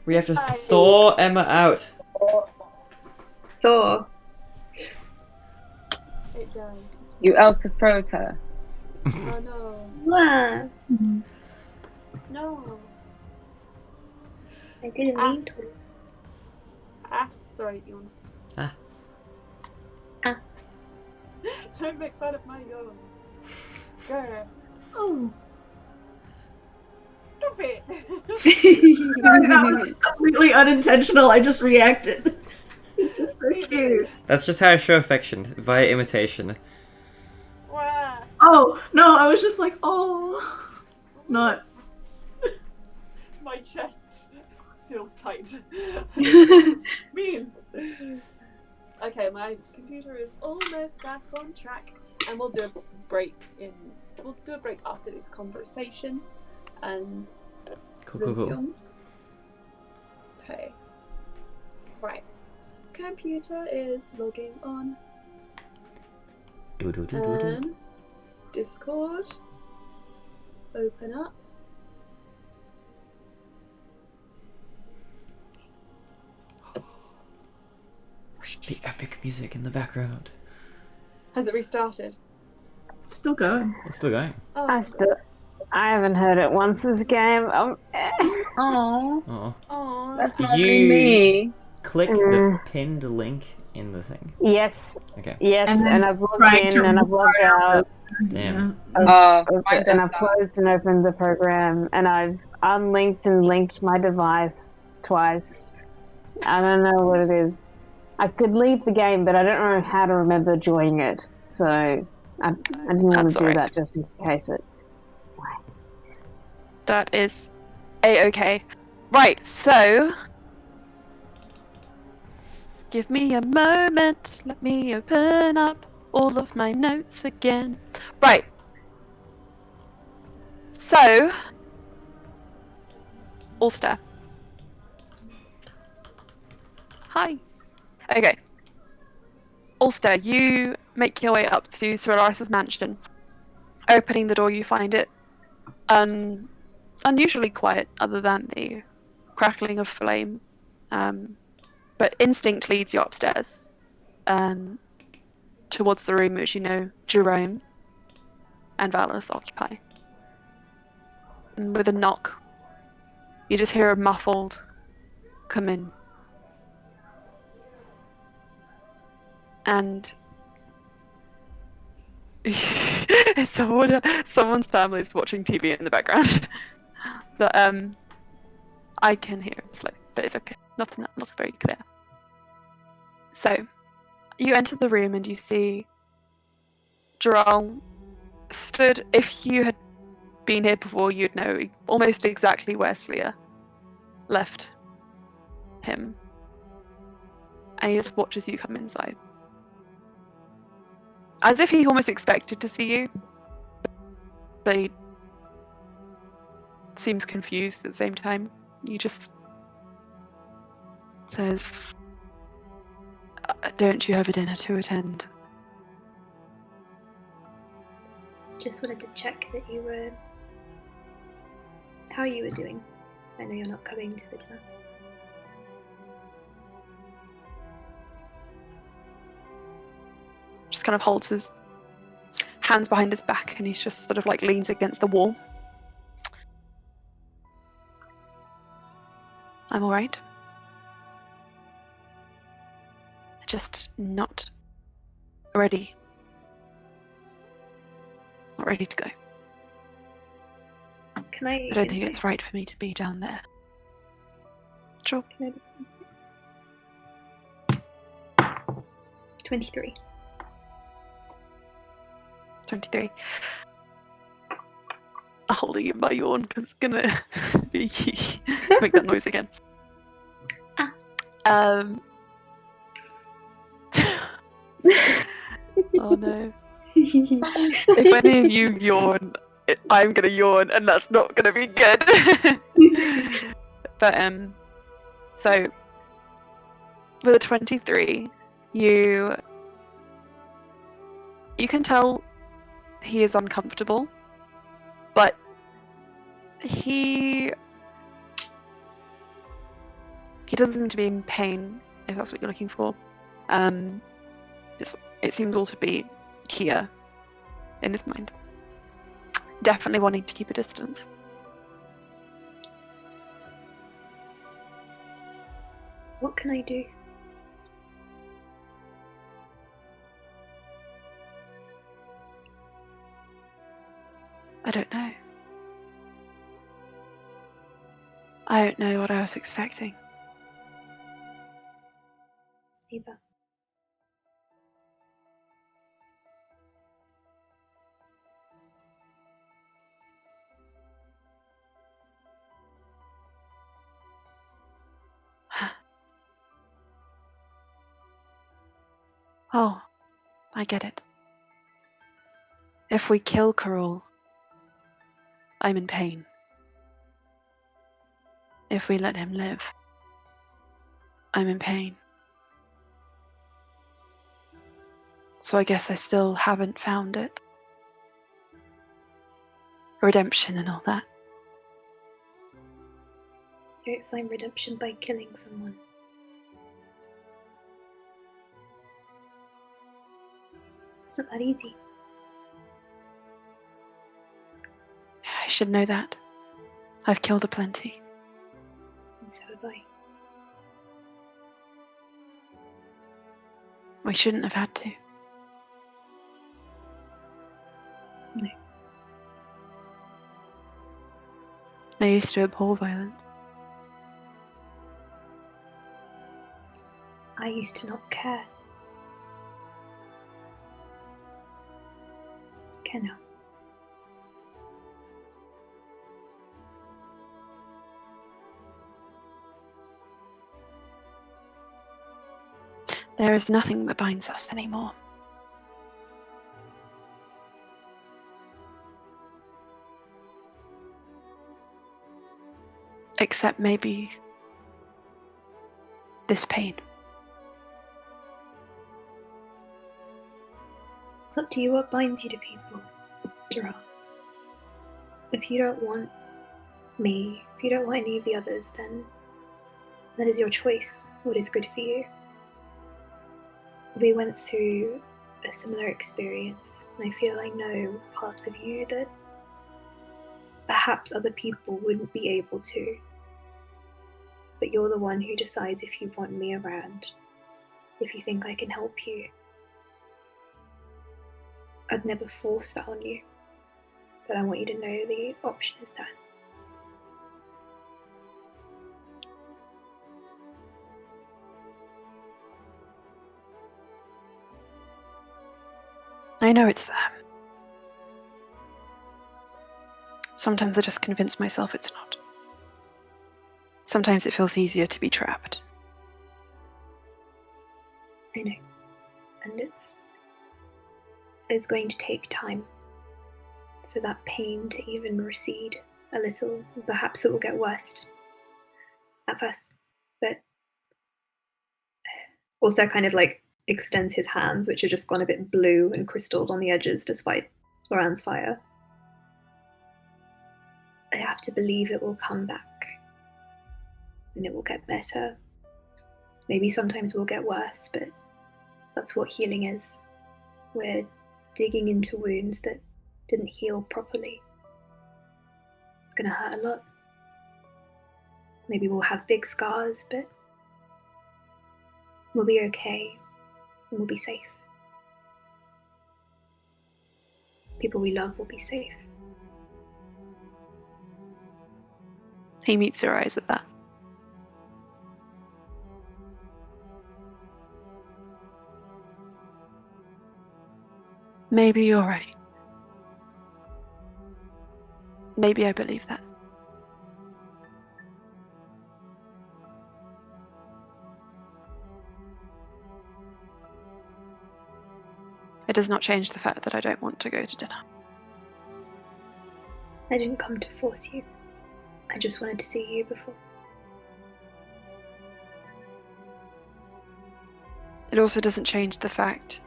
We have to thaw Emma out. Thor. You Elsa froze her. Oh no. What? No. I didn't mean to. Sorry, yawn. Ah. Don't make fun of my yawns. Girl. Oh. Stop it. Sorry, that was completely unintentional. I just reacted. It's just so cute. That's just how I show affection, via imitation. Wow. Oh, no, I was just like, oh. Not. My chest feels tight. Means. Okay, my computer is almost back on track, and we'll do a break after this conversation, and Cool. resume. Okay. Right. Computer is logging on, and Discord. Open up. The epic music in the background. Has it restarted? It's still going. It's still going. Oh, I haven't heard it once this game. Oh, Oh. that's Did not you- me. Click the pinned link in the thing. Yes, Okay. yes, And then and I've logged trying in to and I've logged out. Damn. Mine And does I've that. closed and opened the program, and I've unlinked and linked my device twice. I don't know what it is. I could leave the game, but I don't know how to remember joining it. So I didn't want That's to do alright. that just in case it. that is a-okay. Right, so give me a moment. Let me open up all of my notes again. Right. So, Ulster. Hi. Okay. Ulster, you make your way up to Solaris's mansion. Opening the door, you find it unusually quiet, other than the crackling of flame. But instinct leads you upstairs, towards the room which you know Jerome and Valus occupy. And with a knock, you just hear a muffled "come in." And someone's family is watching TV in the background. But I can hear it slow, but it's okay. Nothing very clear. So you enter the room and you see Gerald stood. If you had been here before, you'd know almost exactly where Slya left him. And he just watches you come inside. As if he almost expected to see you, but he seems confused at the same time. He just says, "Don't you have a dinner to attend?" Just wanted to check that you were. How you were doing. I know you're not coming to the dinner. Just kind of holds his hands behind his back and he's just sort of like leans against the wall. I'm alright. Just not ready. Not ready to go. Can I? I don't think it's right for me to be down there. Sure. 23. 23. I'm holding in my yawn because it's gonna be make that noise again. Ah. Oh no. If any of you yawn, I'm gonna yawn and that's not gonna be good. But so with a 23, you can tell he is uncomfortable, but he doesn't seem to be in pain, if that's what you're looking for. It seems all to be here in his mind. Definitely wanting to keep a distance. What can I do? I don't know. I don't know what I was expecting. Either. Oh, I get it. If we kill Karol, I'm in pain. If we let him live, I'm in pain. So I guess I still haven't found it. Redemption and all that. You don't find redemption by killing someone. It's not that easy. I should know that. I've killed aplenty. And so have I. We shouldn't have had to. No. I used to abhor violence. I used to not care. Care now. There is nothing that binds us anymore. Except maybe this pain. It's up to you what binds you to people, Gerard. If you don't want me, if you don't want any of the others, then that is your choice, what is good for you. We went through a similar experience, and I feel I know parts of you that perhaps other people wouldn't be able to. But you're the one who decides if you want me around, if you think I can help you. I'd never force that on you, but I want you to know the option is there. I know it's there. Sometimes I just convince myself it's not. Sometimes it feels easier to be trapped. I know. And it's going to take time for that pain to even recede a little. Perhaps it will get worse at first, but also kind of like extends his hands, which have just gone a bit blue and crystalled on the edges despite Loran's fire. I have to believe it will come back and it will get better. Maybe sometimes it will get worse, but that's what healing is. We're digging into wounds that didn't heal properly. It's gonna hurt a lot. Maybe we'll have big scars, but we'll be okay and we'll be safe. People we love will be safe. He meets your eyes at that. Maybe you're right. Maybe I believe that. It does not change the fact that I don't want to go to dinner. I didn't come to force you. I just wanted to see you before. It also doesn't change the fact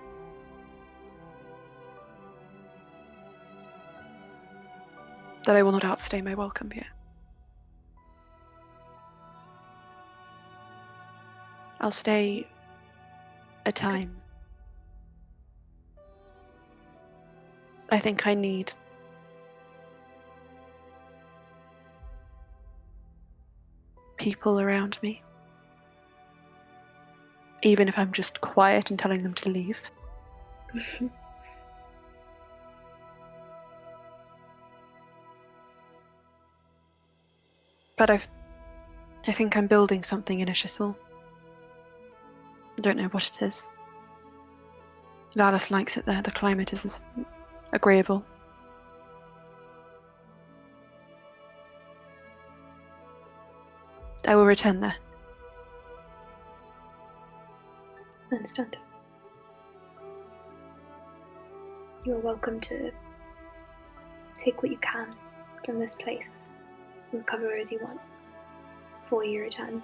that I will not outstay my welcome here. I'll stay a time. I think I need people around me. Even if I'm just quiet and telling them to leave. But I think I'm building something in Ishisol. I don't know what it is. Valis likes it there. The climate is agreeable. I will return there. I understand. You are welcome to take what you can from this place and recover as you want before you return.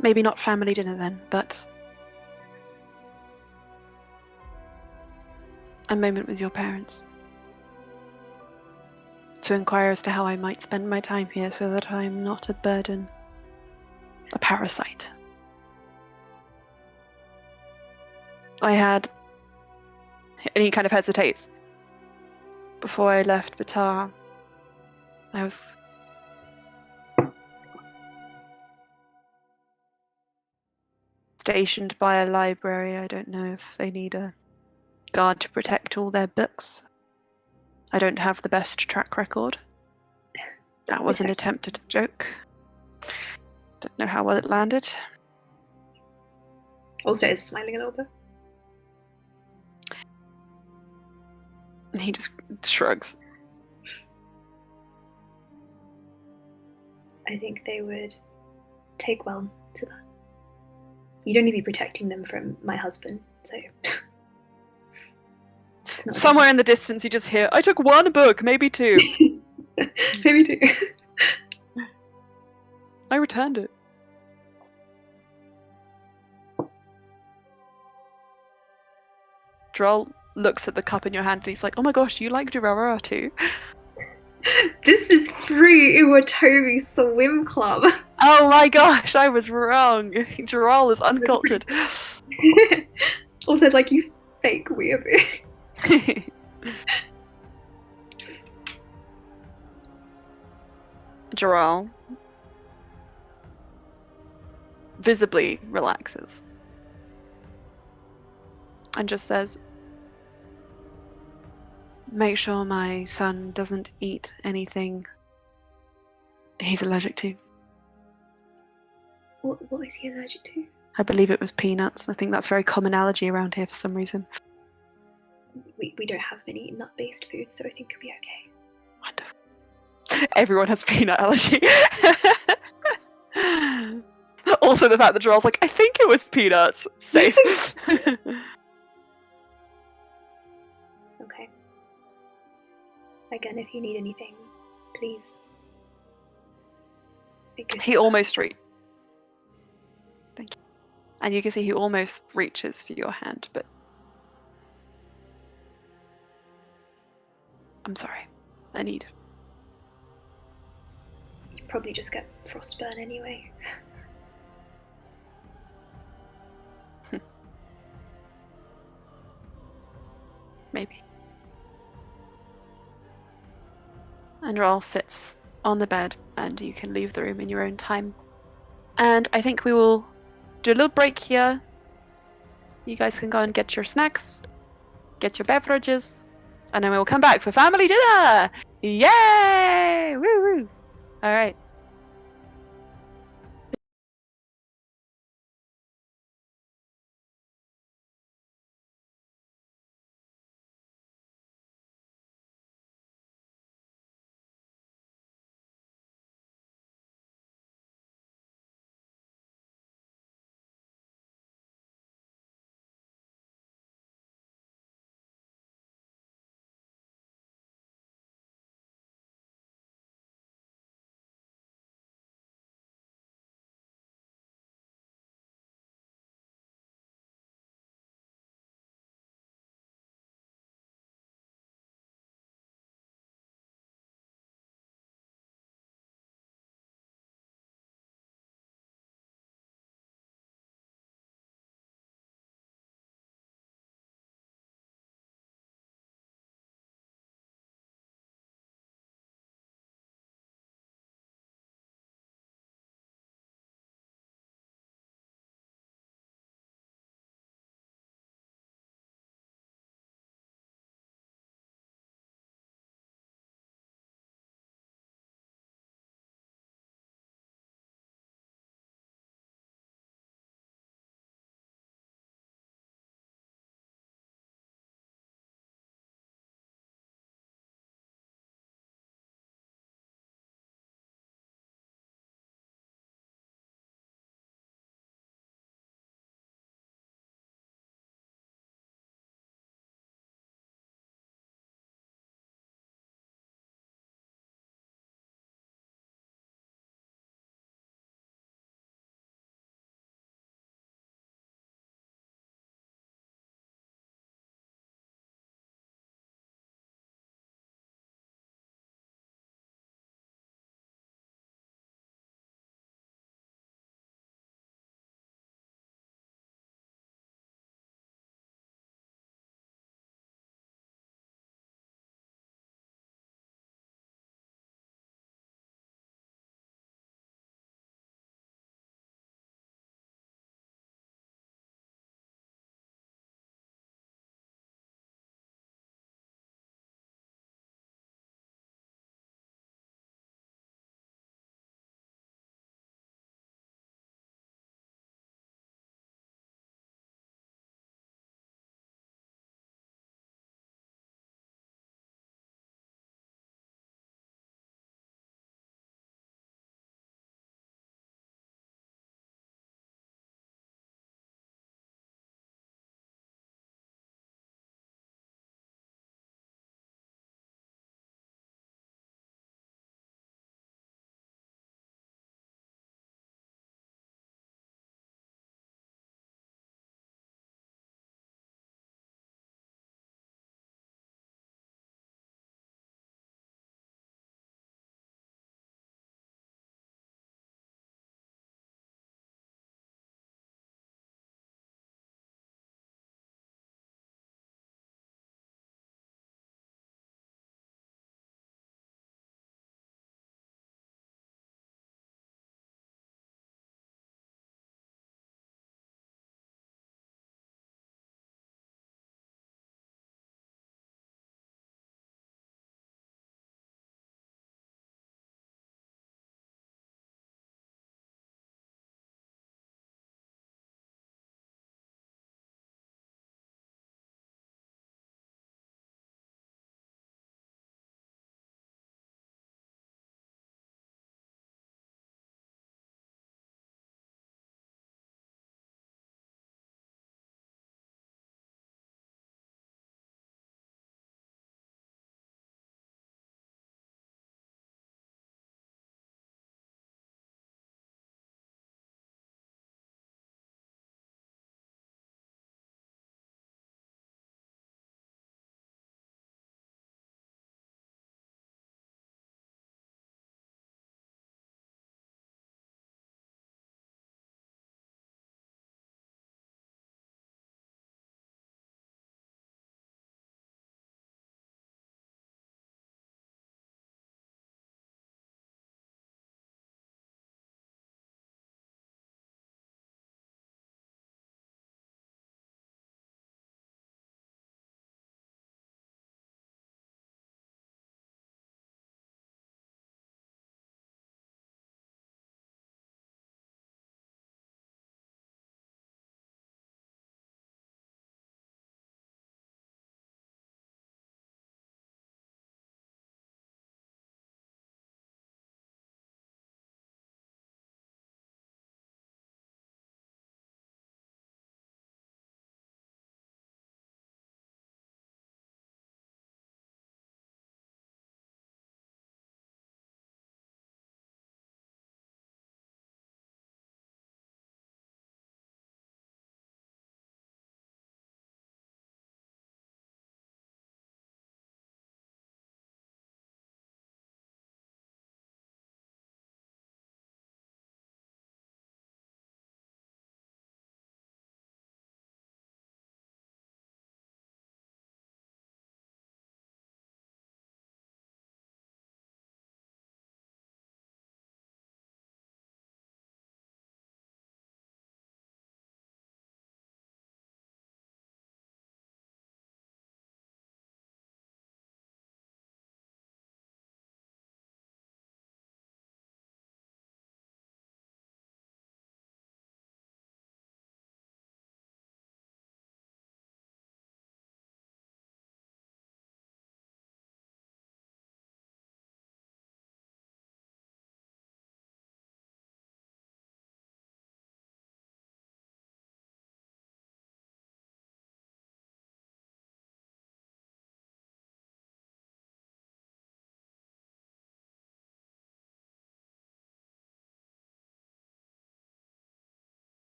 Maybe not family dinner then, but a moment with your parents. To inquire as to how I might spend my time here so that I'm not a burden, a parasite. And he kind of hesitates. Before I left Batar, I was stationed by a library. I don't know if they need a guard to protect all their books. I don't have the best track record. That was an attempt at a joke. Don't know how well it landed. Also is smiling a little bit. And he just shrugs. I think they would take well to that. You'd only be protecting them from my husband, so... It's not Somewhere in the distance you just hear, I took one book, maybe two. Maybe two. I returned it. Droll looks at the cup in your hand and he's like, oh my gosh, you like Durarara too? This is free Iwatobi Swim Club. Oh my gosh, I was wrong. Droll is uncultured. Also, it's like, you fake weeaboo. Droll visibly relaxes and just says, make sure my son doesn't eat anything he's allergic to. What is he allergic to? I believe it was peanuts. I think that's a very common allergy around here for some reason. We don't have many nut-based foods, so I think it'll be okay. Wonderful. Everyone has peanut allergy. Also, the fact that Joel's like, I think it was peanuts. Safe. Okay. Again, if you need anything, please. He almost reached. Thank you. And you can see he almost reaches for your hand, but I'm sorry. I need. You probably just get frostburn anyway. Maybe. And Raoul sits on the bed, and you can leave the room in your own time. And I think we will do a little break here. You guys can go and get your snacks, get your beverages, and then we will come back for family dinner! Yay! Woo woo! Alright.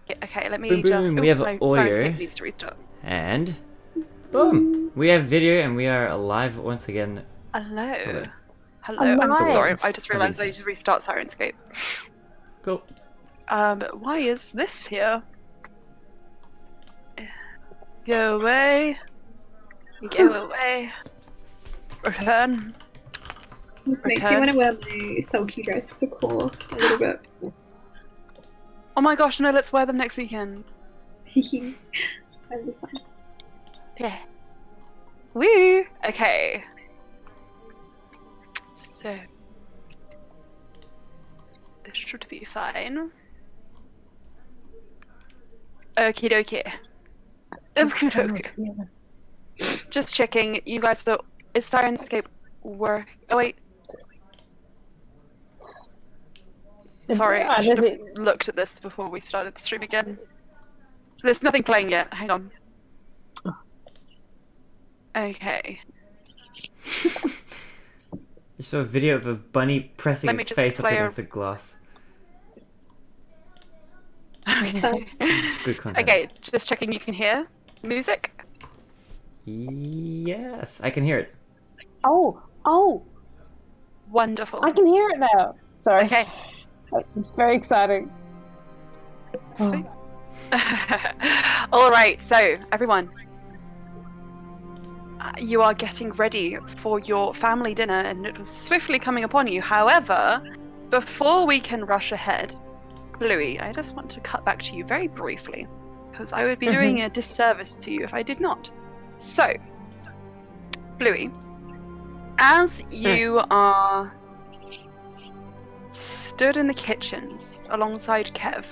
Okay, let me Boom, boom, just. we have my audio. Sirenscape needs to restart. And boom, we have video and we are alive once again. Hello. Hello. Alive. I'm sorry. I just realised I I think need to restart Sirenscape. Cool. Why is this here? Go away. Go away. Return. This makes me Okay. want to wear my sulky dress for core a little bit. Oh my gosh, no, let's wear them next weekend. That'd be fun. Yeah. Woo! Okay. So. This should be fine. Okie dokie. Okie dokie. Just checking, you guys, so is Sirenscape work? Oh wait. Sorry, I should have looked at this before we started the stream again. There's nothing playing yet. Hang on. Okay. I saw a video of a bunny pressing Let me its just face up clear- against the glass. Okay. This is good content. Okay, just checking you can hear music. Yes, I can hear it. Oh, Wonderful. I can hear it now. Sorry. Okay. It's very exciting. Sweet. All right, so everyone, you are getting ready for your family dinner, and it was swiftly coming upon you. However, before we can rush ahead, Bluey, I just want to cut back to you very briefly, because I would be doing a disservice to you if I did not. So, Bluey, as you are stood in the kitchens alongside Kev,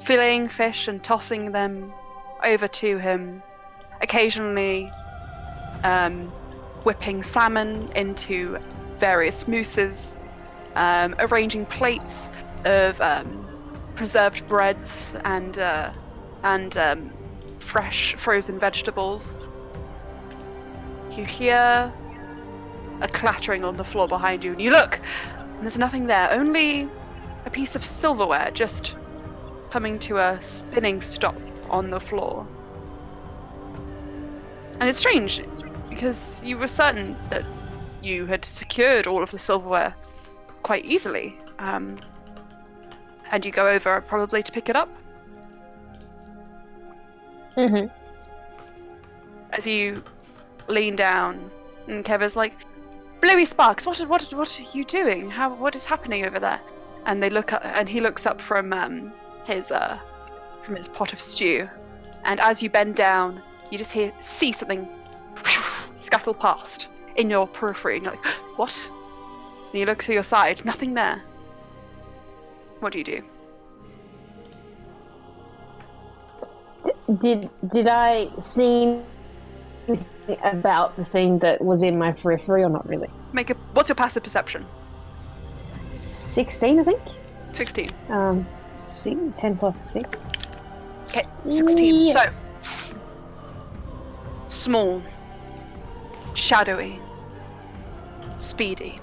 filling fish and tossing them over to him, occasionally whipping salmon into various mousses, arranging plates of preserved breads and fresh frozen vegetables. You hear a clattering on the floor behind you, and you look, and there's nothing there, only a piece of silverware just coming to a spinning stop on the floor. And it's strange, because you were certain that you had secured all of the silverware quite easily. And you go over probably to pick it up. As you lean down, and Kevin's like, Bluey Sparks, what are you doing? What is happening over there? And they look up, and he looks up from his pot of stew, and as you bend down, you just see something scuttle past in your periphery, and you're like, what? And you look to your side, nothing there. What do you do? Did I see anything about the thing that was in my periphery, or not really? What's your passive perception? 16, I think. 16. 10 plus 6. Okay, 16. Yeah. So, small, shadowy, speedy.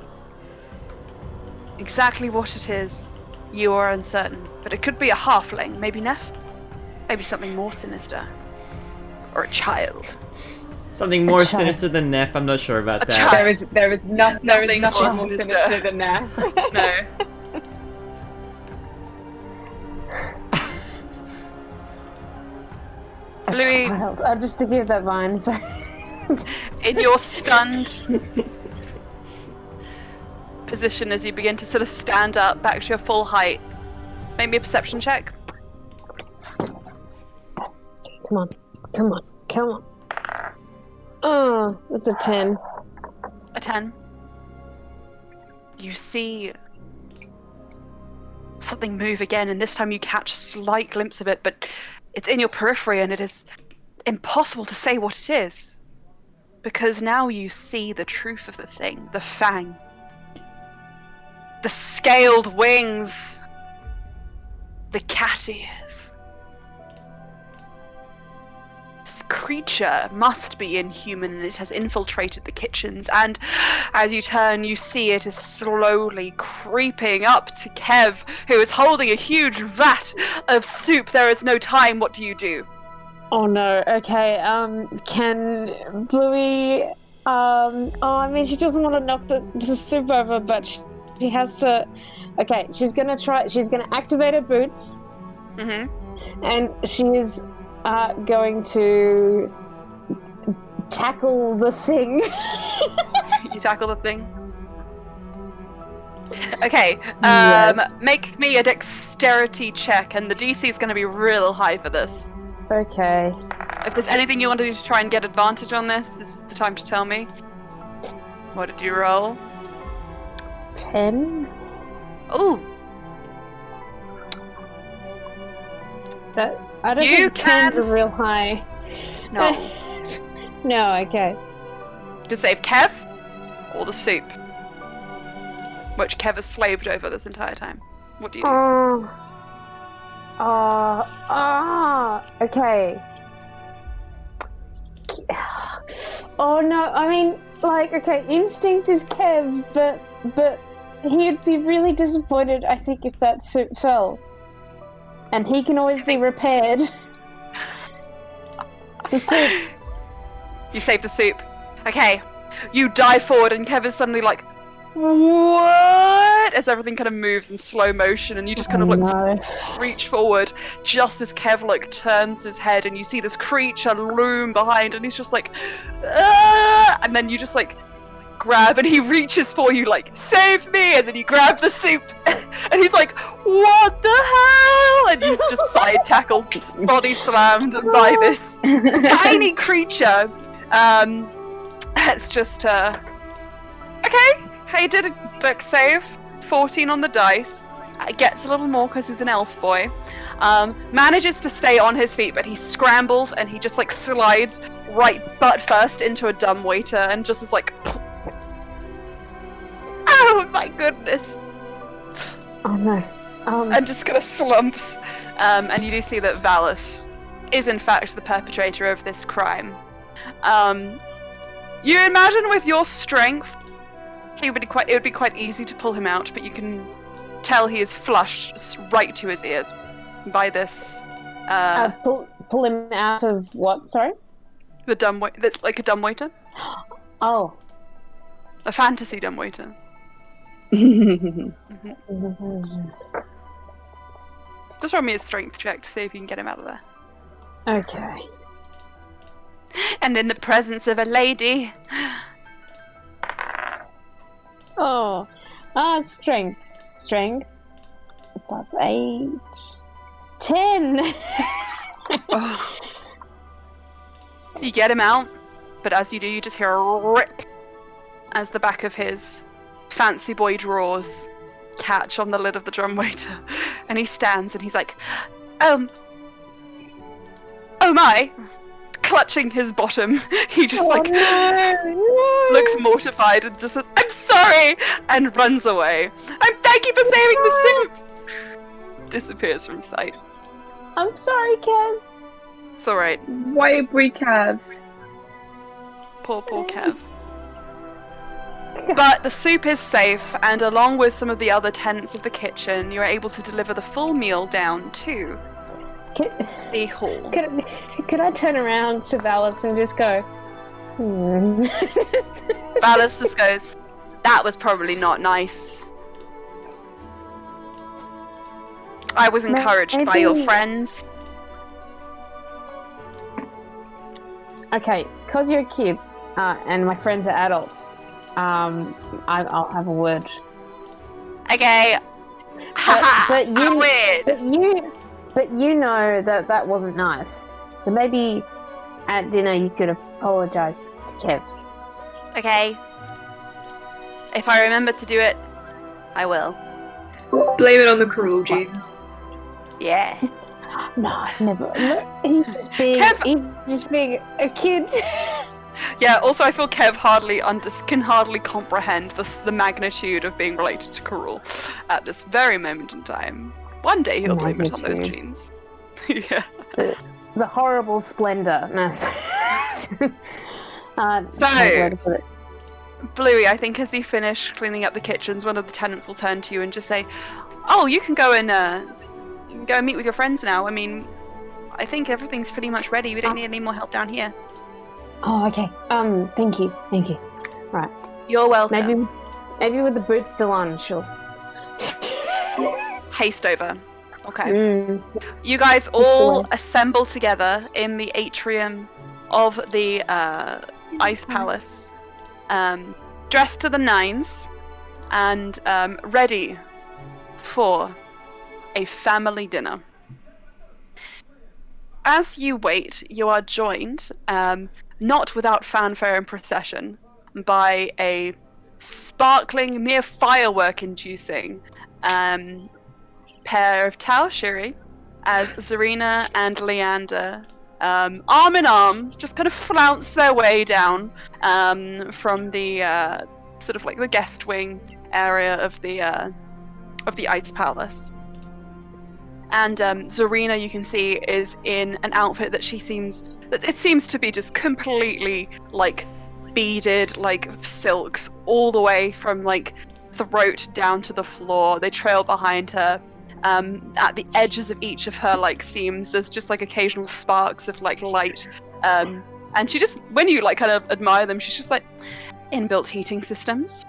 Exactly what it is, you are uncertain. But it could be a halfling, maybe Neff, maybe something more sinister, or a child. Something more sinister than Neff, I'm not sure about A that. child. There is nothing more more sinister. sinister than that. No. Bluey, Child. I'm just thinking of that vine. Sorry. in your stunned position as you begin to sort of stand up back to your full height, make me a perception check. Come on. Oh, it's a 10. A 10. You see something move again, and this time you catch a slight glimpse of it, but it's in your periphery, and it is impossible to say what it is. Because now you see the truth of the thing, the fang. The scaled wings. The cat ears. This creature must be inhuman and it has infiltrated the kitchens. And as you turn, you see it is slowly creeping up to Kev, who is holding a huge vat of soup. There is no time. What do you do? Oh no. Okay. Can Bluey? I mean, she doesn't want to knock the soup over, but she has to. Okay, she's gonna try. She's gonna activate her boots, and she is going to tackle the thing. You tackle the thing. Okay. Yes. Make me a dexterity check, and the DC is going to be real high for this. Okay. If there's anything you want to do to try and get advantage on this is the time to tell me. What did you roll? 10. Ooh. That I don't You think 10 can- is real high. No. No. Okay. To save Kev or the soup, which Kev has slaved over this entire time. What do you do? Okay. Oh no, I mean, like, okay, instinct is Kev, but he'd be really disappointed, I think, if that soup fell. And he can always be repaired. The soup. You save the soup. Okay. You dive forward and Kev is suddenly like, what? As everything kind of moves in slow motion and you just kind of like reach forward just as Kev like turns his head and you see this creature loom behind and he's just like, ah! And then you just like grab and he reaches for you like, save me! And then you grab the soup and he's like, what the hell? And he's just side tackled, body slammed by this tiny creature. It's just okay. He did a dex save, 14 on the dice. Gets a little more because he's an elf boy. Manages to stay on his feet, but he scrambles and he just like slides right butt first into a dumbwaiter and just is like, oh my goodness! Oh no. And just kind of slumps. And you do see that Valus is in fact the perpetrator of this crime. You imagine with your strength, it would be quite easy to pull him out, but you can tell he is flushed right to his ears by this. Pull him out of what? Sorry. The dumbwaiter. That's like a dumbwaiter. Oh. A fantasy dumbwaiter. Just roll me a strength check to see if you can get him out of there. Okay. And in the presence of a lady. Oh. Strength. Strength. Plus 8. 10! Oh. You get him out, but as you do, you just hear a rip as the back of his fancy boy drawers catch on the lid of the drumwaiter. And he stands and he's like, oh my! Clutching his bottom, he just looks mortified and just says, I'm sorry! And runs away. Thank you for saving the soup! Disappears from sight. I'm sorry, Kev. It's alright. Why we Kev? Poor Kev. But the soup is safe, and along with some of the other tenants of the kitchen, you are able to deliver the full meal down to the hall. Could I turn around to Valus and just go, Valus just goes, that was probably not nice. I was encouraged by your friends. Okay, because you're a kid, and my friends are adults, I'll have a word. Okay. But you, weird. But you know that wasn't nice. So maybe at dinner you could apologize to Kev. Okay. If I remember to do it, I will. Blame it on the cruel genes. Yeah. No, never. He's just being. He's just being a kid. Yeah. Also, I feel Kev can hardly comprehend the magnitude of being related to Karul at this very moment in time. One day he'll blame it on those genes. Yeah. The horrible splendor. No. Where to put it. Bluey, I think as you finish cleaning up the kitchens, one of the tenants will turn to you and just say, "Oh, you can go and meet with your friends now. I mean, I think everything's pretty much ready. We don't need any more help down here." Oh, okay. Thank you. Right. You're welcome. Maybe with the boots still on, sure. Haste over. Okay. Mm. You guys all assemble together in the atrium of the Ice Palace, dressed to the nines, and ready for a family dinner. As you wait, you are joined, not without fanfare and procession, by a sparkling, near firework-inducing pair of Taoshiri, as Zarina and Leander, arm in arm, just kind of flounce their way down from the sort of like the guest wing area of the Ice Palace. And Zarina, you can see, is in an outfit that it seems to be just completely like beaded, like silks, all the way from like throat down to the floor. They trail behind her. At the edges of each of her like seams, there's just like occasional sparks of like light. And she just, when you like kind of admire them, she's just like, inbuilt heating systems.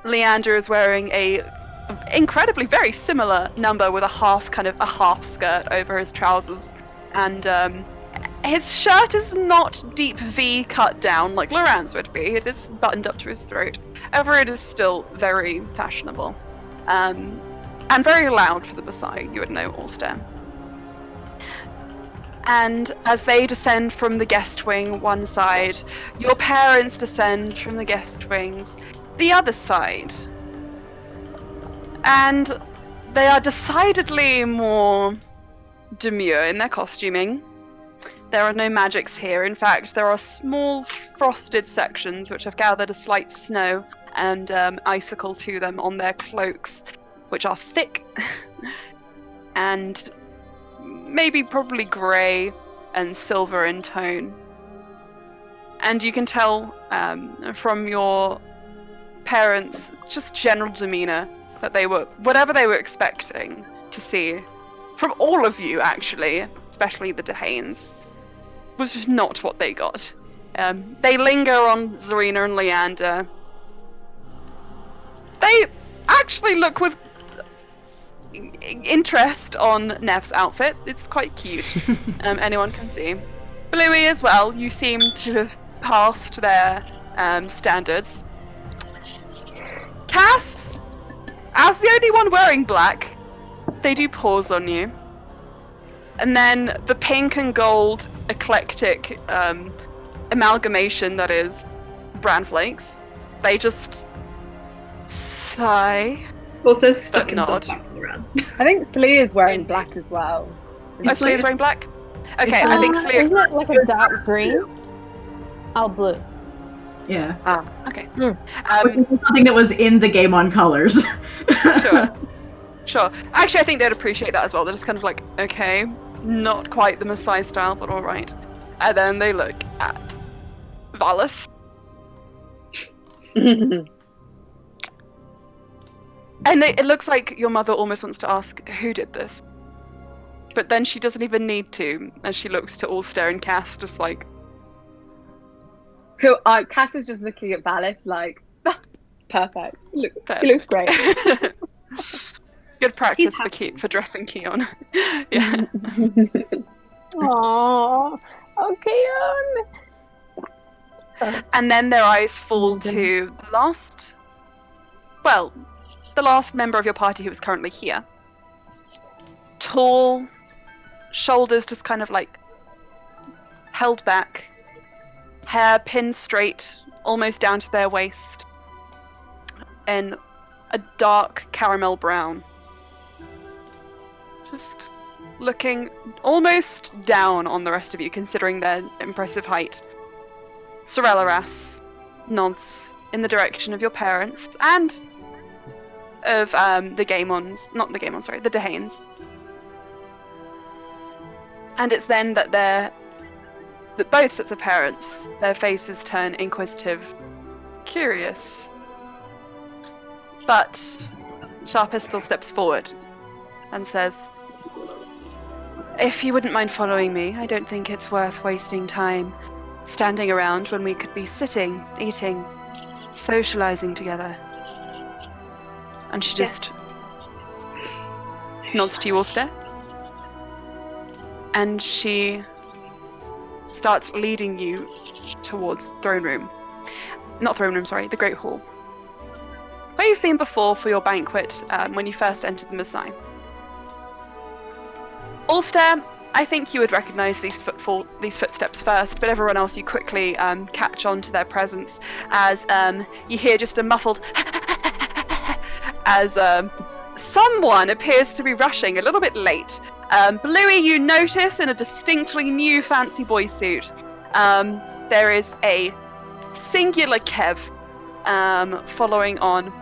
Leander is wearing a incredibly very similar number with a half skirt over his trousers, and his shirt is not deep V cut down like Loran's would be. It is buttoned up to his throat. However, it is still very fashionable, and very loud for the Versailles, you would know, Ulster. And as they descend from the guest wing one side, your parents descend from the guest wings the other side. And they are decidedly more demure in their costuming. There are no magics here. In fact, there are small frosted sections which have gathered a slight snow and icicle to them on their cloaks, which are thick and maybe probably grey and silver in tone. And you can tell from your parents' just general demeanour that they were, whatever they were expecting to see from all of you, actually, especially the Dehanes, was just not what they got. They linger on Zarina and Leander. They actually look with interest on Nev's outfit. It's quite cute. Anyone can see. Bluey as well, you seem to have passed their standards. Cass, as the only one wearing black, they do pause on you. And then the pink and gold eclectic amalgamation that is bran flakes, they just sigh. Also stuck But himself nod. back to the run. I think Slee is wearing black as well. Oh, Slee's wearing black? Okay, It's I think like- Slee is... Isn't it like a dark green? Oh, blue. Yeah. Okay. Which is something that was in the game on colors. Sure. Actually, I think they'd appreciate that as well. They're just kind of like, okay, not quite the Maasai style, but all right. And then they look at Valis. And it looks like your mother almost wants to ask, who did this? But then she doesn't even need to, as she looks to Ulster and Cass, just like... Cass is just looking at Valis like, perfect. He Perfect. looks great. Good practice happy. for dressing Keon. Yeah. Aww. Okay, Sorry. And then their eyes fall to the last member of your party who is currently here. Tall, shoulders just kind of like held back, hair pinned straight, almost down to their waist, and a dark caramel brown. Just looking almost down on the rest of you, considering their impressive height. Sorella nods in the direction of your parents and of the Dehanes. And it's then that their both sets of parents, their faces turn inquisitive, curious. But Sharpistol steps forward and says, "If you wouldn't mind following me, I don't think it's worth wasting time standing around when we could be sitting, eating, socializing together." And she just nods to you all, stare. And she starts leading you towards the throne room. Not throne room, sorry, the Great Hall. Where you've been before for your banquet when you first entered the Maasai. Ulster, I think you would recognise these footsteps first, but everyone else you quickly catch on to their presence as you hear just a muffled as someone appears to be rushing a little bit late. Bluey, you notice in a distinctly new fancy boy suit, there is a singular Kev following on,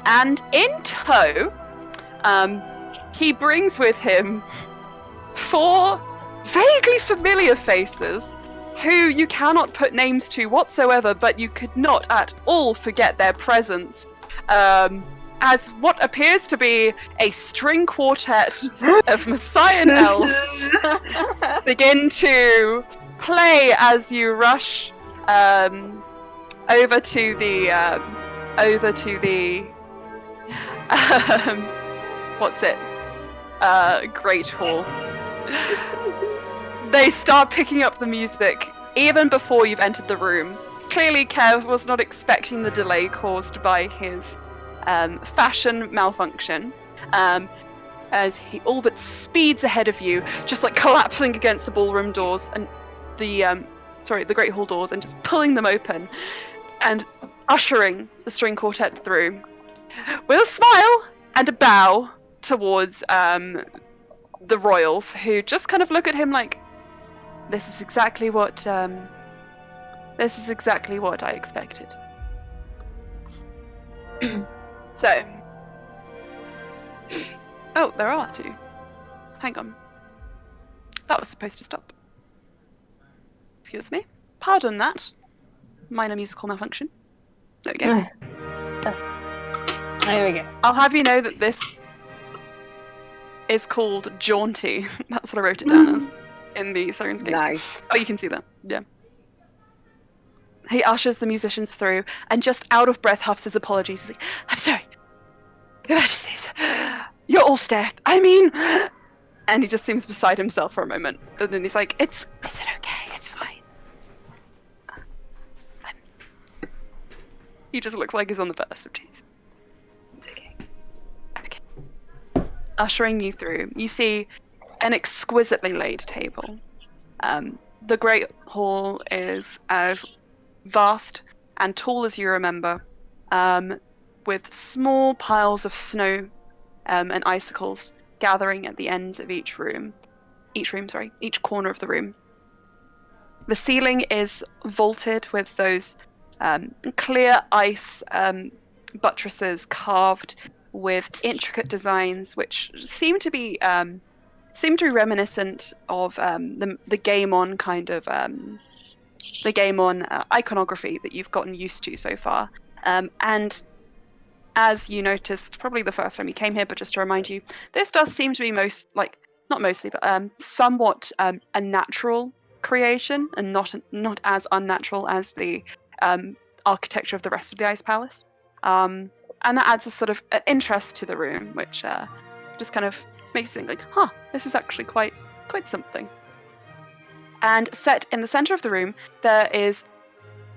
and in tow, he brings with him 4 vaguely familiar faces who you cannot put names to whatsoever, but you could not at all forget their presence. As what appears to be a string quartet of Messiah elves begin to play as you rush over to the what's it? Great Hall. They start picking up the music even before you've entered the room. Clearly, Kev was not expecting the delay caused by his fashion malfunction, as he all but speeds ahead of you, just like collapsing against the ballroom doors and the Great Hall doors, and just pulling them open and ushering the string quartet through with a smile and a bow towards the royals, who just kind of look at him like, this is exactly what I expected. So, oh, there are 2. Hang on. That was supposed to stop. Excuse me. Pardon that. Minor musical malfunction. There we go. There we go. I'll have you know that this is called Jaunty. That's what I wrote it down as in the Slyan'ssun. Nice. Oh, you can see that. Yeah. He ushers the musicians through and just out of breath huffs his apologies. He's like, "I'm sorry. Your Majesties. You're all stare. I mean..." And he just seems beside himself for a moment. But then he's like, is it okay? It's fine. He just looks like he's on the verge of tears. It's okay. Okay. Ushering you through, you see an exquisitely laid table. The Great Hall is as vast and tall as you remember, with small piles of snow and icicles gathering at the ends of each corner of the room. The ceiling is vaulted with those clear ice buttresses carved with intricate designs, which seem to be reminiscent of the Game On kind of the Game On iconography that you've gotten used to so far. And as you noticed, probably the first time you came here, but just to remind you, this does seem to be somewhat a natural creation, and not as unnatural as the architecture of the rest of the Ice Palace. And that adds a sort of an interest to the room, which just kind of makes you think like, this is actually quite something. And set in the center of the room, there is,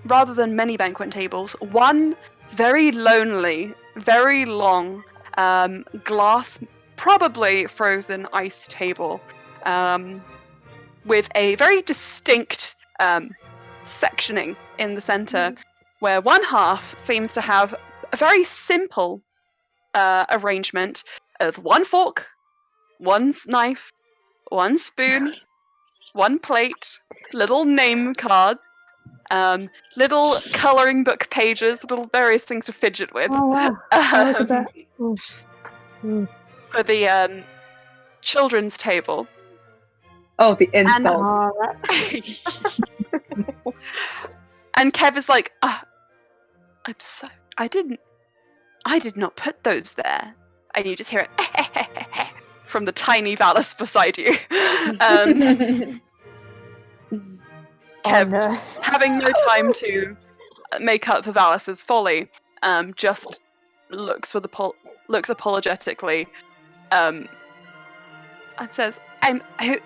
rather than many banquet tables, one very lonely, very long glass, probably frozen ice table, with a very distinct sectioning in the center, where one half seems to have a very simple arrangement of one fork, one knife, one spoon, one plate, little name cards, little colouring book pages, little various things to fidget with. Oh wow! Look at that. For the children's table. Oh, the insult. And And Kev is like, I'm so... I did not put those there. And you just hear it from the tiny Valis beside you. Kev, no. having no time to make up for Valis's folly, just looks apologetically, and says,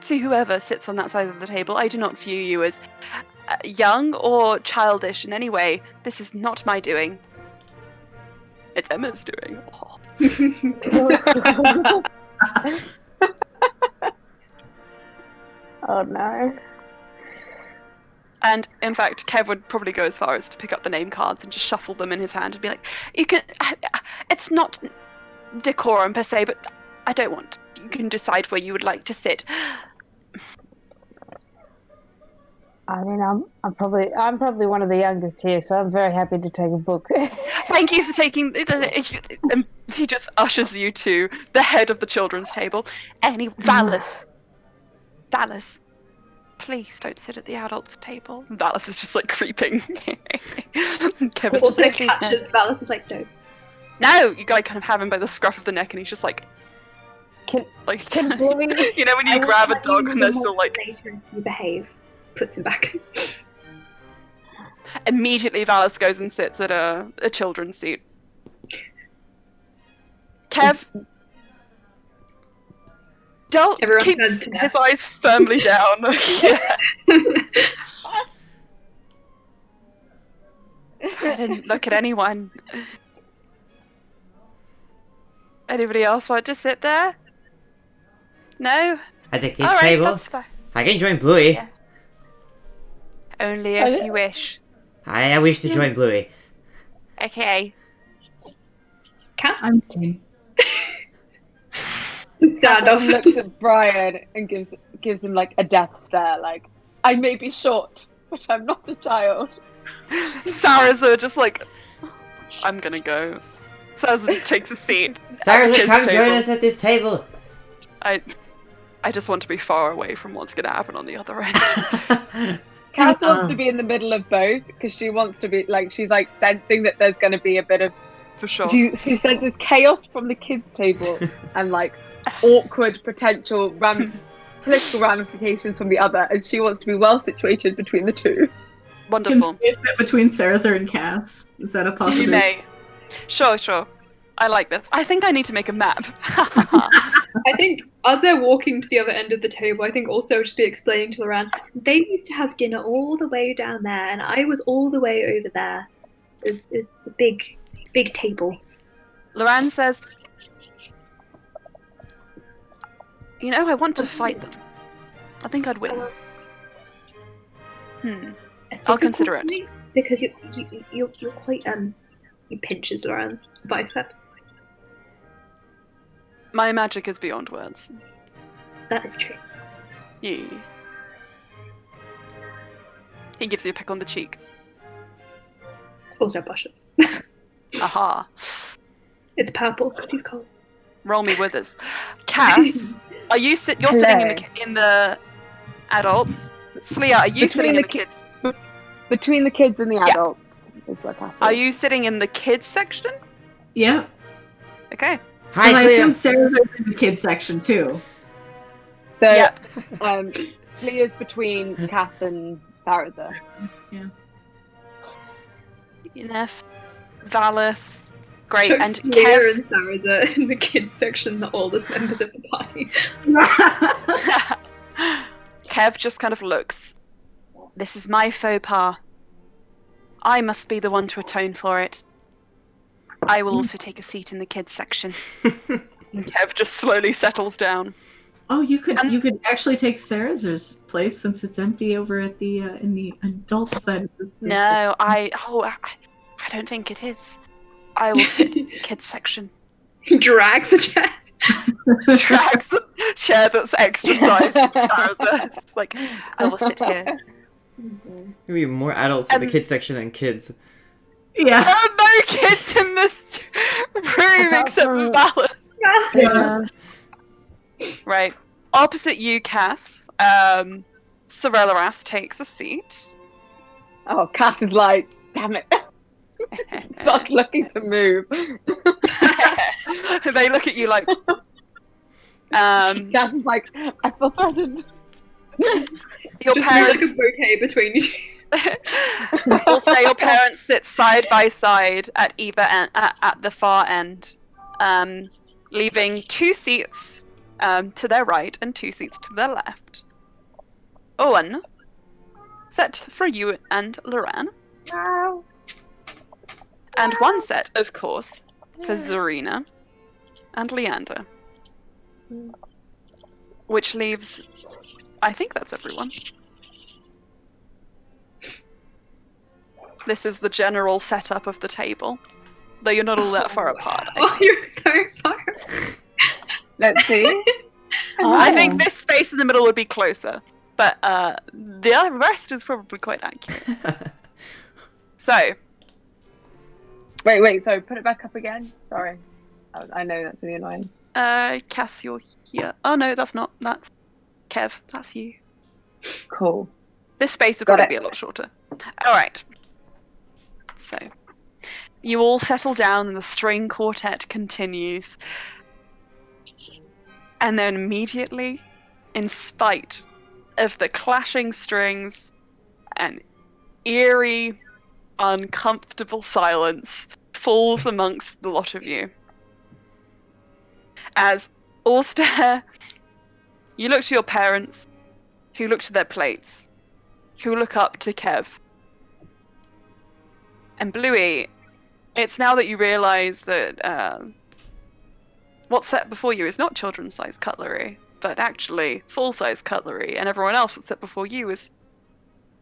to whoever sits on that side of the table, I do not view you as young or childish in any way. This is not my doing. It's Emma's doing. Oh no. And in fact, Kev would probably go as far as to pick up the name cards and just shuffle them in his hand and be like, "You can. It's not decorum per se, but I don't want. You can decide where you would like to sit." I mean, I'm probably one of the youngest here, so I'm very happy to take a book. Thank you for taking. He just ushers you to the head of the children's table. Valis, please don't sit at the adults' table. Valis is just like creeping. Kevin's just Also like, "Please, no." catches Valis is like, no. No, you gotta kind of have him by the scruff of the neck, and he's just like, Can Bluey, you know when you grab a dog and they're still like. Later you behave. Puts him back. Immediately, Valis goes and sits at a children's seat. Kev, Everyone keeps turns to his eyes firmly down. Yeah. I didn't look at anyone. Anybody else want to sit there? No? At the kids' All right, table? that's fine. I can join Bluey. Yes. Only if you wish. I wish to join Bluey. Okay. Cass? I'm game. Standoff. Looks at Brian and gives him like a death stare, like, I may be short, but I'm not a child. Sarah's just like, I'm gonna go. Sarah just takes a seat. Sarah, kids' come join table. us at this table. I just want to be far away from what's gonna happen on the other end. Cass wants to be in the middle of both because she wants to be like, she's like sensing that there's going to be a bit of. For sure. She senses chaos from the kids' table and like awkward potential political ramifications from the other, and she wants to be well situated between the two. Wonderful. Can sit between Sarah's and Cass. Is that a possibility? You may. Sure. I like this. I think I need to make a map. I think as they're walking to the other end of the table, I think also just be explaining to Loran, they used to have dinner all the way down there, and I was all the way over there. It's a big table. Loran says, "You know, I want to fight them. I think I'd win. I'll consider it." Because you're quite He pinches Loran's bicep. My magic is beyond words. That is true. Yeah. He gives you a peck on the cheek. Also blushes. Aha. It's purple because he's cold. Roll me withers. Cass, you're sitting in the adults. Slya, are you sitting in the kids? Between the kids and the adults is what happens. Are you sitting in the kids section? Yeah. Okay. Hi, I Hi, assume Slya. Sarah's in the kids section too. So, Yep. Leah's between Cass and Sarah's. Enough. Valis. Great. Chuck And Slayer Kev. and Sarah's are in the kids section, the oldest members of the party. Kev just kind of looks. This is my faux pas. I must be the one to atone for it. I will also take a seat in the kids section. And Kev just slowly settles down. Oh, you could actually take Sarah's place since it's empty over at the in the adult side of the No, I don't think it is. I will sit in the kids section. He drags the chair. Drags the chair that's extra sized. It's like, I will sit here. Maybe more adults in the kids section than kids. Yeah. There are no kids in this room except for Valis. Yeah. Right. Opposite you, Cass, Sorella takes a seat. Oh, Cass is like, damn it. Start looking to move. They look at you like. Cass is like, I feel threatened. Your Just parents. move like a bouquet between you. Also, your parents sit side by side at either end, at the far end, leaving 2 seats to their right and 2 seats to their left. Owen, set for you and Loran. Wow. And 1 set, of course, for Zarina and Leander. Which leaves... I think that's everyone. This is the general setup of the table. Though you're not all that far apart. Oh, you're so far. Let's see. I think this space in the middle would be closer. But the rest is probably quite accurate. So... Wait, so put it back up again? Sorry. I know that's really annoying. Cass, you're here. Oh no, that's not. That's Kev. That's you. Cool. This space would Got probably it. be a lot shorter. Alright. So, you all settle down and the string quartet continues. And then immediately, in spite of the clashing strings and eerie, uncomfortable silence, falls amongst the lot of you. As all stare, you look to your parents, who look to their plates, who look up to Kev. And Bluey, it's now that you realise that what's set before you is not children's-sized cutlery, but actually full-size cutlery, and everyone else what's set before you is,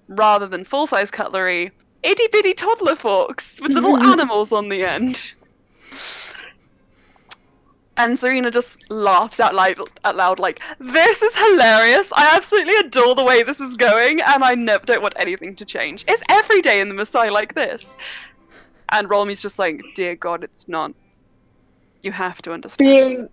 rather than full-size cutlery, itty-bitty toddler forks with little animals on the end. And Zarina just laughs out loud like, this is hilarious! I absolutely adore the way this is going, and I don't want anything to change. It's every day in the Messiah like this. And Rolmy's just like, dear God, it's not. You have to understand.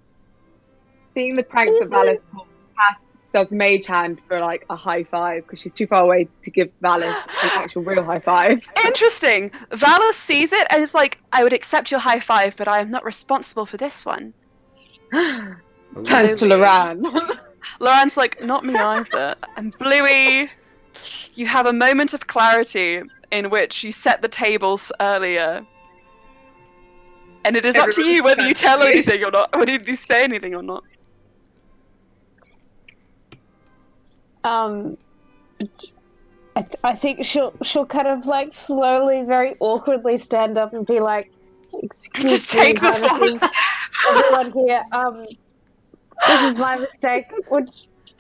Seeing the pranks that Valis pulled, Cass does mage hand for like a high five because she's too far away to give Valis an actual real high five. Interesting. Valis sees it and is like, I would accept your high five, but I am not responsible for this one. Turns to Loran. Loran's like, not me either. And Bluey, you have a moment of clarity in which you set the tables earlier. And it is up to you whether you tell anything or not, whether you say anything or not. I think she'll kind of like slowly, very awkwardly stand up and be like, "Excuse Just me, take the Harlequin, everyone here. This is my mistake. Would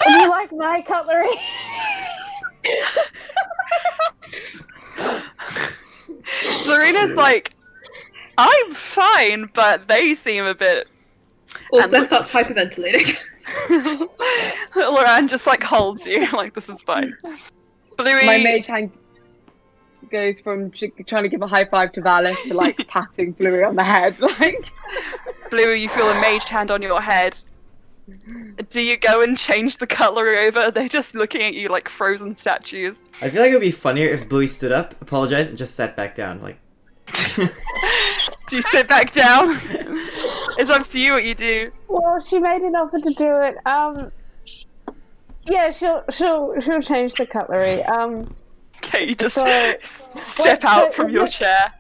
you like my cutlery?" Serena's like, I'm fine, but they seem a bit... Also, then starts hyperventilating. Loran just like holds you, like this is fine. Bluey... My mage hand goes from trying to give a high five to Valis to like patting Bluey on the head. Like, Bluey, you feel a mage hand on your head. Do you go and change the cutlery over? They're just looking at you like frozen statues. I feel like it would be funnier if Bluey stood up, apologized, and just sat back down. Like, Do you sit back down? It's up to you what you do. Well, she made an offer to do it. Yeah, she'll change the cutlery. Okay, you just So- step out from your chair.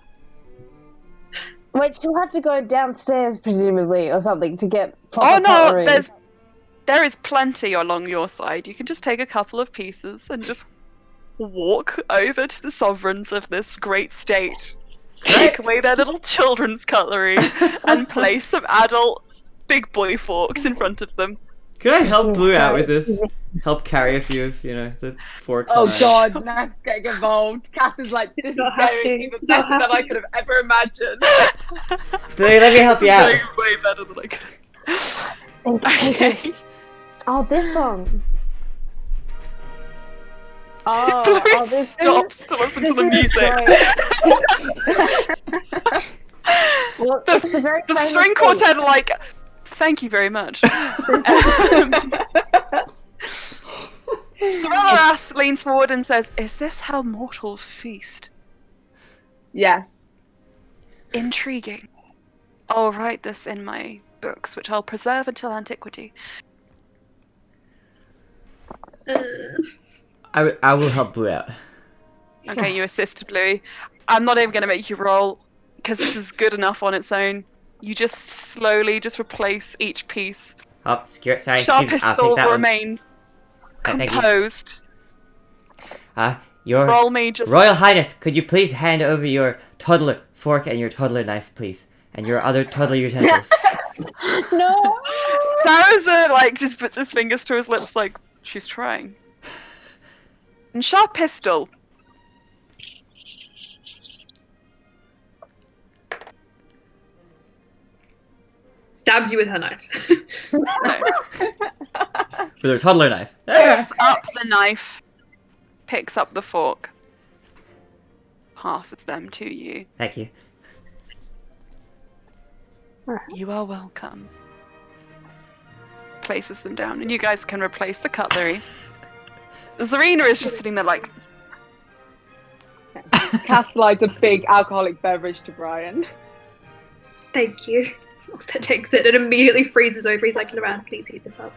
Wait, she'll have to go downstairs presumably or something to get Oh proper no, cutlery. there is plenty along your side. You can just take a couple of pieces and just walk over to the sovereigns of this great state. Take away their little children's cutlery and place some adult big boy forks in front of them. could I help Blue out Sorry. with this? Help carry a few of, the forks. oh on my- god, Neff's getting involved. Cass is like, this It's is not going happening. even It's not better than I happening. could have ever imagined. Blue, let me help you This is out. way better than I could. Okay. Okay. Oh, this song. Oh, Bluey this stops to listen to the this is music. great. Well, The- it's the very The famous string thing. quartet are like, thank you very much. Sorella leans forward and says, "Is this how mortals feast?" Yes. Intriguing. I'll write this in my books, which I'll preserve until antiquity. I will help Blue out. Okay, you assist Bluey. I'm not even going to make you roll, because this is good enough on its own. You just slowly replace each piece. Oh, sorry, excuse Sharp me. I'll pistol take that remains one. Thank you. composed. Your Roll me just... Royal Highness, could you please hand over your toddler fork and your toddler knife, please? And your other toddler utensils. No. Sarazar, just puts his fingers to his lips like, she's trying. And Sharp Pistol. Stabs you with her knife. With her toddler knife. Picks up the knife. Picks up the fork. Passes them to you. Thank you. You are welcome. Places them down, and you guys can replace the cutlery. Zarina is just sitting there like... Cass slides a big alcoholic beverage to Brian. Thank you. Oxted takes it and immediately freezes over. He's like, Loran, please heat this up.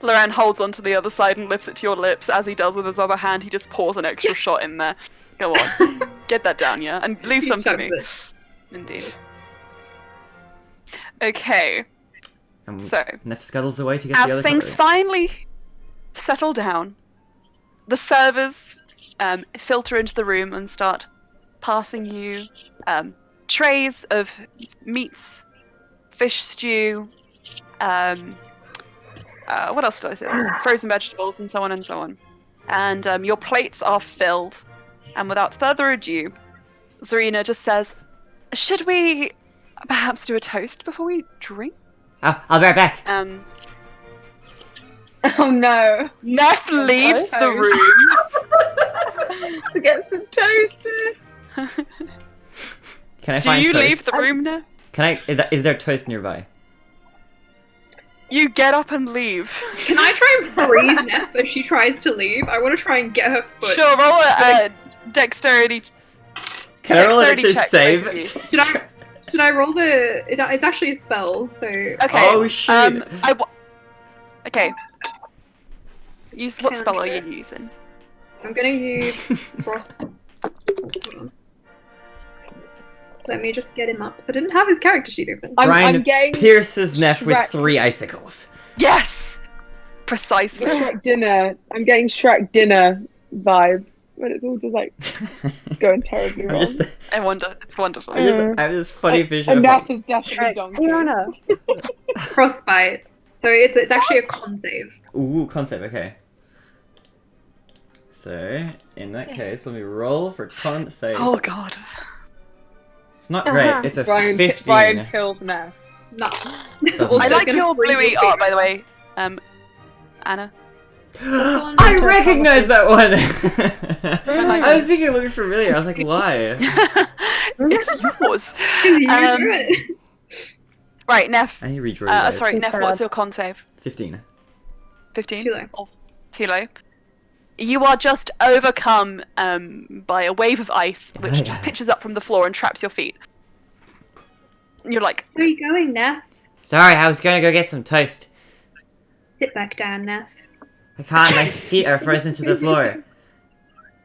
Loran holds onto the other side and lifts it to your lips. As he does with his other hand, he just pours an extra shot in there. Go on. Get that down, yeah? And leave some for me. Indeed. Okay. So, Neff scuttles away to get the as other things cutlery. finally settle down, the servers filter into the room and start passing you trays of meats, fish stew, what else did I say? Frozen vegetables and so on and so on. And your plates are filled. And without further ado, Zarina just says, should we perhaps do a toast before we drink? I'll be right back. Oh no. Neff leaves the room. To get some toast. Can I Do find you toast? leave the room now? Is there toast nearby? You get up and leave. Can I try and freeze Neff as she tries to leave? I want to try and get her foot. Sure, roll a dexterity. Can I roll a Dexterity check, save? both of you. Should I roll the... It's actually a spell, so... Okay. Oh shit. Okay. What spell are you using? I'm gonna use Frost... Hold on. Let me just get him up. I didn't have his character sheet open. Brian I'm getting pierces Neff with Shrek. 3 icicles. Yes! Precisely. Shrek dinner. I'm getting Shrek dinner vibes. But it's all just like going terribly wrong. I wonder. It's wonderful. I have this funny vision And of that is definitely donkey. Fiona. Frostbite. So it's actually a con save. Ooh, concept, okay. So, in that case, let me roll for con save. Oh god. It's not great, it's a 15. Brian killed Neff. No. Doesn't Also, I matter. it's like gonna your freeze bluey your art, by feet. the way. Anna. I recognize that one! I was thinking it looked familiar, I was like, why? It's yours. You do Um, it. Right, Neff. I need to redraw you guys. Sorry, Neff, what's your con save? 15. 15? Too low. Oh, too low. You are just overcome by a wave of ice, which just pitches up from the floor and traps your feet. You're like, Where are you going, Neff? Sorry, I was gonna go get some toast. Sit back down, Neff. I can't, my feet are frozen to the floor.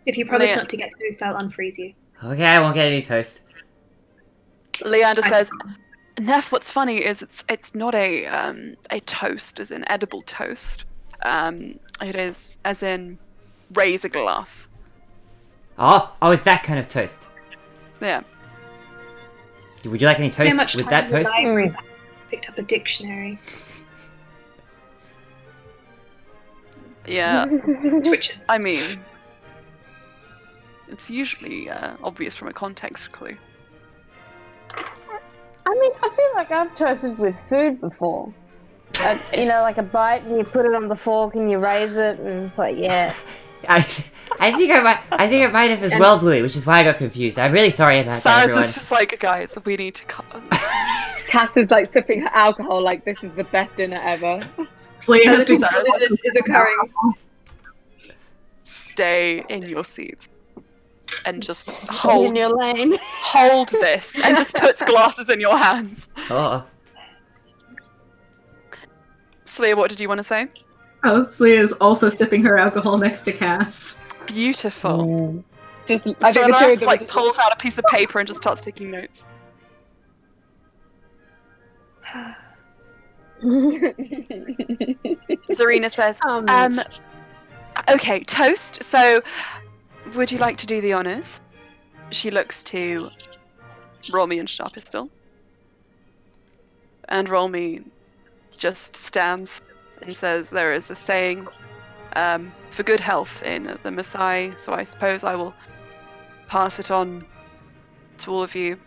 If you promise Leah. not to get toast, I'll unfreeze you. Okay, I won't get any toast. Leander I says, suppose. Neff, what's funny is it's not a toast, as in edible toast. It is as in raise a glass. Oh, it's that kind of toast. Yeah. Would you like any So toast much with time that in the toast? library. Picked up a dictionary. Yeah. Twitches. I mean, it's usually obvious from a context clue. I mean, I feel like I've toasted with food before. Like a bite, and you put it on the fork, and you raise it, and it's like, yeah. I think I might have as well, Bluey, which is why I got confused. I'm really sorry about that, Cyrus everyone. is just like, guys, we need to cut. Cass is like sipping her alcohol like this is the best dinner ever. Slay has been This is occurring. stay in your seats and just Stay in your lane. hold this, and just puts glasses in your hands. Oh, Slia, what did you want to say? Slya is also sipping her alcohol next to Cass. Beautiful. Just, So I think the two of Laras them like are just pulls out a piece of paper and just starts taking notes. Zarina says, okay, toast. So, would you like to do the honors? She looks to Rolmy and Sharpistle. And Rolmy just stands and says, there is a saying for good health in the Maasai, so I suppose I will pass it on to all of you.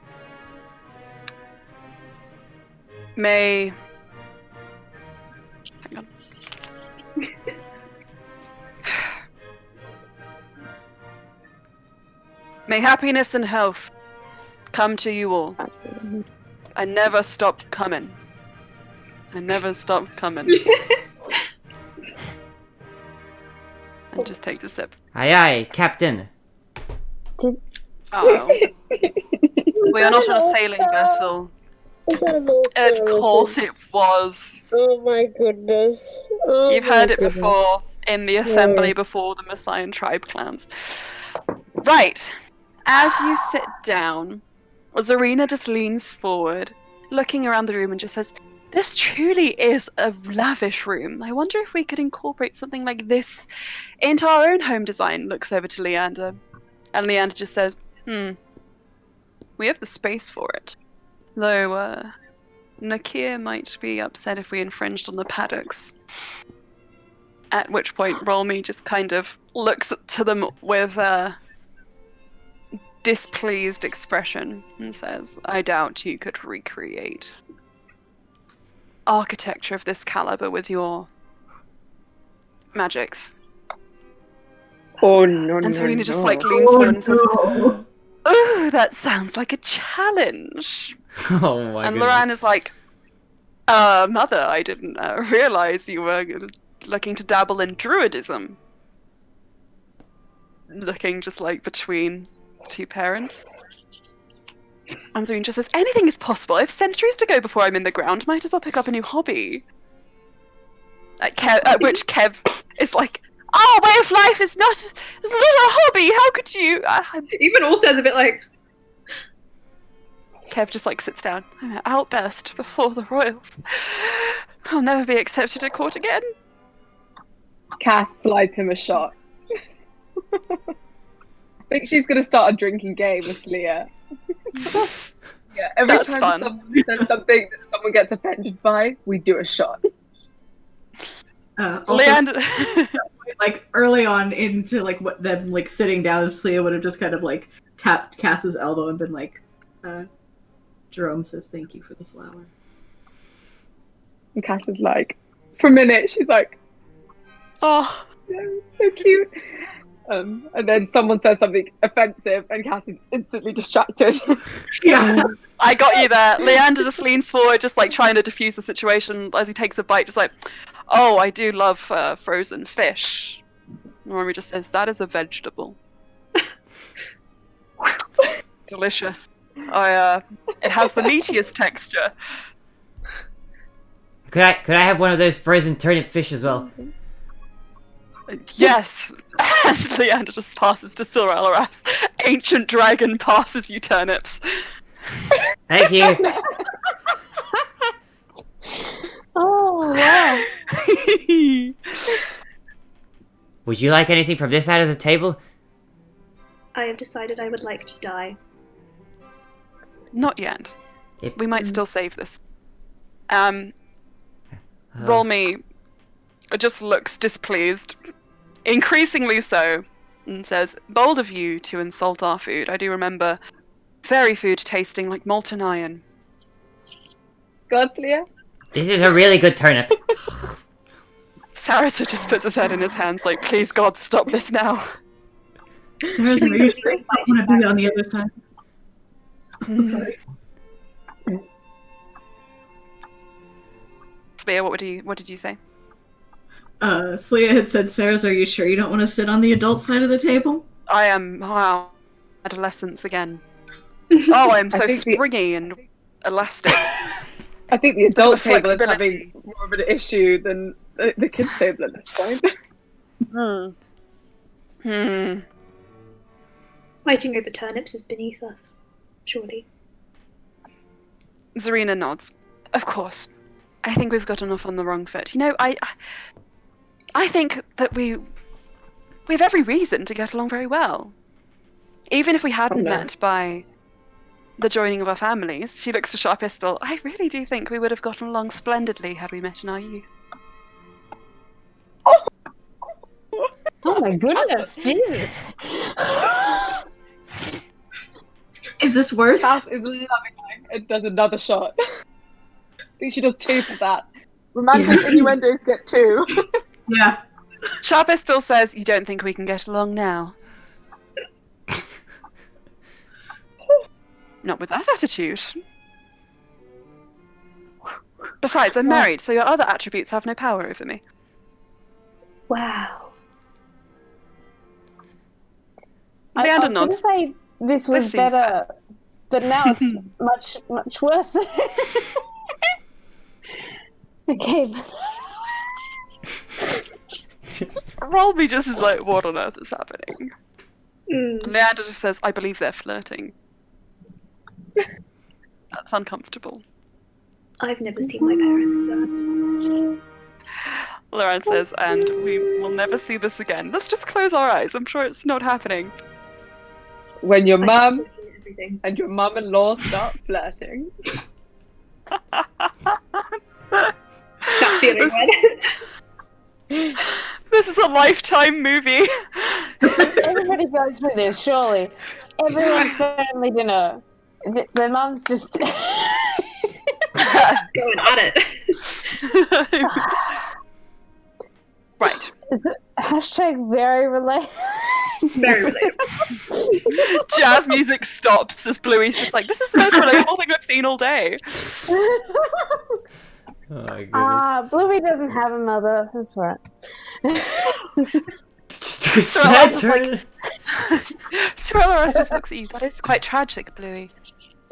May... Hang on. May happiness and health come to you all. I never stop coming. I never stop coming. And just takes a sip. aye aye, Captain. Oh. We are not on a sailing vessel. Is that a little Of course it was. Oh my goodness. Oh You've my heard it goodness. before in the assembly before the Maasaian tribe clans. Right. As you sit down, Zarina just leans forward, looking around the room and just says, this truly is a lavish room. I wonder if we could incorporate something like this into our own home design. Looks over to Leander. And Leander just says, we have the space for it. Though, Nakir might be upset if we infringed on the paddocks. At which point, Rolmy just kind of looks to them with a displeased expression and says, I doubt you could recreate architecture of this caliber with your magics. Oh no, And no, Serena no. just like leans forward and says, ooh, that sounds like a challenge. Oh my And goodness. Loran is like, Mother, I didn't realize you were looking to dabble in druidism. Looking just like between two parents. And Zarina just says, anything is possible. I have centuries to go before I'm in the ground. Might as well pick up a new hobby. At which Kev is like, our way of life is not a hobby. How could you? Even Ulster's a bit like, Kev just like sits down. I'm an outburst before the royals. I'll never be accepted at court again. Cass slides him a shot. I think she's gonna start a drinking game with Leah. Yeah, every That's time fun. someone says something that someone gets offended by, we do a shot. Also, Leander. like early on into like what them like sitting down, Slya would have just kind of like tapped Cass's elbow and been like, Jerome says thank you for the flower. And Cass is like, for a minute, she's like, Oh, so cute. And then someone says something offensive, and Cass is instantly distracted. Yeah. I got you there. Leander just leans forward, just like trying to diffuse the situation as he takes a bite, just like, oh, I do love frozen fish. Normie just says, that is a vegetable. Delicious. It has the meatiest texture. Could I have one of those frozen turnip fish as well? Yes. And Leander just passes to Sir Alaras. Ancient dragon passes you turnips. Thank you. Oh, wow. Would you like anything from this side of the table? I have decided I would like to die. Not yet. It- We might still save this. Rolmy just looks displeased, increasingly so, and says, bold of you to insult our food. I do remember fairy food tasting like molten iron. God, Leah? This is a really good turnip. Sarasa just puts his head in his hands like, please God, stop this now. Sarah, Should we you quickly sure you invite want you to be back? on the other side? Sorry. Spear, what did you say? Slya had said, Sarah's, are you sure you don't want to sit on the adult side of the table? I am, wow, adolescence again. Oh, I am so think the- springy and elastic. I think the adult The table is flexibility. having more of an issue than the kids' table at this point. Fighting over turnips is beneath us, surely. Zarina nods. Of course. I think we've gotten off on the wrong foot. You know, I think that we have every reason to get along very well. Even if we hadn't no. met by the joining of our families, she looks to Sharp Pistol. I really do think we would have gotten along splendidly had we met in our youth. Oh my goodness, Jesus. Is this worse? Cass is loving it and does another shot. I think she does 2 for that. Romantic innuendos get 2. Yeah. Sharp Pistol says, you don't think we can get along now? Not with that attitude. Besides, I'm married, so your other attributes have no power over me. Wow. I Leander was going to nods. say this was seems better, but now it's much worse. Okay. Rolby just is like, what on earth is happening? Mm. And Leander just says, I believe they're flirting. That's uncomfortable. I've never seen my parents flirt. Lauren says, and we will never see this again. Let's just close our eyes. I'm sure it's not happening. When your I mum can see everything. and your mum-in-law start flirting. That feeling when This is a Lifetime movie. Everybody goes through this, surely. Everyone's family dinner. Their mum's just... going at it. Right. It's hashtag very related. It's very relatable. Jazz music stops as Bluey's just like, this is the most relatable thing I've seen all day. Oh my goodness. Bluey doesn't have a mother. That's right. It's just a sad turn. Sorella just looks at you. That is quite tragic, Bluey.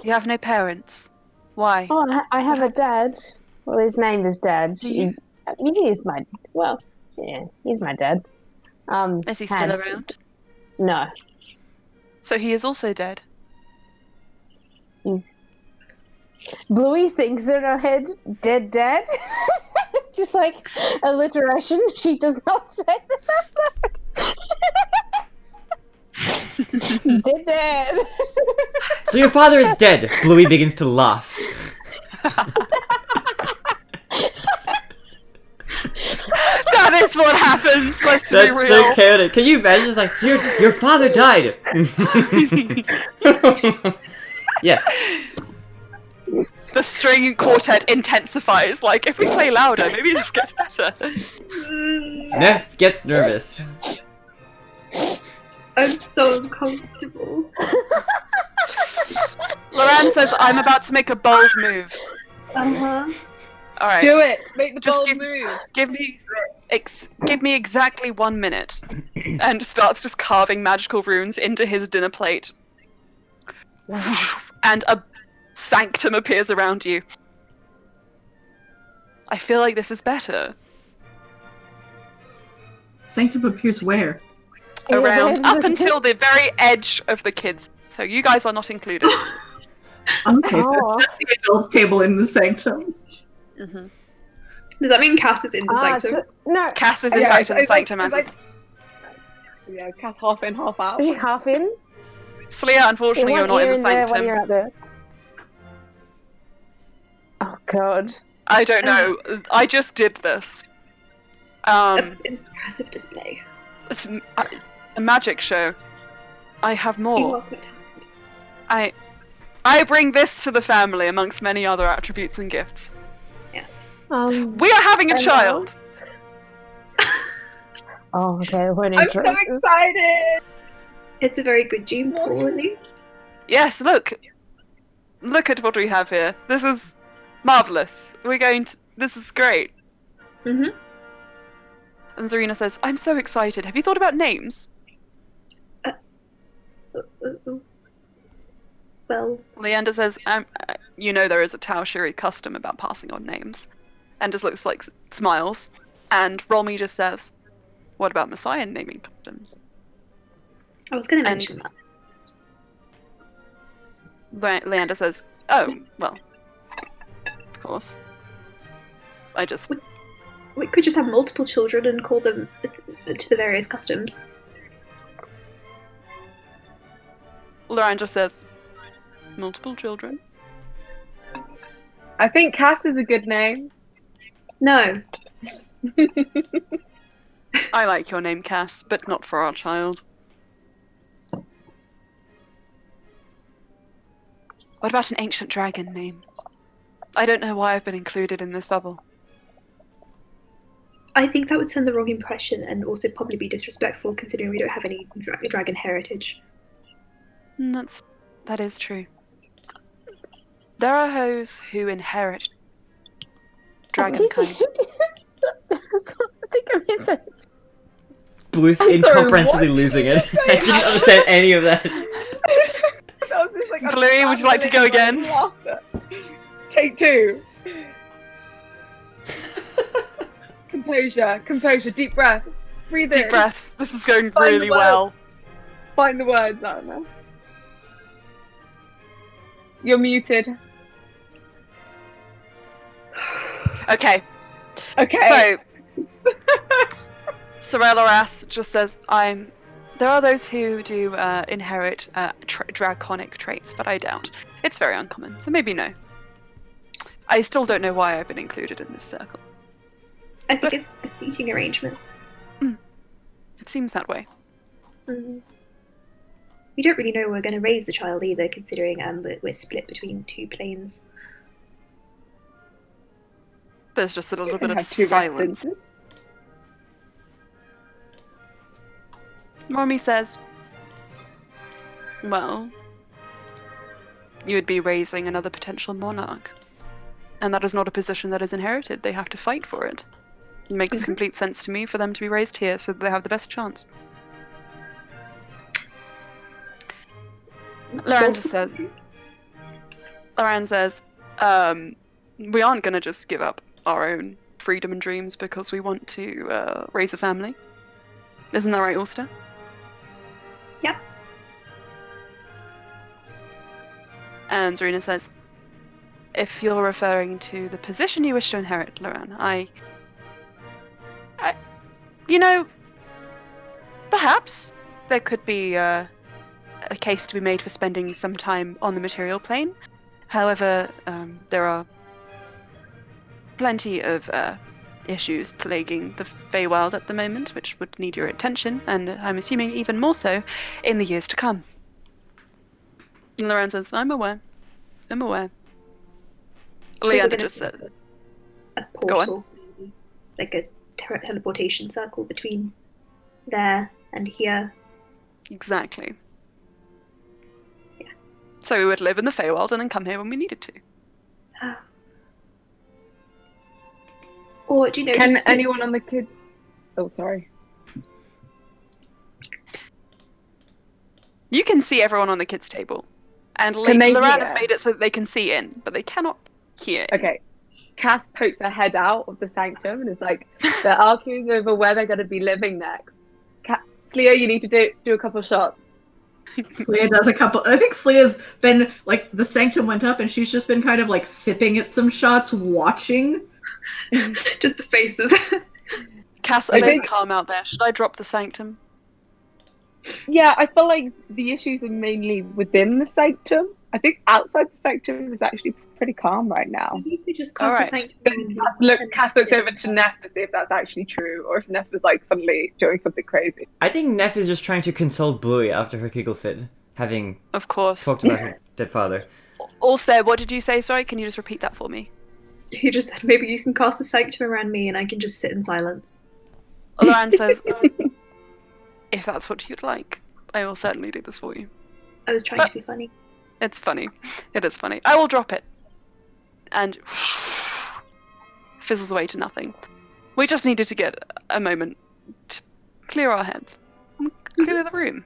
You have no parents. Why? Oh, I have a dad. Well, his name is Dad. Do you? He is my... Well, yeah, he's my dad. Is he still had- around? No, So he is also dead. he's... Bluey thinks in her head, dead dad. Just like alliteration. She does not say that. Dead dad. So your father is dead. Bluey begins to laugh. That is what happens. Let's be That's real. so chaotic. Can you imagine? It's like, so your father died. Yes. The string quartet intensifies. Like, if we play louder, maybe it'll get better. Neff gets nervous. I'm so uncomfortable. Loran says, I'm about to make a bold move. Uh-huh. Alright. Do it! Make the Just bold give- move! Give me exactly 1 minute. And starts just carving magical runes into his dinner plate. And a sanctum appears around you. I feel like this is better. Sanctum appears where? Around up until the very edge of the kids. So you guys are not included. Okay, so Oh. it's just the adults table in the sanctum. Mm-hmm. Does that mean Cass is in the sanctum? No, Cass is in Yeah, fact in the it's like- sanctum it's as like- Yeah, Cass half in, half out. is he half in? Slya, unfortunately, you're One not ear in the there, one sanctum. ear out there. Oh god. I don't know. I just did this. Impressive display. It's a magic show. I have You more. are quite talented. I bring this to the family amongst many other attributes and gifts. Yes. We are having a Hello? child. Oh, okay. We're I'm so excited! It's a very good gene pool, at least. Yes, look. Look at what we have here. This is marvelous. We're going to. This is great. Mm-hmm. And Zarina says, I'm so excited. Have you thought about names? Well, Leander says, you know there is a Tao Shiri custom about passing on names. And just looks like smiles. And Rolmy just says, what about Messiah naming customs? I was going to mention that. Leander says, oh, well, of course. We could just have multiple children and call them to the various customs. Loran just says, multiple children? I think Cass is a good name. No. I like your name, Cass, but not for our child. What about an ancient dragon name? I don't know why I've been included in this bubble. I think that would send the wrong impression and also probably be disrespectful considering we don't have any dragon heritage. That is true. There are hoes who inherit dragon kind. I think I missed it. Blue's I'm sorry, incomprehensibly what? losing it. I didn't understand any of that. That was just like a Bluey, would you like to go again? laughter. Take 2. Composure, deep breath. Breathe in. Deep breath. This is going Find the really words. well. Find the words, Anna. You're muted. Okay. Okay. So, Sorella just says, there are those who do inherit draconic traits, but I doubt. It's very uncommon, so maybe no. I still don't know why I've been included in this circle. I think it's the seating arrangement. It seems that way. We don't really know we're going to raise the child either, considering we're split between 2 planes. There's just a little bit of Have 2 silence. references. Romy says, well, you would be raising another potential monarch. And that is not a position that is inherited. They have to fight for it. It makes complete sense to me for them to be raised here so that they have the best chance. Loran says, we aren't going to just give up our own freedom and dreams because we want to raise a family. Isn't that right, Ulster? Yep. And Zarina says, if you're referring to the position you wish to inherit, Loran, you know, perhaps there could be a case to be made for spending some time on the material plane. However, there are plenty of issues plaguing the Feywild at the moment, which would need your attention, and I'm assuming even more so in the years to come. And Loran says, I'm aware. Leander just said, A portal, like a teleportation circle between there and here. exactly. Yeah. So we would live in the Feywild and then come here when we needed to. Or do you know? Can just anyone on the kids? Oh, sorry. You can see everyone on the kids' table. And Can they Loran hear? has made it so that they can see in, but they cannot hear in. Okay. Cass pokes her head out of the sanctum and is like, they're arguing over where they're going to be living next. Slya, you need to do a couple shots. Slya does a couple. I think Slya's been like, the sanctum went up and she's just been kind of like sipping at some shots, watching. just the faces. Cass, I are they think- calm out there? Should I drop the sanctum? Yeah, I feel like the issues are mainly within the sanctum. I think outside the sanctum is actually pretty calm right now. You could just cast Alright. a sanctum. Cass looks over to Neff to see if that's actually true, or if Neff is like suddenly doing something crazy. I think Neff is just trying to console Bluey after her giggle fit, having Of course. talked about her dead father. Also, what did you say? Sorry, can you just repeat that for me? You just said maybe you can cast a sanctum around me and I can just sit in silence. Loran says, if that's what you'd like, I will certainly do this for you. I was trying to be funny. It's funny. It is funny. I will drop it. And fizzles away to nothing. We just needed to get a moment to clear our heads. Clear the room.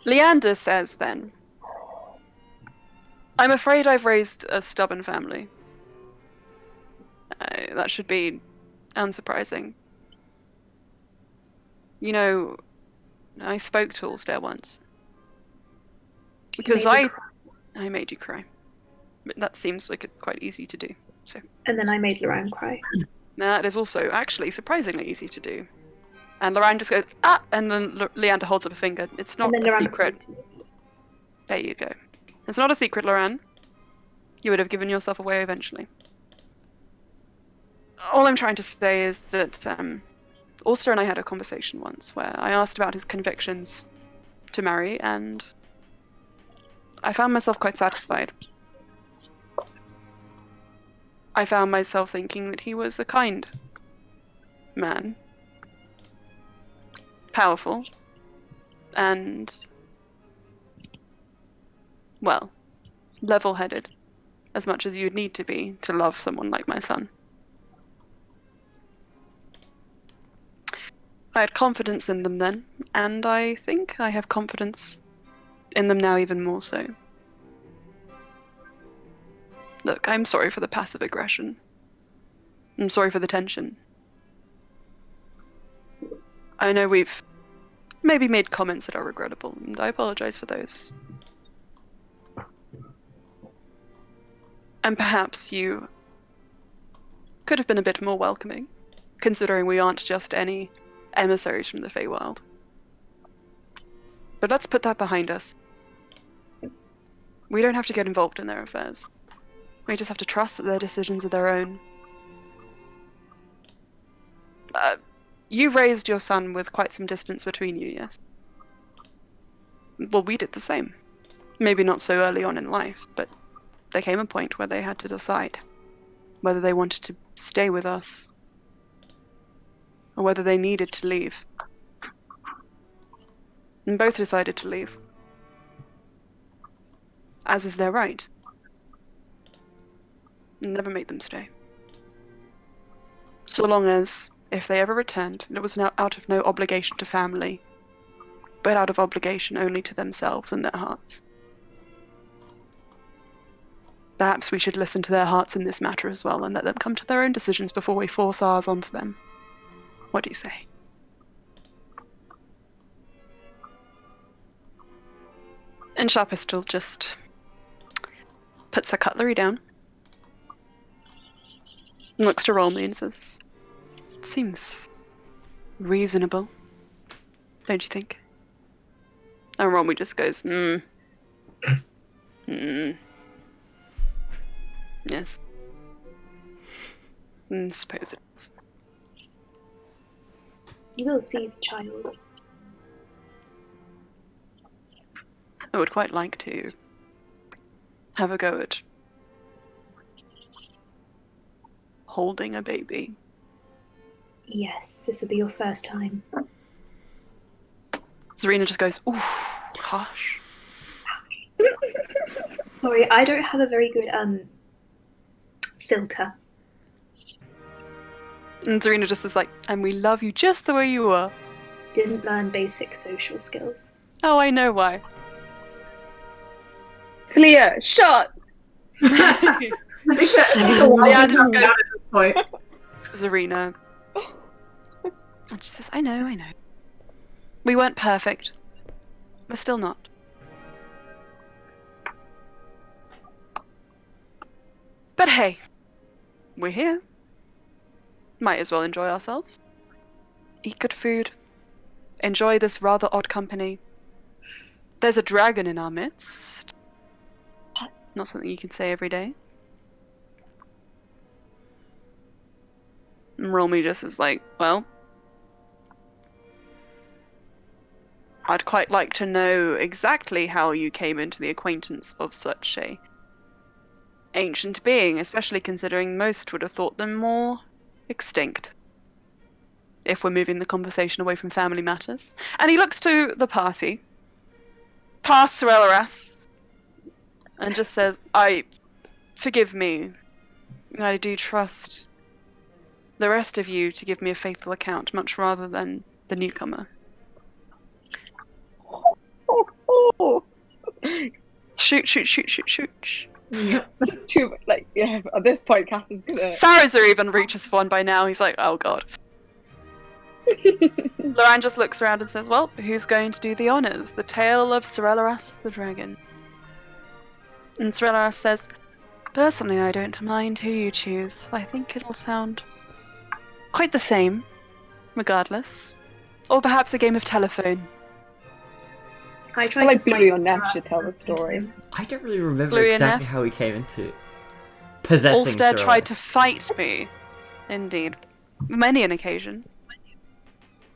Leander says then, I'm afraid I've raised a stubborn family. That should be unsurprising. You know, I spoke to Allstair once. Because I made you cry. But that seems like it's quite easy to do. So. And then I made Loran cry. That is also actually surprisingly easy to do. And Loran just goes, ah! And then Leander holds up a finger. It's not a secret. There you go. It's not a secret, Loran. You would have given yourself away eventually. All I'm trying to say is that Ulster and I had a conversation once where I asked about his convictions to marry, and I found myself quite satisfied. I found myself thinking that he was a kind man, powerful, and, well, level-headed, as much as you'd need to be to love someone like my son. I had confidence in them then, and I think I have confidence in them now even more so. Look, I'm sorry for the passive aggression. I'm sorry for the tension. I know we've maybe made comments that are regrettable, and I apologize for those. And perhaps you could have been a bit more welcoming, considering we aren't just any emissaries from the Feywild. But let's put that behind us. We don't have to get involved in their affairs. We just have to trust that their decisions are their own. You raised your son with quite some distance between you, yes? Well, we did the same. Maybe not so early on in life, but there came a point where they had to decide whether they wanted to stay with us or whether they needed to leave. And both decided to leave. As is their right. Never made them stay. So long as, if they ever returned, it was now out of no obligation to family, but out of obligation only to themselves and their hearts. Perhaps we should listen to their hearts in this matter as well, and let them come to their own decisions before we force ours onto them. What do you say? And Sharpistol just puts her cutlery down, and looks to Rollme and says, seems reasonable, don't you think? And Rollme just goes, yes. Suppose it is. You will see the child. I would quite like to have a go at holding a baby. Yes, this will be your first time. Serena just goes, ooh, harsh. Sorry, I don't have a very good filter. And Serena just is like, and we love you just the way you are. Didn't learn basic social skills. Oh, I know why. Slya, shot! I think the wall Yeah, is coming just out at this point. Serena. And she says, I know. We weren't perfect. We're still not. But hey, we're here. Might as well enjoy ourselves. Eat good food. Enjoy this rather odd company. There's a dragon in our midst. Not something you can say every day. And Rollme just is like, well, I'd quite like to know exactly how you came into the acquaintance of such a ancient being, especially considering most would have thought them more extinct. If we're moving the conversation away from family matters. And he looks to the party, past Sorelleras, and just says, forgive me. I do trust the rest of you to give me a faithful account, much rather than the newcomer. Shoot. Yep. Just too, like, yeah, at this point, Cass is gonna... Sarazer even reaches for one by now. He's like, oh god. Loran just looks around and says, well, who's going to do the honors? The tale of Sorelaras the dragon. And Sorelaras says, personally, I don't mind who you choose. I think it'll sound quite the same, regardless. Or perhaps a game of telephone. I I tried like to Bluey fight or Neff Sarah should tell the story. sometimes. I don't really remember Louis and exactly Neff. how we came into possessing Ulster tried to Sorelaras. fight me. Indeed. Many an occasion.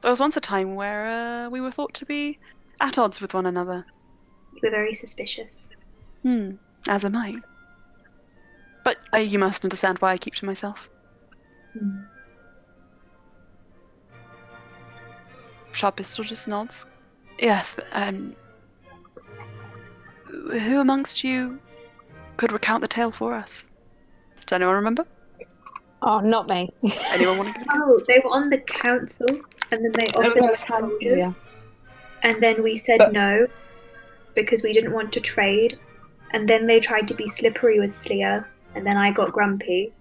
There was once a time where we were thought to be at odds with one another. You were very suspicious. As am I. But you must understand why I keep to myself. Sharpistol just nods. Yes, but who amongst you could recount the tale for us? Does anyone remember? Oh, not me. Anyone want to give it a go? Oh, they were on the council, and then they offered us soldiers, Yeah. and then we said But- no because we didn't want to trade. And then they tried to be slippery with Slya, and then I got grumpy,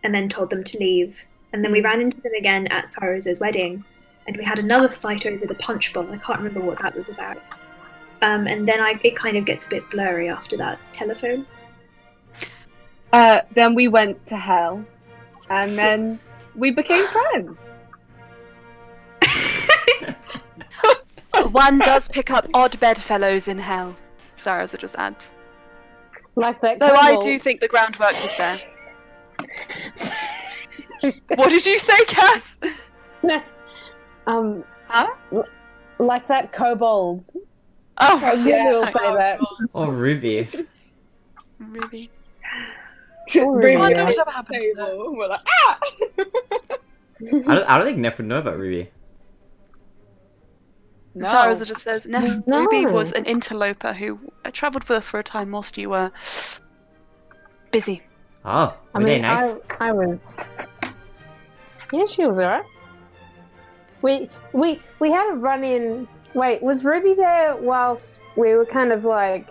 and then told them to leave. And then we ran into them again at Cyrus's wedding, and we had another fight over the punch bowl. I can't remember what that was about. And then it kind of gets a bit blurry after that telephone. Then we went to hell, and then we became friends. One does pick up odd bedfellows in hell, Sarazer just adds. Like that. Though I kobold. do think the groundwork was there. What did you say, Cass? Huh? Like that kobold. Oh, I yeah. will say that. Or Ruby. Ruby. Ruby I wonder on whatever the happened to her. table. We're like, ah! I don't think Neff would know about Ruby. No. Sarazer just says, Neff, No. Ruby was an interloper who travelled with us for a time whilst you were busy. Oh, I were they mean, nice? I was. Yeah, she was alright. We had a run in. Wait, was Ruby there whilst we were kind of like?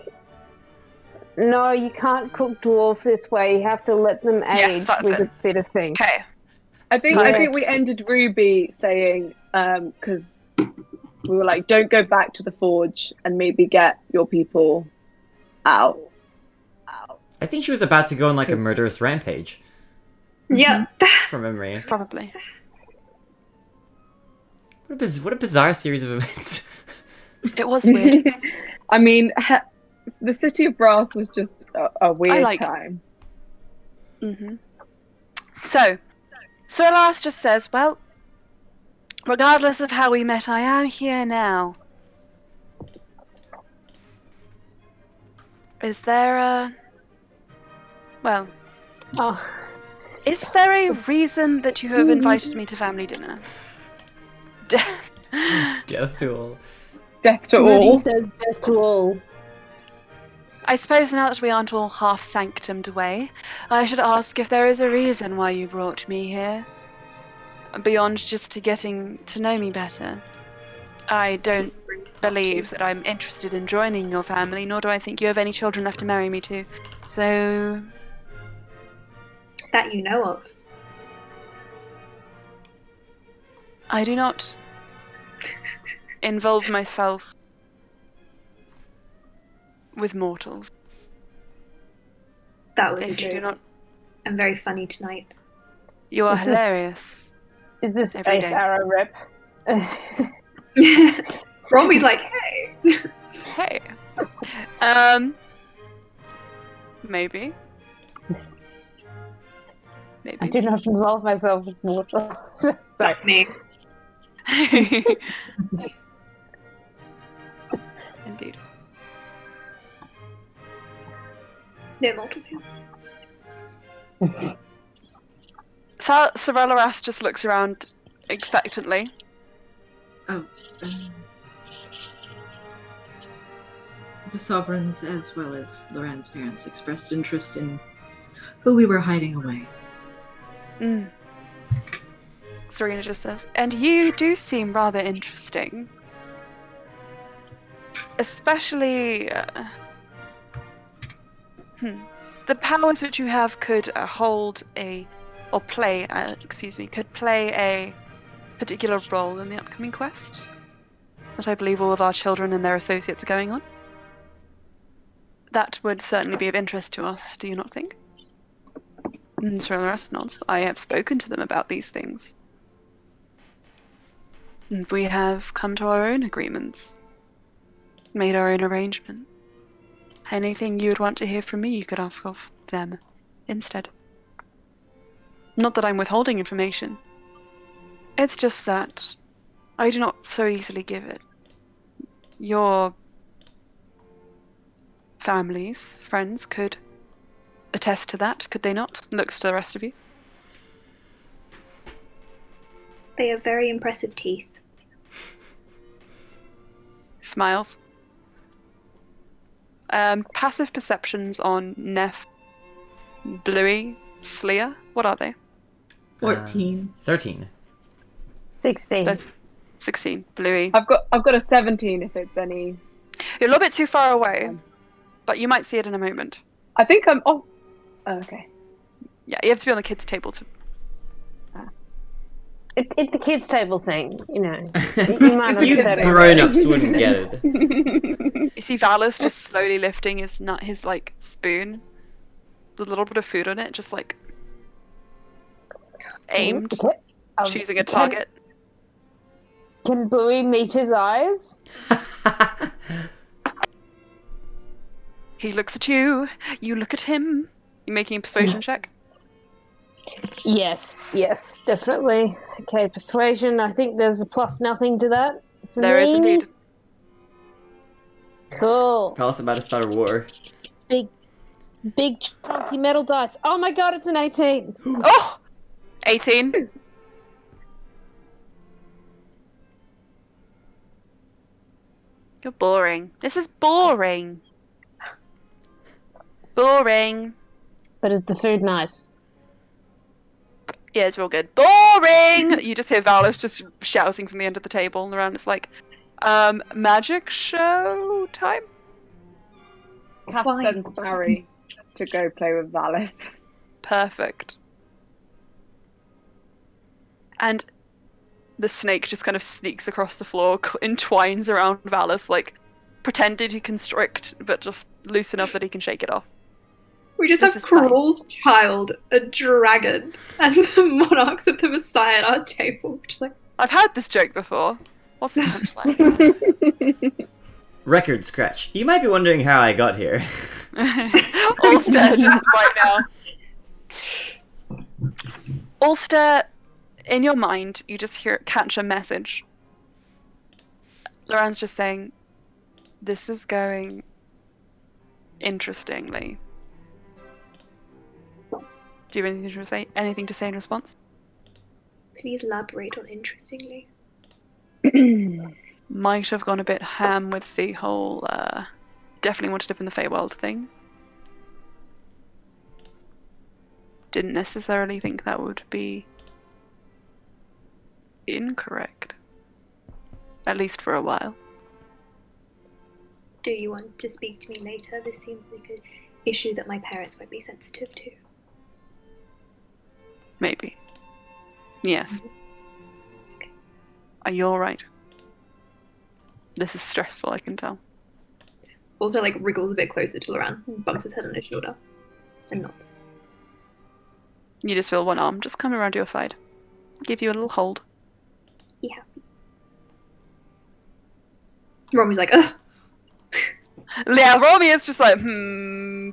No, you can't cook dwarf this way. You have to let them Yes, age that's with it. a bit of thing. Okay. I think Yes. we ended Ruby saying, because we were like, don't go back to the forge and maybe get your people out. I think she was about to go on like a murderous rampage, Yeah. from memory. Probably. What a bizarre series of events. It was weird. I mean, the city of brass was just a weird like- time. So, Sorelaras just says, well, regardless of how we met, I am here now. Is there a... Well, Oh, is there a reason that you have invited me to family dinner? Death to all. Death to Ruby all. says death to all. I suppose now that we aren't all half sanctumed away, I should ask if there is a reason why you brought me here. Beyond just to getting to know me better. I don't believe that I'm interested in joining your family, nor do I think you have any children left to marry me to. So, That you know of. I do not involve myself with mortals. That was a If you do joke. not, I'm very funny tonight. you are This is- hilarious. Is this Every a day. Sarah rep? Romby's like, hey. Hey. Maybe. Maybe. I do not involve myself with mortals. Sorry. That's me. Indeed. No mortals here. Sorelaras just looks around expectantly. Oh, the sovereigns, as well as Loran's parents, expressed interest in who we were hiding away. Mm. Serena just says, and you do seem rather interesting. Especially... The powers which you have could play a particular role in the upcoming quest that I believe all of our children and their associates are going on. That would certainly be of interest to us, do you not think? And Serena nods. I have spoken to them about these things. And we have come to our own agreements, made our own arrangement. Anything you would want to hear from me, you could ask of them instead. Not that I'm withholding information. It's just that I do not so easily give it. Your families, friends could attest to that, could they not? Looks to the rest of you. They have very impressive teeth. Smiles. Passive perceptions on Neff, Bluey, Slya. What are they? 14. 13. 16. That's 16. Bluey. I've got a 17 if it's any. You're a little bit too far away, but you might see it in a moment. I think I'm off. Oh, okay. Yeah, you have to be on the kids' table to. It's a kids' table thing, you know. You might not You have said it. grown-ups wouldn't get it. You see Valus just slowly lifting his spoon, with a little bit of food on it, just like aimed, Okay. choosing a target. Can Bluey meet his eyes? He looks at you. You look at him. You making a persuasion check? Yes, definitely. Okay, persuasion. I think there's a plus nothing to that. for There is me. indeed. Cool. Palace about to start a war. Big chunky metal dice. Oh my god, it's an 18. Oh! 18. You're boring. This is boring. Boring. But is the food nice? Yeah, it's real good. Boring! You just hear Valus just shouting from the end of the table and around. It's like, magic show time? Cass sends Barry to go play with Valis. Perfect. And the snake just kind of sneaks across the floor, entwines around Valus, like, pretended he constrict, but just loose enough that he can shake it off. We just This have is fine. Crawl's child, a dragon, and the monarchs of the Messiah at our table. Just like, I've had this joke before. What's the punchline? Record scratch. You might be wondering how I got here. Ulster, just right now. Ulster, in your mind, you just catch a message. Loran's just saying, this is going interestingly. Do you have anything to say in response? please elaborate on interestingly. Might have gone a bit ham with the whole definitely want to live in the Feywild thing. Didn't necessarily think that would be incorrect. At least for a while. Do you want to speak to me later? This seems like an issue that my parents might be sensitive to. Maybe. Yes. Are you alright? This is stressful, I can tell. Also, like, wriggles a bit closer to Loran, bumps his head on his shoulder, and nods. You just feel one arm just come around your side. Give you a little hold. He happy. Romy's like, ugh. Yeah, Romy is just like,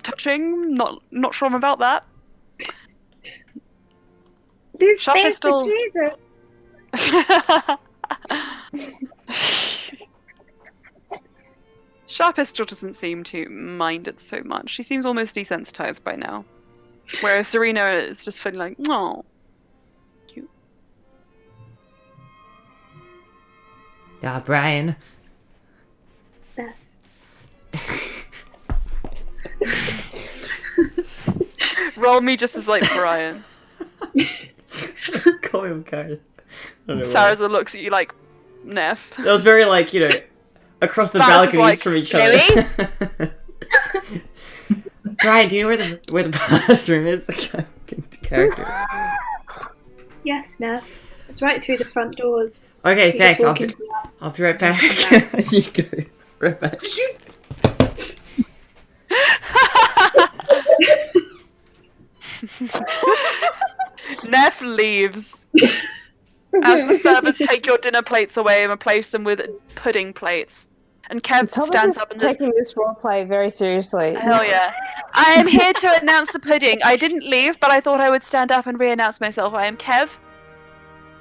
touching. Not sure about that. Sharp pistol. Sharp pistol doesn't seem to mind it so much. She seems almost desensitized by now. Whereas Serena is just feeling like, oh, cute. Yeah, Brian. Beth. Roll me just as like Brian. Call him Kyle. don't know why. Sarah looks at you like, Neff. That was very like, across the Baz is balconies like, from each other. Brian, do you know where the bathroom is? Character. Yes, Nev. It's right through the front doors. Okay, You thanks. just walk into the house. I'll be right back. You go. Right back. Neff leaves. As the servers take your dinner plates away and replace them with pudding plates. And Kev Thomas stands is up and says, taking this roleplay very seriously. hell yeah. I am here to announce the pudding. I didn't leave, but I thought I would stand up and re-announce myself. I am Kev.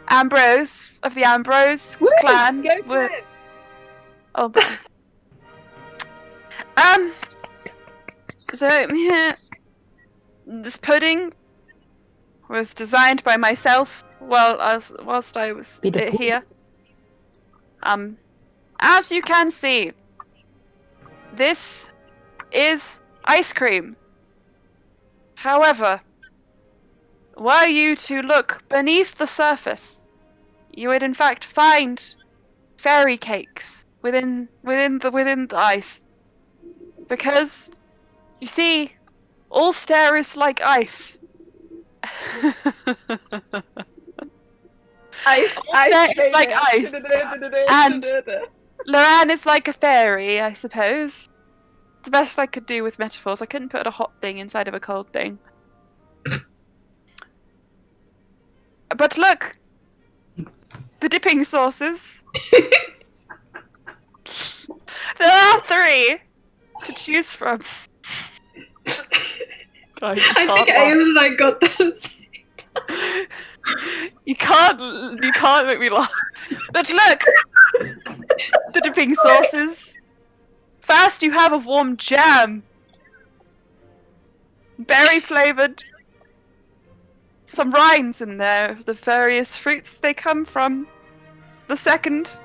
Ambrose of the Ambrose clan. Go for it. Oh, but... So, yeah. This pudding was designed by myself whilst I was here. As you can see, this is ice cream. However, were you to look beneath the surface, you would in fact find fairy cakes within the ice. Because, you see, all stare is like ice. Ice, like ice. And Loran is like a fairy, I suppose. The best I could do with metaphors. I couldn't put a hot thing inside of a cold thing. But look! The dipping sauces. There are 3 to choose from. I think Aiden and I got that. You can't make me laugh. But look! The dipping sauces. First you have a warm jam. Berry flavoured. Some rinds in there of the various fruits they come from. The second...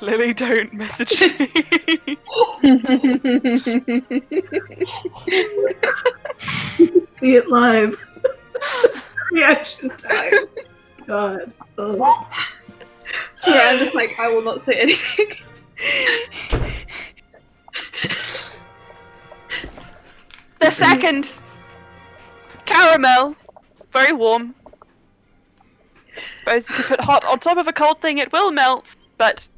Lily, don't message me. See it live. Reaction time. God. Oh. Yeah, I'm just like, I will not say anything. The second, caramel, very warm. Suppose if you put hot on top of a cold thing, it will melt, but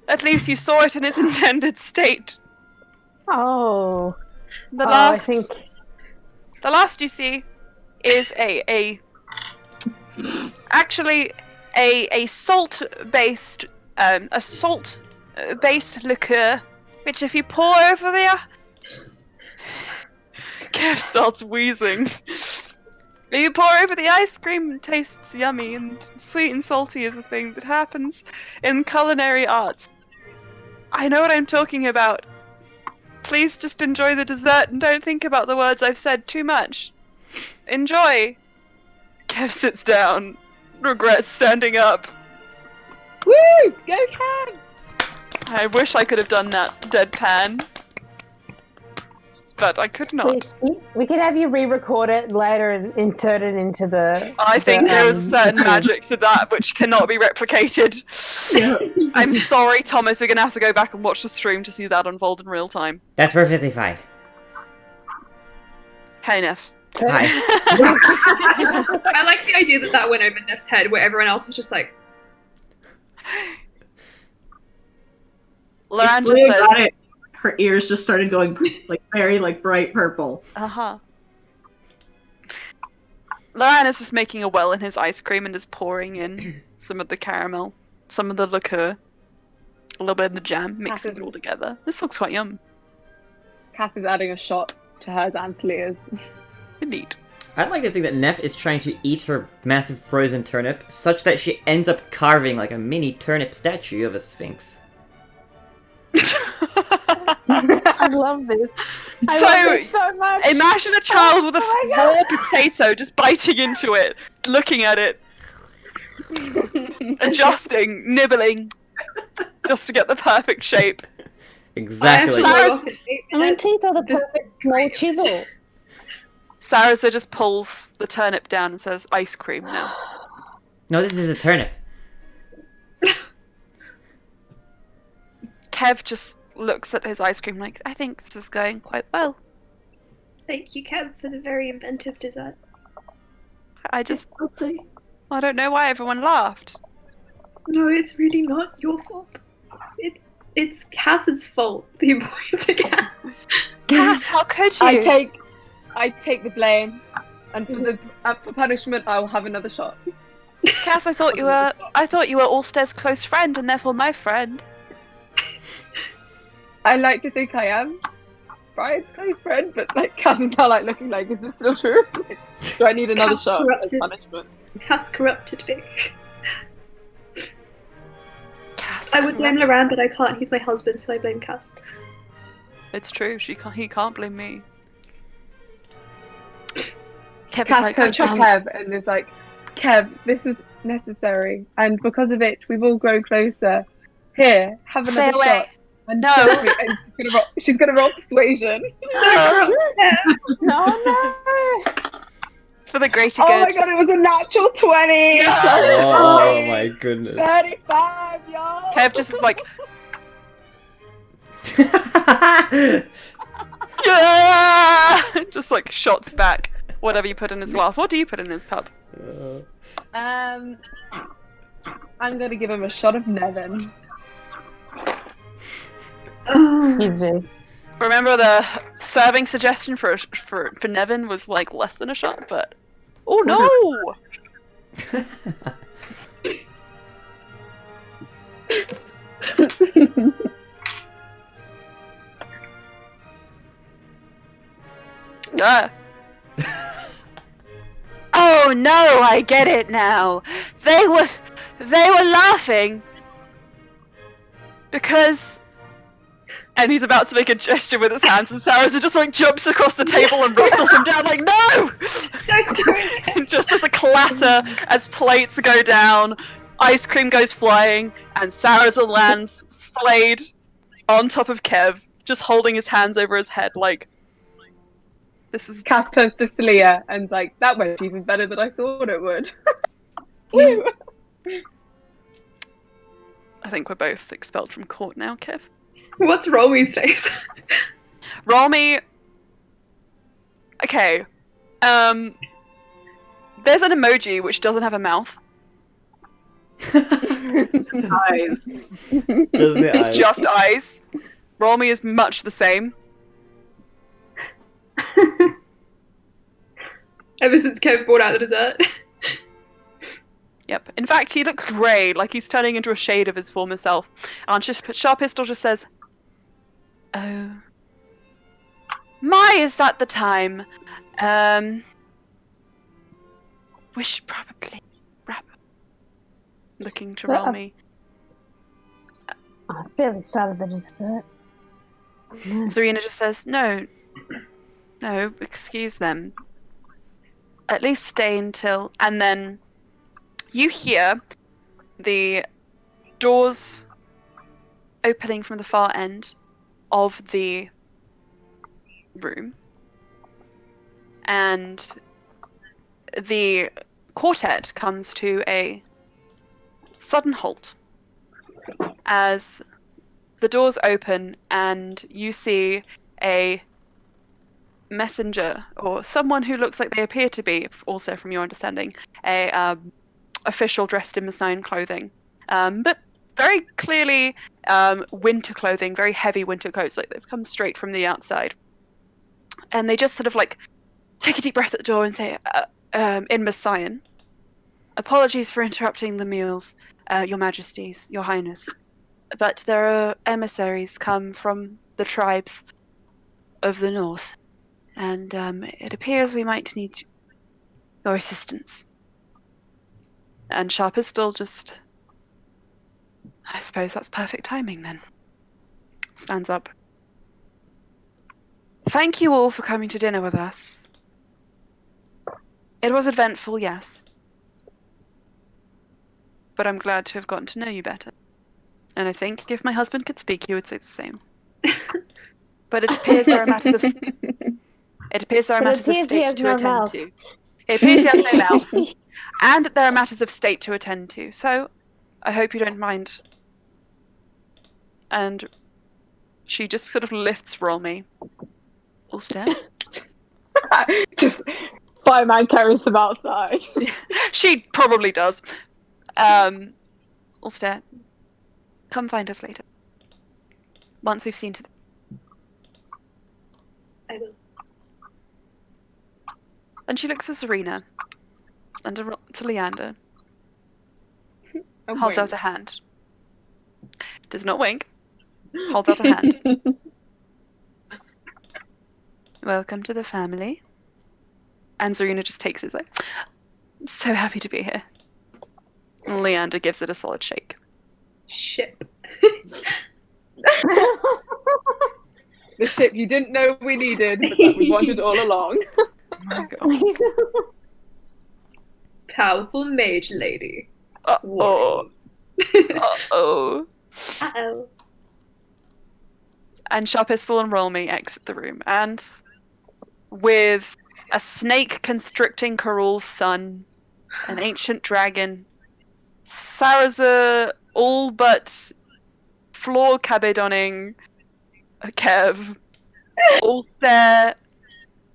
at least you saw it in its intended state. Oh. The I think... the last you see is actually a salt-based liqueur, which if you pour over there, Kev starts wheezing. If you pour over the ice cream, it tastes yummy, and sweet and salty is a thing that happens in culinary arts. I know what I'm talking about. Please just enjoy the dessert and don't think about the words I've said too much. Enjoy! Kev sits down, regrets standing up. Woo! Go Kev! I wish I could have done that deadpan. But I could not. We can have you re-record it later and insert it into the... I think there is a certain magic to that which cannot be replicated. Yeah. I'm sorry, Thomas, you're going to have to go back and watch the stream to see that unfold in real time. That's perfectly fine. Hey, Neff. Hi. I like the idea that went over Neff's head, where everyone else was just like... Loran just Leah got says... it. Her ears just started going like very bright purple. Uh-huh. Loran is just making a well in his ice cream and is pouring in some of the caramel, some of the liqueur, a little bit of the jam, mixing it all together. This looks quite yum. Cass is adding a shot to hers and to Leah's. Indeed. I'd like to think that Neff is trying to eat her massive frozen turnip, such that she ends up carving like a mini turnip statue of a sphinx. I love this. I love this so much. Imagine a child with a raw potato just biting into it, looking at it, adjusting, nibbling, just to get the perfect shape. Exactly. My teeth are the perfect small chisel. Sarasa just pulls the turnip down and says, ice cream now. No, this is a turnip. Kev just looks at his ice cream like, I think this is going quite well. Thank you, Kev, for the very inventive dessert. I don't know why everyone laughed. No, it's really not your fault. It's Cass's fault. The points again. Cass, how could you? I take the blame, and for punishment, I will have another shot. Cass, I thought you were Ulster's close friend and therefore my friend. I like to think I am Brian's close friend, but like Cass is now like looking like, is this still true? Like, do I need another Cass shot as corrupted. punishment? Cass corrupted me. Cass, I would blame Loran, but I can't. He's my husband, so I blame Cass. It's true. He can't blame me. Kev is Cass like, turns to "I trust-" Kev and is like, Kev, this was necessary, and because of it, we've all grown closer. Here, have Stay another away. shot. And No. trust me, and she's gonna roll persuasion. No. For the greater Oh good. my god, it was a natural 20! Oh my goodness. 35, y'all! Kev just is like, yeah! Just like shots back whatever you put in his glass. What do you put in his cup? I'm gonna give him a shot of Nevin. Excuse me. Remember the serving suggestion for Nevin was like less than a shot, but oh no! Ah. Oh no, I get it now. They were laughing because, and he's about to make a gesture with his hands, and Sarasa just like jumps across the table and wrestles him down like, no! Don't do it. And just as a clatter as plates go down, ice cream goes flying, and Sarasa lands splayed on top of Kev, just holding his hands over his head like, this is... Cass turns to Celia and like, that went even better than I thought it would. Woo! I think we're both expelled from court now, Kev. What's Rolwy's face? Roll me... Okay. There's an emoji which doesn't have a mouth. Eyes. Just the It's eyes. just eyes. Roll me is much the same. Ever since Kev brought out the dessert. Yep. In fact, he looks grey, like he's turning into a shade of his former self. And Sharp Pistol just says, "Oh, my, is that the time? We should probably wrap up." Looking to roll me. I barely started the dessert. Zarina just says, no, excuse them. At least stay until... And then you hear the doors opening from the far end of the room. And the quartet comes to a sudden halt as the doors open and you see a messenger, or someone who looks like they appear to be, also from your understanding, a official dressed in Messian clothing, but very clearly winter clothing, very heavy winter coats, like they've come straight from the outside. And they just sort of like take a deep breath at the door and say, in Messian, "Apologies for interrupting the meals, Your Majesties, Your Highness, but there are emissaries come from the tribes of the north, and it appears we might need your assistance." And Sharp is still just... I suppose that's perfect timing then. Stands up. "Thank you all for coming to dinner with us. It was eventful, yes. But I'm glad to have gotten to know you better. And I think if my husband could speak, he would say the same. But it appears there are matters of... It appears there are But it matters of appears he state has to no attend mouth. to. It appears he has no mouth, and that there are matters of state to attend to. So, I hope you don't mind. And she just sort of lifts Rolmy. Ulster? Just fireman carries them outside. She probably does. Ulster, come find us later. Once we've seen to them. I will. And she looks at Serena and to Leander. And Holds wink. out a hand. Does not wink. Holds out a hand. Welcome to the family. And Serena just takes it like, I'm so happy to be here. And Leander gives it a solid shake. Ship. The ship you didn't know we needed, but that we wanted all along. Oh my god. Powerful mage lady. Uh-oh. Uh-oh. Uh-oh. And Sharpistol and Rolmy exit the room. And with a snake constricting Karul's son, an ancient dragon, Saraza all but floor cabedoning Kev, Ulster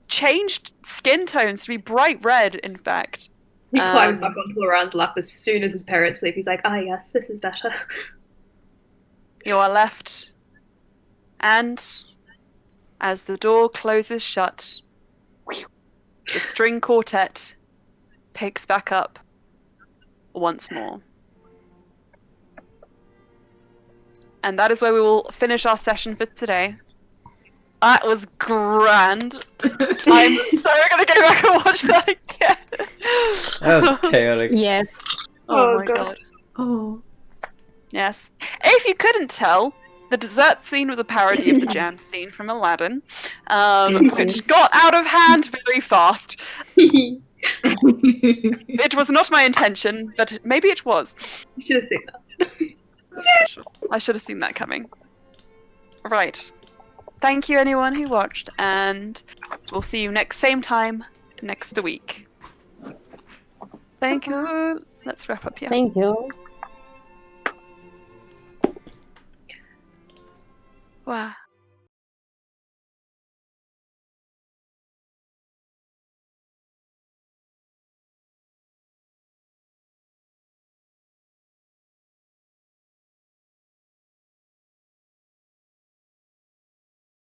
changed skin tones to be bright red, in fact. He climbs back onto Laurent's lap as soon as his parents leave. He's like, ah, yes, this is better. You are left. And as the door closes shut, the string quartet picks back up once more. And that is where we will finish our session for today. That was grand. I'm so gonna go back and watch that again. That was chaotic. Yes. Oh my god. Oh. Yes. If you couldn't tell, the dessert scene was a parody of the jam scene from Aladdin, which got out of hand very fast. It was not my intention, but maybe it was. You should have seen that. I should have seen that coming. Right. Thank you anyone who watched, and we'll see you same time next week. Thank you. Let's wrap up here. Thank you. Wow.